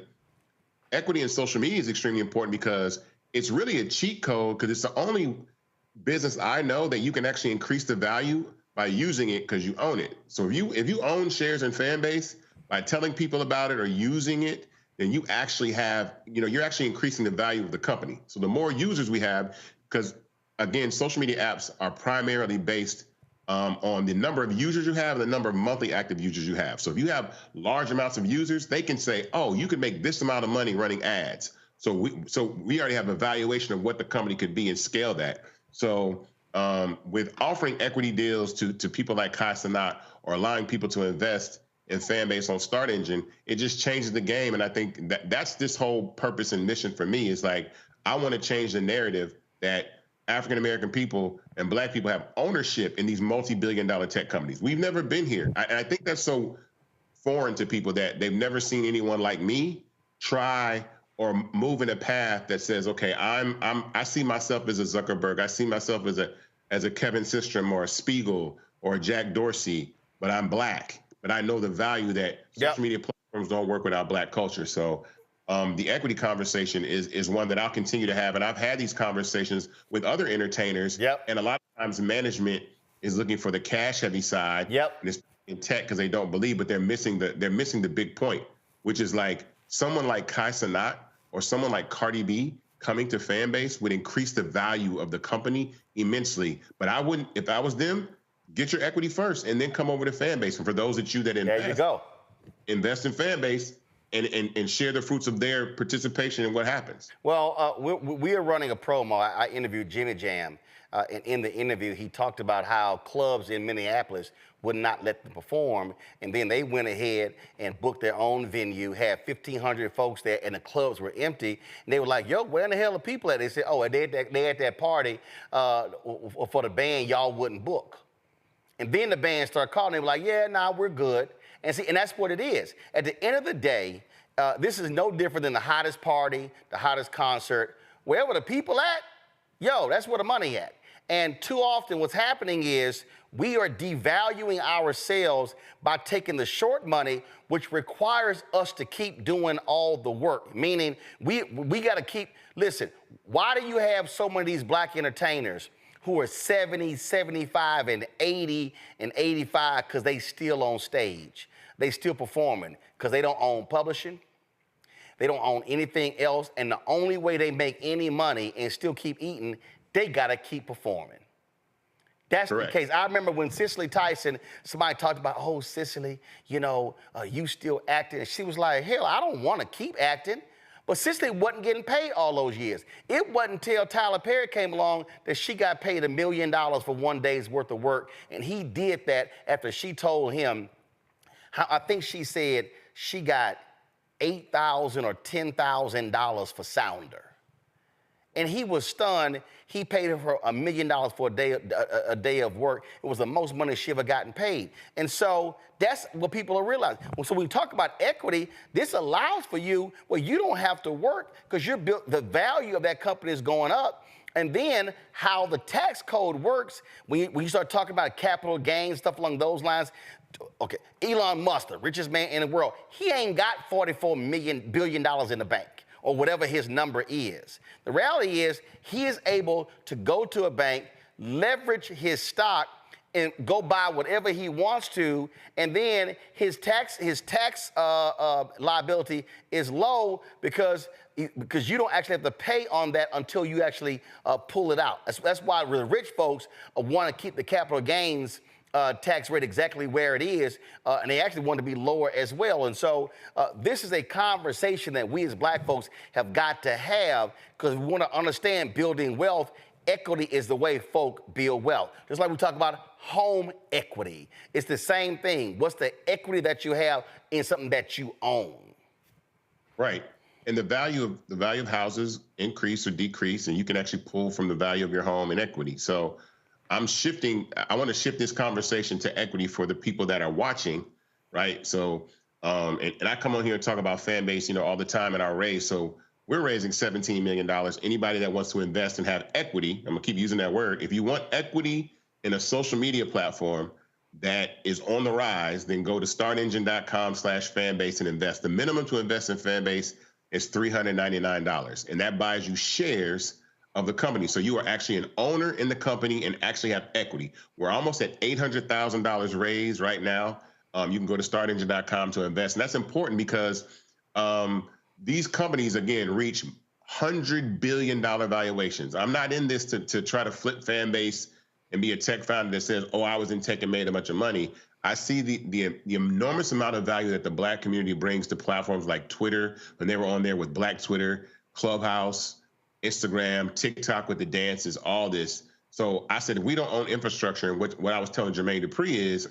equity in social media is extremely important because it's really a cheat code, because it's the only business I know that you can actually increase the value by using it because you own it. So if you own shares in Fanbase, by telling people about it or using it, then you actually have, you're actually increasing the value of the company. So the more users we have, because again, social media apps are primarily based on the number of users you have and the number of monthly active users you have. So if you have large amounts of users, they can say, oh, you can make this amount of money running ads. So we already have a valuation of what the company could be and scale that. So with offering equity deals to people like Kai Cenat or allowing people to invest in Fanbase on Start Engine, it just changes the game. And I think that's this whole purpose and mission for me is like, I want to change the narrative that African-American people and Black people have ownership in these multi-billion-dollar tech companies. We've never been here. And I think that's so foreign to people that they've never seen anyone like me try or move in a path that says, okay, I see myself as a Zuckerberg. I see myself as a Kevin Systrom or a Spiegel or a Jack Dorsey, but I'm Black. But I know the value that social media platforms don't work without Black culture. So the equity conversation is one that I'll continue to have. And I've had these conversations with other entertainers. And a lot of times management is looking for the cash heavy side. And it's in tech because they don't believe, but they're missing the big point, which is like someone like Kai Cenat or someone like Cardi B coming to Fanbase would increase the value of the company immensely. But I wouldn't, if I was them, get your equity first and then come over to Fanbase. And for those of you that invest, there you go. Invest in Fanbase and share the fruits of their participation in what happens. Well, we are running a promo. I interviewed Jimmy Jam. And in the interview, he talked about how clubs in Minneapolis would not let them perform. And then they went ahead and booked their own venue, had 1,500 folks there, and the clubs were empty. And they were like, yo, where in the hell are people at? They said, oh, they at that party for the band y'all wouldn't book. And then the band started calling. They were like, yeah, nah, we're good. And see, and that's what it is. At the end of the day, this is no different than the hottest party, the hottest concert. Wherever the people at, yo, that's where the money at. And too often what's happening is we are devaluing ourselves by taking the short money, which requires us to keep doing all the work. Meaning we got to keep, listen, why do you have so many of these Black entertainers who are 70, 75, and 80 and 85 because they still on stage? They still performing because they don't own publishing. They don't own anything else. And the only way they make any money and still keep eating, they got to keep performing. That's correct. The case. I remember when Cicely Tyson, somebody talked about, oh, Cicely, you still acting. And she was like, hell, I don't want to keep acting. But Cicely wasn't getting paid all those years. It wasn't until Tyler Perry came along that she got paid $1 million for one day's worth of work. And he did that after she told him, how I think she said she got $8,000 or $10,000 for Sounder. And he was stunned. He paid her $1 million for a day of work. It was the most money she ever gotten paid. And so that's what people are realizing. So when we talk about equity, this allows for you where you don't have to work because the value of that company is going up. And then how the tax code works, when you start talking about capital gains, stuff along those lines, okay, Elon Musk, the richest man in the world, he ain't got $44 billion in the bank, or whatever his number is. The reality is he is able to go to a bank, leverage his stock, and go buy whatever he wants to, and then his tax liability is low because you don't actually have to pay on that until you actually pull it out. That's why the rich folks want to keep the capital gains tax rate exactly where it is, and they actually want to be lower as well. And so this is a conversation that we as Black folks have got to have because we want to understand building wealth equity is the way folk build wealth. Just like we talk about home equity. It's the same thing. What's the equity that you have in something that you own? Right. And the value of houses increase or decrease, and you can actually pull from the value of your home and equity. So I want to shift this conversation to equity for the people that are watching, right? So, and I come on here and talk about Fanbase, all the time in our raise. So we're raising $17 million. Anybody that wants to invest and have equity, I'm gonna keep using that word. If you want equity in a social media platform that is on the rise, then go to startengine.com/fanbase and invest. The minimum to invest in Fanbase is $399, and that buys you shares of the company. So you are actually an owner in the company and actually have equity. We're almost at $800,000 raised right now. You can go to startengine.com to invest. And that's important because these companies, again, reach $100 billion valuations. I'm not in this to try to flip Fanbase and be a tech founder that says, oh, I was in tech and made a bunch of money. I see the enormous amount of value that the Black community brings to platforms like Twitter, when they were on there with Black Twitter, Clubhouse, Instagram, TikTok with the dances, all this. So I said, if we don't own infrastructure, and what I was telling Jermaine Dupri is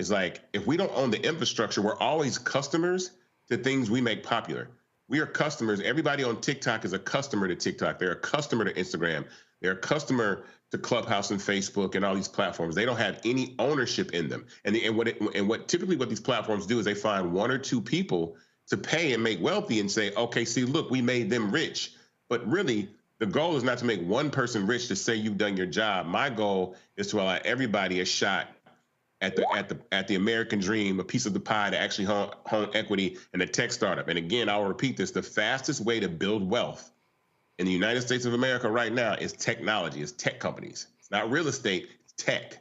like, if we don't own the infrastructure, we're always customers to things we make popular. We are customers. Everybody on TikTok is a customer to TikTok. They're a customer to Instagram. They're a customer to Clubhouse and Facebook and all these platforms. They don't have any ownership in them. And what typically what these platforms do is they find one or two people to pay and make wealthy and say, okay, see, look, we made them rich. But really, the goal is not to make one person rich to say you've done your job. My goal is to allow everybody a shot at the American dream, a piece of the pie to actually hone equity in a tech startup. And again, I'll repeat this, the fastest way to build wealth in the United States of America right now is technology, is tech companies. It's not real estate, it's tech.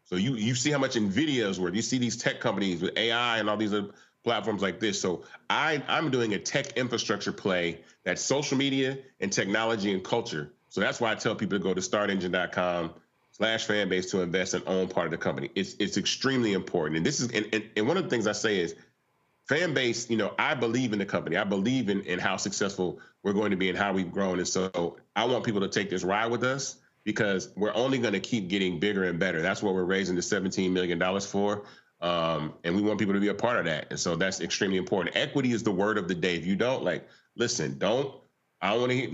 So you see how much NVIDIA is worth. You see these tech companies with AI and all these other platforms like this. So I'm doing a tech infrastructure play that's social media and technology and culture. So that's why I tell people to go to startengine.com/fanbase to invest and own part of the company. It's extremely important. And this is and one of the things I say is Fanbase, I believe in the company. I believe in how successful we're going to be and how we've grown. And so I want people to take this ride with us because we're only going to keep getting bigger and better. That's what we're raising the $17 million for. And we want people to be a part of that. And so that's extremely important. Equity is the word of the day. If you don't, listen, I don't want to hear,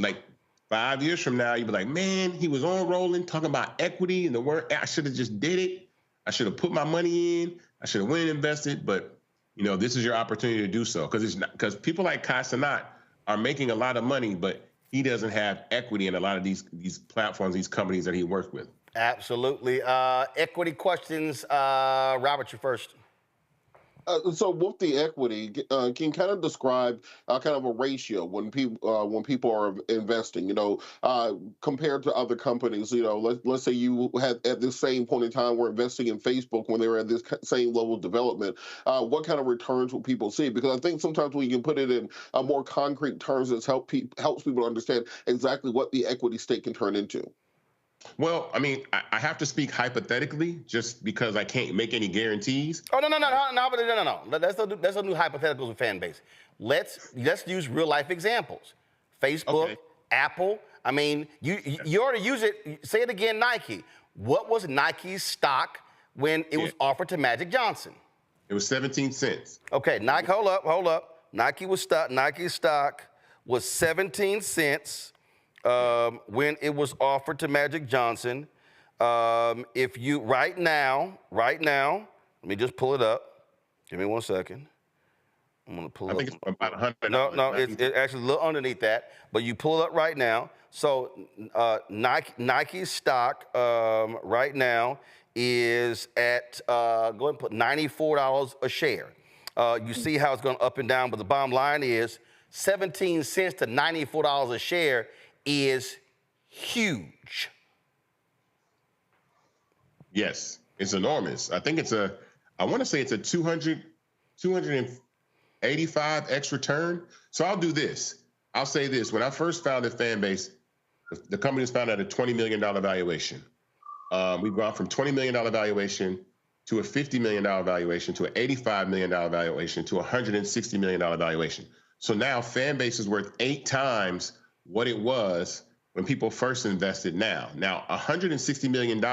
5 years from now, you'll be like, man, he was on rolling talking about equity and the word, I should have just did it. I should have put my money in. I should have went and invested. But, this is your opportunity to do so. Because people like Kai Cenat are making a lot of money, but he doesn't have equity in a lot of these platforms, these companies that he works with. Absolutely. Equity questions. Robert, you first. So with the equity, can you kind of describe kind of a ratio when people are investing, compared to other companies, let's say you had at the same point in time were investing in Facebook when they were at this same level of development, what kind of returns will people see? Because I think sometimes we can put it in more concrete terms that helps people understand exactly what the equity stake can turn into. Well, I mean, I have to speak hypothetically just because I can't make any guarantees. Oh, no. Let's not do hypotheticals with Fanbase. Let's use real life examples. Facebook, okay. Apple. I mean, you already use it. Say it again, Nike. What was Nike's stock when it was offered to Magic Johnson? It was 17 cents. Okay, Nike, hold up. Nike's stock was 17 cents. When it was offered to Magic Johnson. If you right now, let me just pull it up. Give me 1 second. I'm gonna pull it up. I think it's about 100. No, it's actually a little underneath that, but you pull it up right now. So Nike's stock right now is at go ahead and put $94 a share. You see how it's going up and down, but the bottom line is 17 cents to $94 a share is huge. Yes, it's enormous. I think I want to say it's a 285x return. So I'll do this. I'll say this. When I first founded Fanbase, the company was founded at a $20 million valuation. We've gone from $20 million valuation to a $50 million valuation to an $85 million valuation to a $160 million valuation. So now Fanbase is worth 8 times what it was when people first invested now. Now, $160 million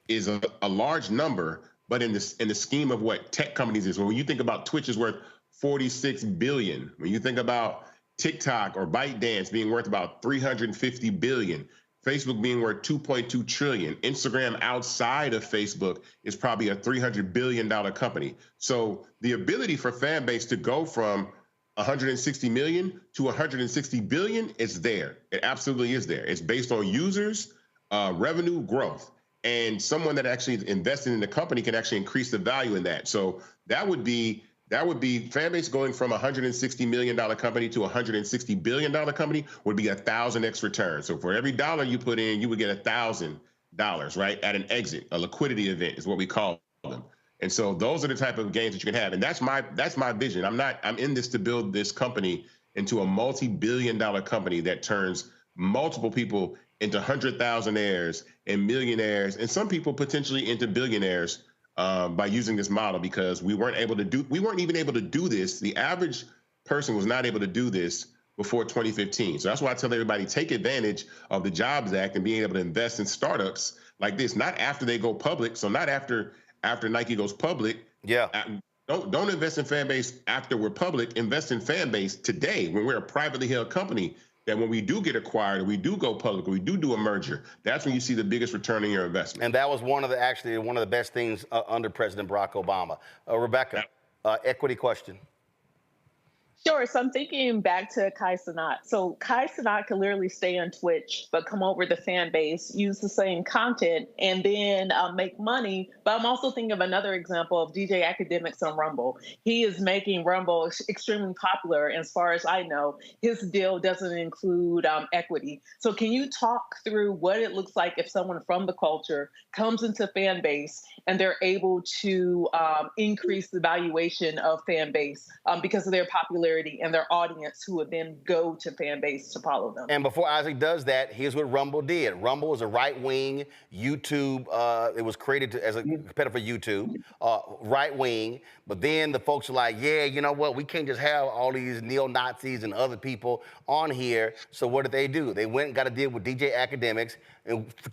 is a large number, but in the scheme of what tech companies is, when you think about Twitch is worth $46 billion, when you think about TikTok or ByteDance being worth about $350 billion, Facebook being worth $2.2 trillion, Instagram outside of Facebook is probably a $300 billion company. So the ability for Fanbase to go from 160 million to 160 billion is there. It absolutely is there. It's based on users, revenue growth, and someone that actually invested in the company can actually increase the value in that. So that would be Fanbase going from a $160 million company to a $160 billion company would be 1,000x return. So for every dollar you put in, you would get $1,000, right? At an exit, a liquidity event is what we call them. And so those are the type of gains that you can have. And that's my vision. I'm in this to build this company into a multi-billion-dollar company that turns multiple people into 100,000-aires and millionaires, and some people potentially into billionaires by using this model, because we weren't even able to do this. The average person was not able to do this before 2015. So that's why I tell everybody, take advantage of the Jobs Act and being able to invest in startups like this, not after they go public. So not after Nike goes public. Yeah. Don't invest in Fanbase after we're public. Invest in Fanbase today when we're a privately held company, that when we do get acquired, or we do go public, or we do a merger, that's when you see the biggest return on your investment. And that was one of the best things under President Barack Obama. Rebecca, equity question. Sure. So I'm thinking back to Kai Cenat. So Kai Cenat can literally stay on Twitch, but come over to Fanbase, use the same content, and then make money. But I'm also thinking of another example of DJ Academics on Rumble. He is making Rumble extremely popular. As far as I know, his deal doesn't include equity. So can you talk through what it looks like if someone from the culture comes into Fanbase and they're able to increase the valuation of Fanbase because of their popularity and their audience, who would then go to Fanbase to follow them? And before Isaac does that, here's what Rumble did. Rumble is a right-wing YouTube. It was created as a competitor for YouTube, right-wing. But then the folks are like, yeah, you know what? We can't just have all these neo-Nazis and other people on here. So what did they do? They went and got a deal with DJ Academics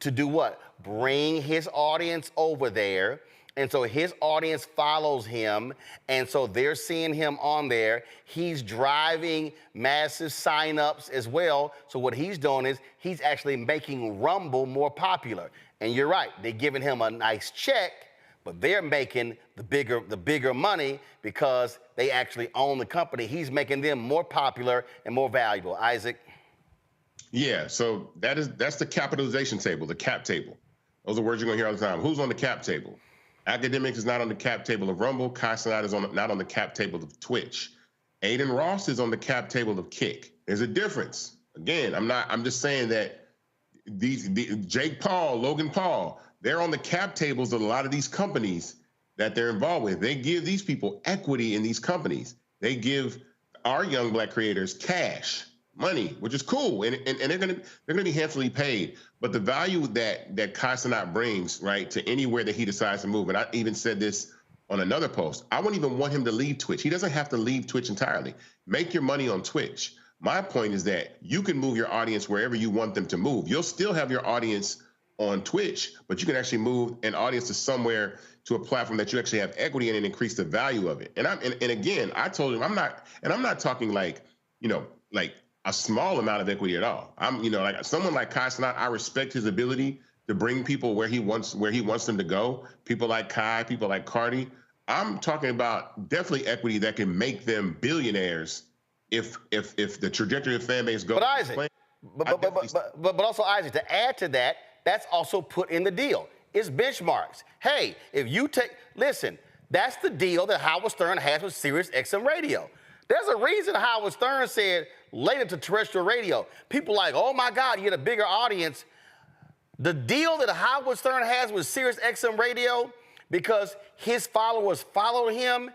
to do what? Bring his audience over there. And so his audience follows him, and so they're seeing him on there. He's driving massive signups as well. So what he's doing is he's actually making Rumble more popular. And you're right, they're giving him a nice check, but they're making the bigger money because they actually own the company. He's making them more popular and more valuable. Isaac? Yeah, so that's the capitalization table, the cap table. Those are words you're gonna hear all the time. Who's on the cap table? Academics is not on the cap table of Rumble. Kai Cenat is not on the cap table of Twitch. Aiden Ross is on the cap table of Kick. There's a difference. Again, I'm just saying that Jake Paul, Logan Paul, they're on the cap tables of a lot of these companies that they're involved with. They give these people equity in these companies. They give our young Black creators cash, money, which is cool, and they're gonna be handsomely paid. But the value that Kai Cenat brings, right, to anywhere that he decides to move, and I even said this on another post, I wouldn't even want him to leave Twitch. He doesn't have to leave Twitch entirely. Make your money on Twitch. My point is that you can move your audience wherever you want them to move. You'll still have your audience on Twitch, but you can actually move an audience to somewhere, to a platform that you actually have equity in, and increase the value of it. And again, I told him I'm not talking like a small amount of equity at all. Like someone like Kai Cenat, I respect his ability to bring people where he wants them to go. People like Kai, people like Cardi. I'm talking about definitely equity that can make them billionaires if the trajectory of Fanbase goes. But Isaac, but also Isaac, to add to that, that's also put in the deal. It's benchmarks. Hey, listen, that's the deal that Howard Stern has with Sirius XM Radio. There's a reason Howard Stern said later to terrestrial radio, people like, oh my God, you get a bigger audience. The deal that Howard Stern has with Sirius XM Radio, because his followers follow him,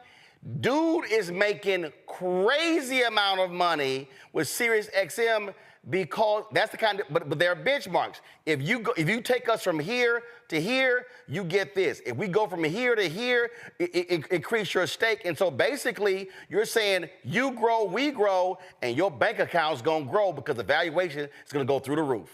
dude is making crazy amount of money with Sirius XM because that's the kind of, but there are benchmarks. If you take us from here to here, you get this. If we go from here to here, it increase your stake. And so basically, you're saying you grow, we grow, and your bank account's gonna grow because the valuation is gonna go through the roof.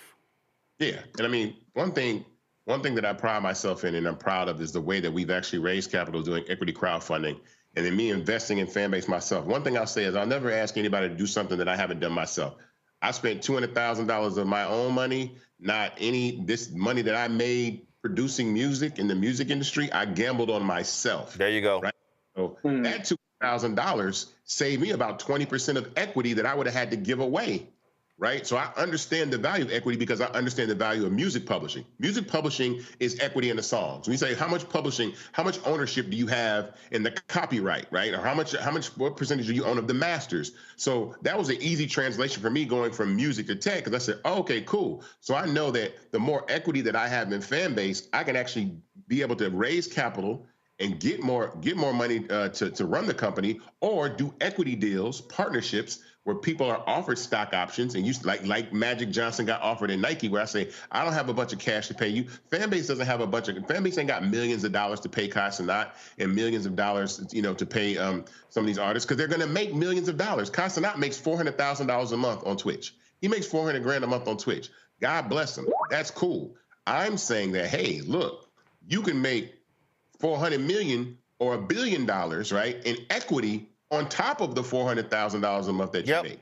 Yeah, and I mean, one thing that I pride myself in and I'm proud of is the way that we've actually raised capital doing equity crowdfunding, and then me investing in Fanbase myself. One thing I'll say is I'll never ask anybody to do something that I haven't done myself. I spent $200,000 of my own money, not this money that I made producing music in the music industry. I gambled on myself. There you go. Right? So that $2,000 saved me about 20% of equity that I would have had to give away. Right? So I understand the value of equity because I understand the value of music publishing. Music publishing is equity in the songs. When you say how much ownership do you have in the copyright, right? Or what percentage do you own of the masters? So that was an easy translation for me going from music to tech, because I said, oh, okay, cool. So I know that the more equity that I have in Fanbase, I can actually be able to raise capital and get more money to run the company, or do equity deals, partnerships, where people are offered stock options, and like Magic Johnson got offered in Nike, where I say, I don't have a bunch of cash to pay you. Fanbase ain't got millions of dollars to pay Kai Cenat and millions of dollars, to pay some of these artists, because they're going to make millions of dollars. Kai Cenat makes $400,000 a month on Twitch. He makes $400,000 a month on Twitch. God bless him. That's cool. I'm saying that, hey, look, you can make $400 million or $1 billion, right, in equity on top of the $400,000 a month that you make.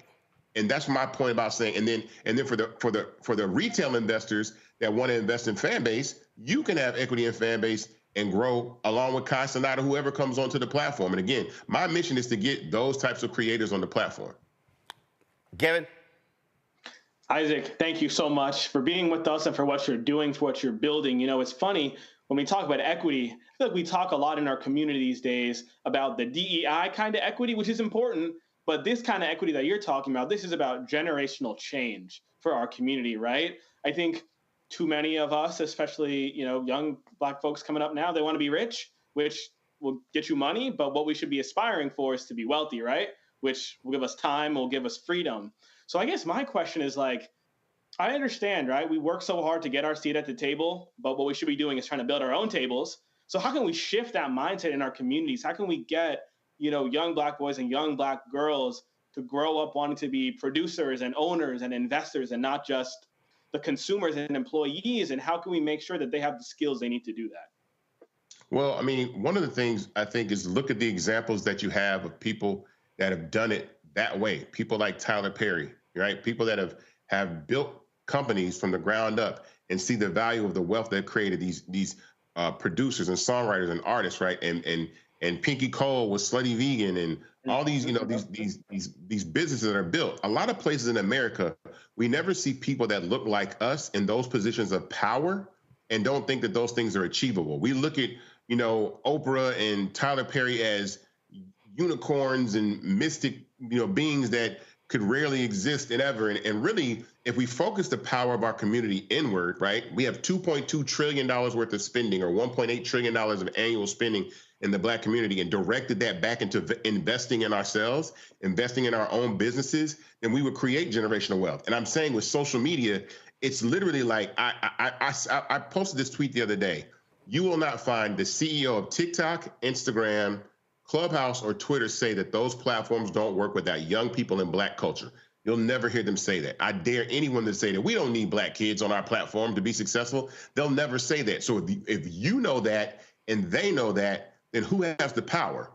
And that's my point about saying, and then for the retail investors that want to invest in Fanbase, you can have equity in Fanbase and grow along with Kai Cenat or whoever comes onto the platform. And again, my mission is to get those types of creators on the platform. Kevin? Isaac, thank you so much for being with us and for what you're doing, for what you're building. It's funny, when we talk about equity, I feel like we talk a lot in our community these days about the DEI kind of equity, which is important, but this kind of equity that you're talking about, this is about generational change for our community, right? I think too many of us, especially, young Black folks coming up now, they want to be rich, which will get you money, but what we should be aspiring for is to be wealthy, right? Which will give us time, will give us freedom. So I guess my question is I understand, right? We work so hard to get our seat at the table, but what we should be doing is trying to build our own tables. So how can we shift that mindset in our communities? How can we get, young Black boys and young Black girls to grow up wanting to be producers and owners and investors and not just the consumers and employees? And how can we make sure that they have the skills they need to do that? Well, I mean, one of the things I think is look at the examples that you have of people that have done it that way. People like Tyler Perry, right? People that have built companies from the ground up and see the value of the wealth they've created, these producers and songwriters and artists, right? And Pinky Cole was Slutty Vegan and all these, these businesses that are built. A lot of places in America, we never see people that look like us in those positions of power and don't think that those things are achievable. We look at, Oprah and Tyler Perry as unicorns and mystic, beings that could rarely exist and ever. And really, if we focus the power of our community inward, right, we have $2.2 trillion worth of spending, or $1.8 trillion of annual spending in the Black community, and directed that back into investing in ourselves, investing in our own businesses, then we would create generational wealth. And I'm saying with social media, it's literally like, I posted this tweet the other day. You will not find the CEO of TikTok, Instagram, Clubhouse, or Twitter say that those platforms don't work without young people in Black culture. You'll never hear them say that. I dare anyone to say that we don't need Black kids on our platform to be successful. They'll never say that. So if you know that and they know that, then who has the power?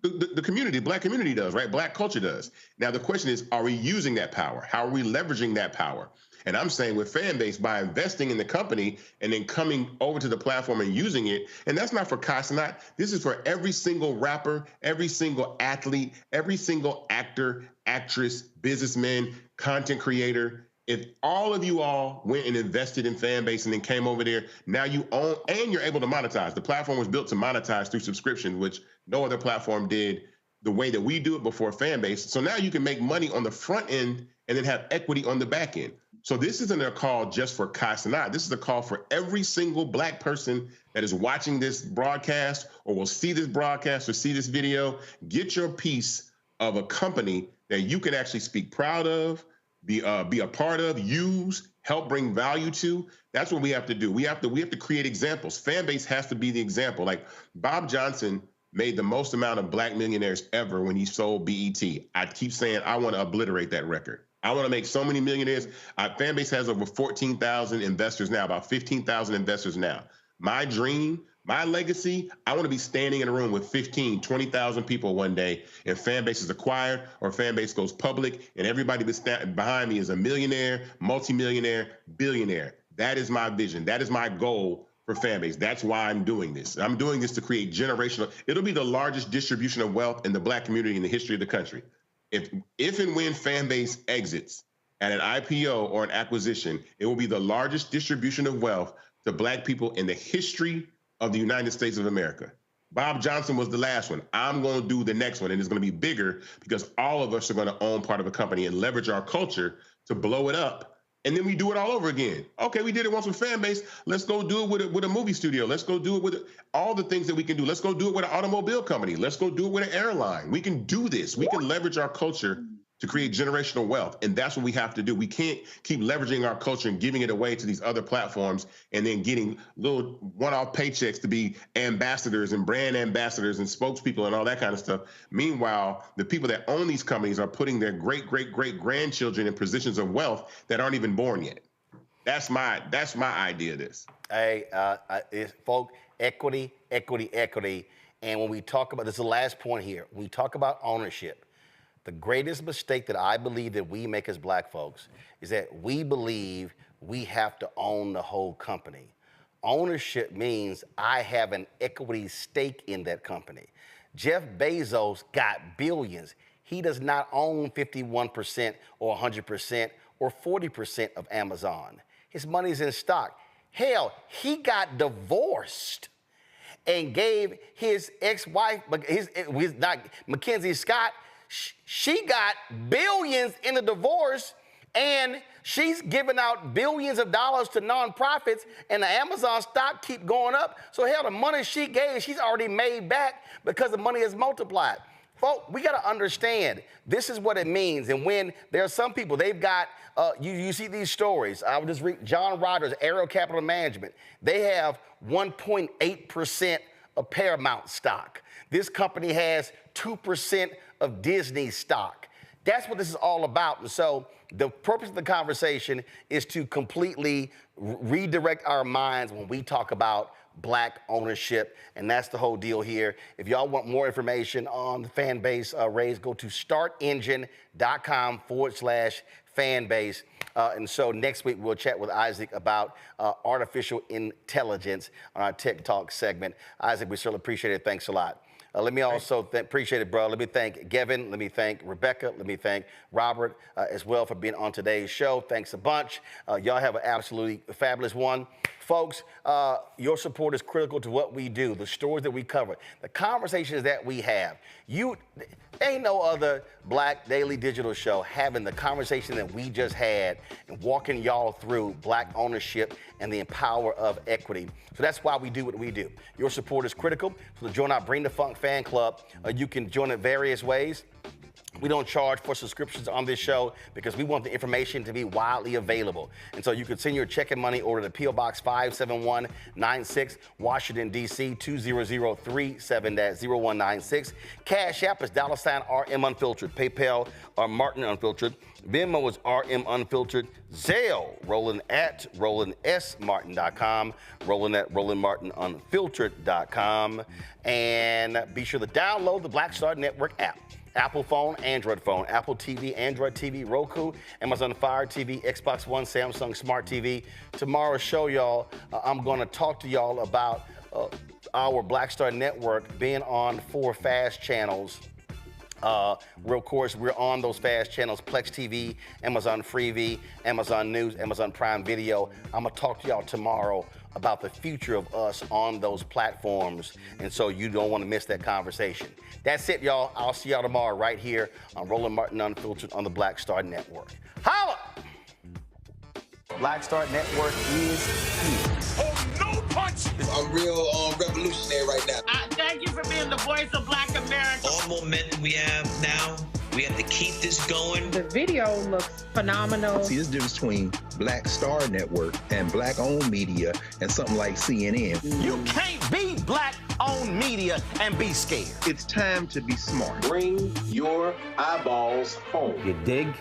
The community, Black community does, right? Black culture does. Now, the question is, are we using that power? How are we leveraging that power? And I'm saying with Fanbase, by investing in the company and then coming over to the platform and using it, and that's not for Kai Cenat. This is for every single rapper, every single athlete, every single actor, actress, businessman, content creator. If all of you all went and invested in Fanbase and then came over there, now you own and you're able to monetize. The platform was built to monetize through subscription, which no other platform did the way that we do it before Fanbase. So now you can make money on the front end and then have equity on the back end. So this isn't a call just for Kai Cenat. This is a call for every single Black person that is watching this broadcast or will see this broadcast or see this video. Get your piece of a company that you can actually speak proud of, be a part of, use, help bring value to. That's what we have to do. We have to create examples. Fanbase has to be the example. Like Bob Johnson made the most amount of black millionaires ever when he sold BET. I keep saying I want to obliterate that record. I want to make so many millionaires. Fanbase has over 14,000 investors now, about 15,000 investors now. My dream, my legacy, I want to be standing in a room with 15, 20,000 people one day, and Fanbase is acquired or Fanbase goes public, and everybody that's behind me is a millionaire, multimillionaire, billionaire. That is my vision. That is my goal for Fanbase. That's why I'm doing this. I'm doing this to create generational. It'll be the largest distribution of wealth in the black community in the history of the country. If and when Fanbase exits at an IPO or an acquisition, it will be the largest distribution of wealth to black people in the history of the United States of America. Bob Johnson was the last one. I'm going to do the next one, and it's going to be bigger because all of us are going to own part of a company and leverage our culture to blow it up. And then we do it all over again. Okay, we did it once with Fanbase. Let's go do it with a movie studio. Let's go do it with all the things that we can do. Let's go do it with an automobile company. Let's go do it with an airline. We can do this. We can leverage our culture to create generational wealth. And that's what we have to do. We can't keep leveraging our culture and giving it away to these other platforms and then getting little one-off paychecks to be ambassadors and brand ambassadors and spokespeople and all that kind of stuff. Meanwhile, the people that own these companies are putting their great-great-great-grandchildren in positions of wealth that aren't even born yet. That's my idea of this. Hey, folks, equity. And when we talk about, this is the last point here, when we talk about ownership, the greatest mistake that I believe that we make as black folks is that we believe we have to own the whole company. Ownership means I have an equity stake in that company. Jeff Bezos got billions. He does not own 51% or 100% or 40% of Amazon. His money's in stock. Hell, he got divorced and gave his ex-wife, Mackenzie Scott, she got billions in the divorce, and she's giving out billions of dollars to nonprofits, and the Amazon stock keep going up. So hell, the money she gave, she's already made back because the money is multiplied. Folks, we got to understand this is what it means. And when there are some people, they've got, you see these stories. I would just read John Rogers, Arrow Capital Management. They have 1.8% of Paramount stock. This company has 2% of Disney stock. That's what this is all about. And so the purpose of the conversation is to completely redirect our minds when we talk about black ownership, and that's the whole deal here. If y'all want more information on the Fanbase raise, go to startengine.com/fanbase. And so next week we'll chat with Isaac about artificial intelligence on our Tech Talk segment. Isaac, we certainly appreciate it. Thanks a lot. Let me also appreciate it, bro. Let me thank Gavin. Let me thank Rebecca. Let me thank Robert as well for being on today's show. Thanks a bunch. Y'all have an absolutely fabulous one. Folks, your support is critical to what we do, the stories that we cover, the conversations that we have. Ain't no other black daily digital show having the conversation that we just had and walking y'all through black ownership and the power of equity. So that's why we do what we do. Your support is critical. So to join our Bring the Funk fan club, you can join in various ways. We don't charge for subscriptions on this show because we want the information to be widely available. And so you can send your check and money order to P.O. Box 57196, Washington, D.C. 20037-0196. Cash App is $RM Unfiltered. PayPal are Martin Unfiltered. Venmo is RM Unfiltered. Zelle, Roland at RolandSMartin.com. Roland at RolandMartinUnfiltered.com. And be sure to download the Black Star Network app. Apple phone, Android phone, Apple TV, Android TV, Roku, Amazon Fire TV, Xbox One, Samsung Smart TV. Tomorrow's show, y'all, I'm going to talk to y'all about our Black Star Network being on 4 fast channels. Of course, we're on those fast channels, Plex TV, Amazon Freevee, Amazon News, Amazon Prime Video. I'm going to talk to y'all tomorrow about the future of us on those platforms, and so you don't want to miss that conversation. That's it, y'all. I'll see y'all tomorrow right here on Roland Martin Unfiltered on the Black Star Network. Holla! Black Star Network is here. Oh, no punch! I'm real revolutionary right now. Thank you for being the voice of Black America. All momentum we have now We have to keep this going. The video looks phenomenal. See, there's a difference between Black Star Network and Black-owned media and something like CNN. You can't be Black-owned media and be scared. It's time to be smart. Bring your eyeballs home. You dig?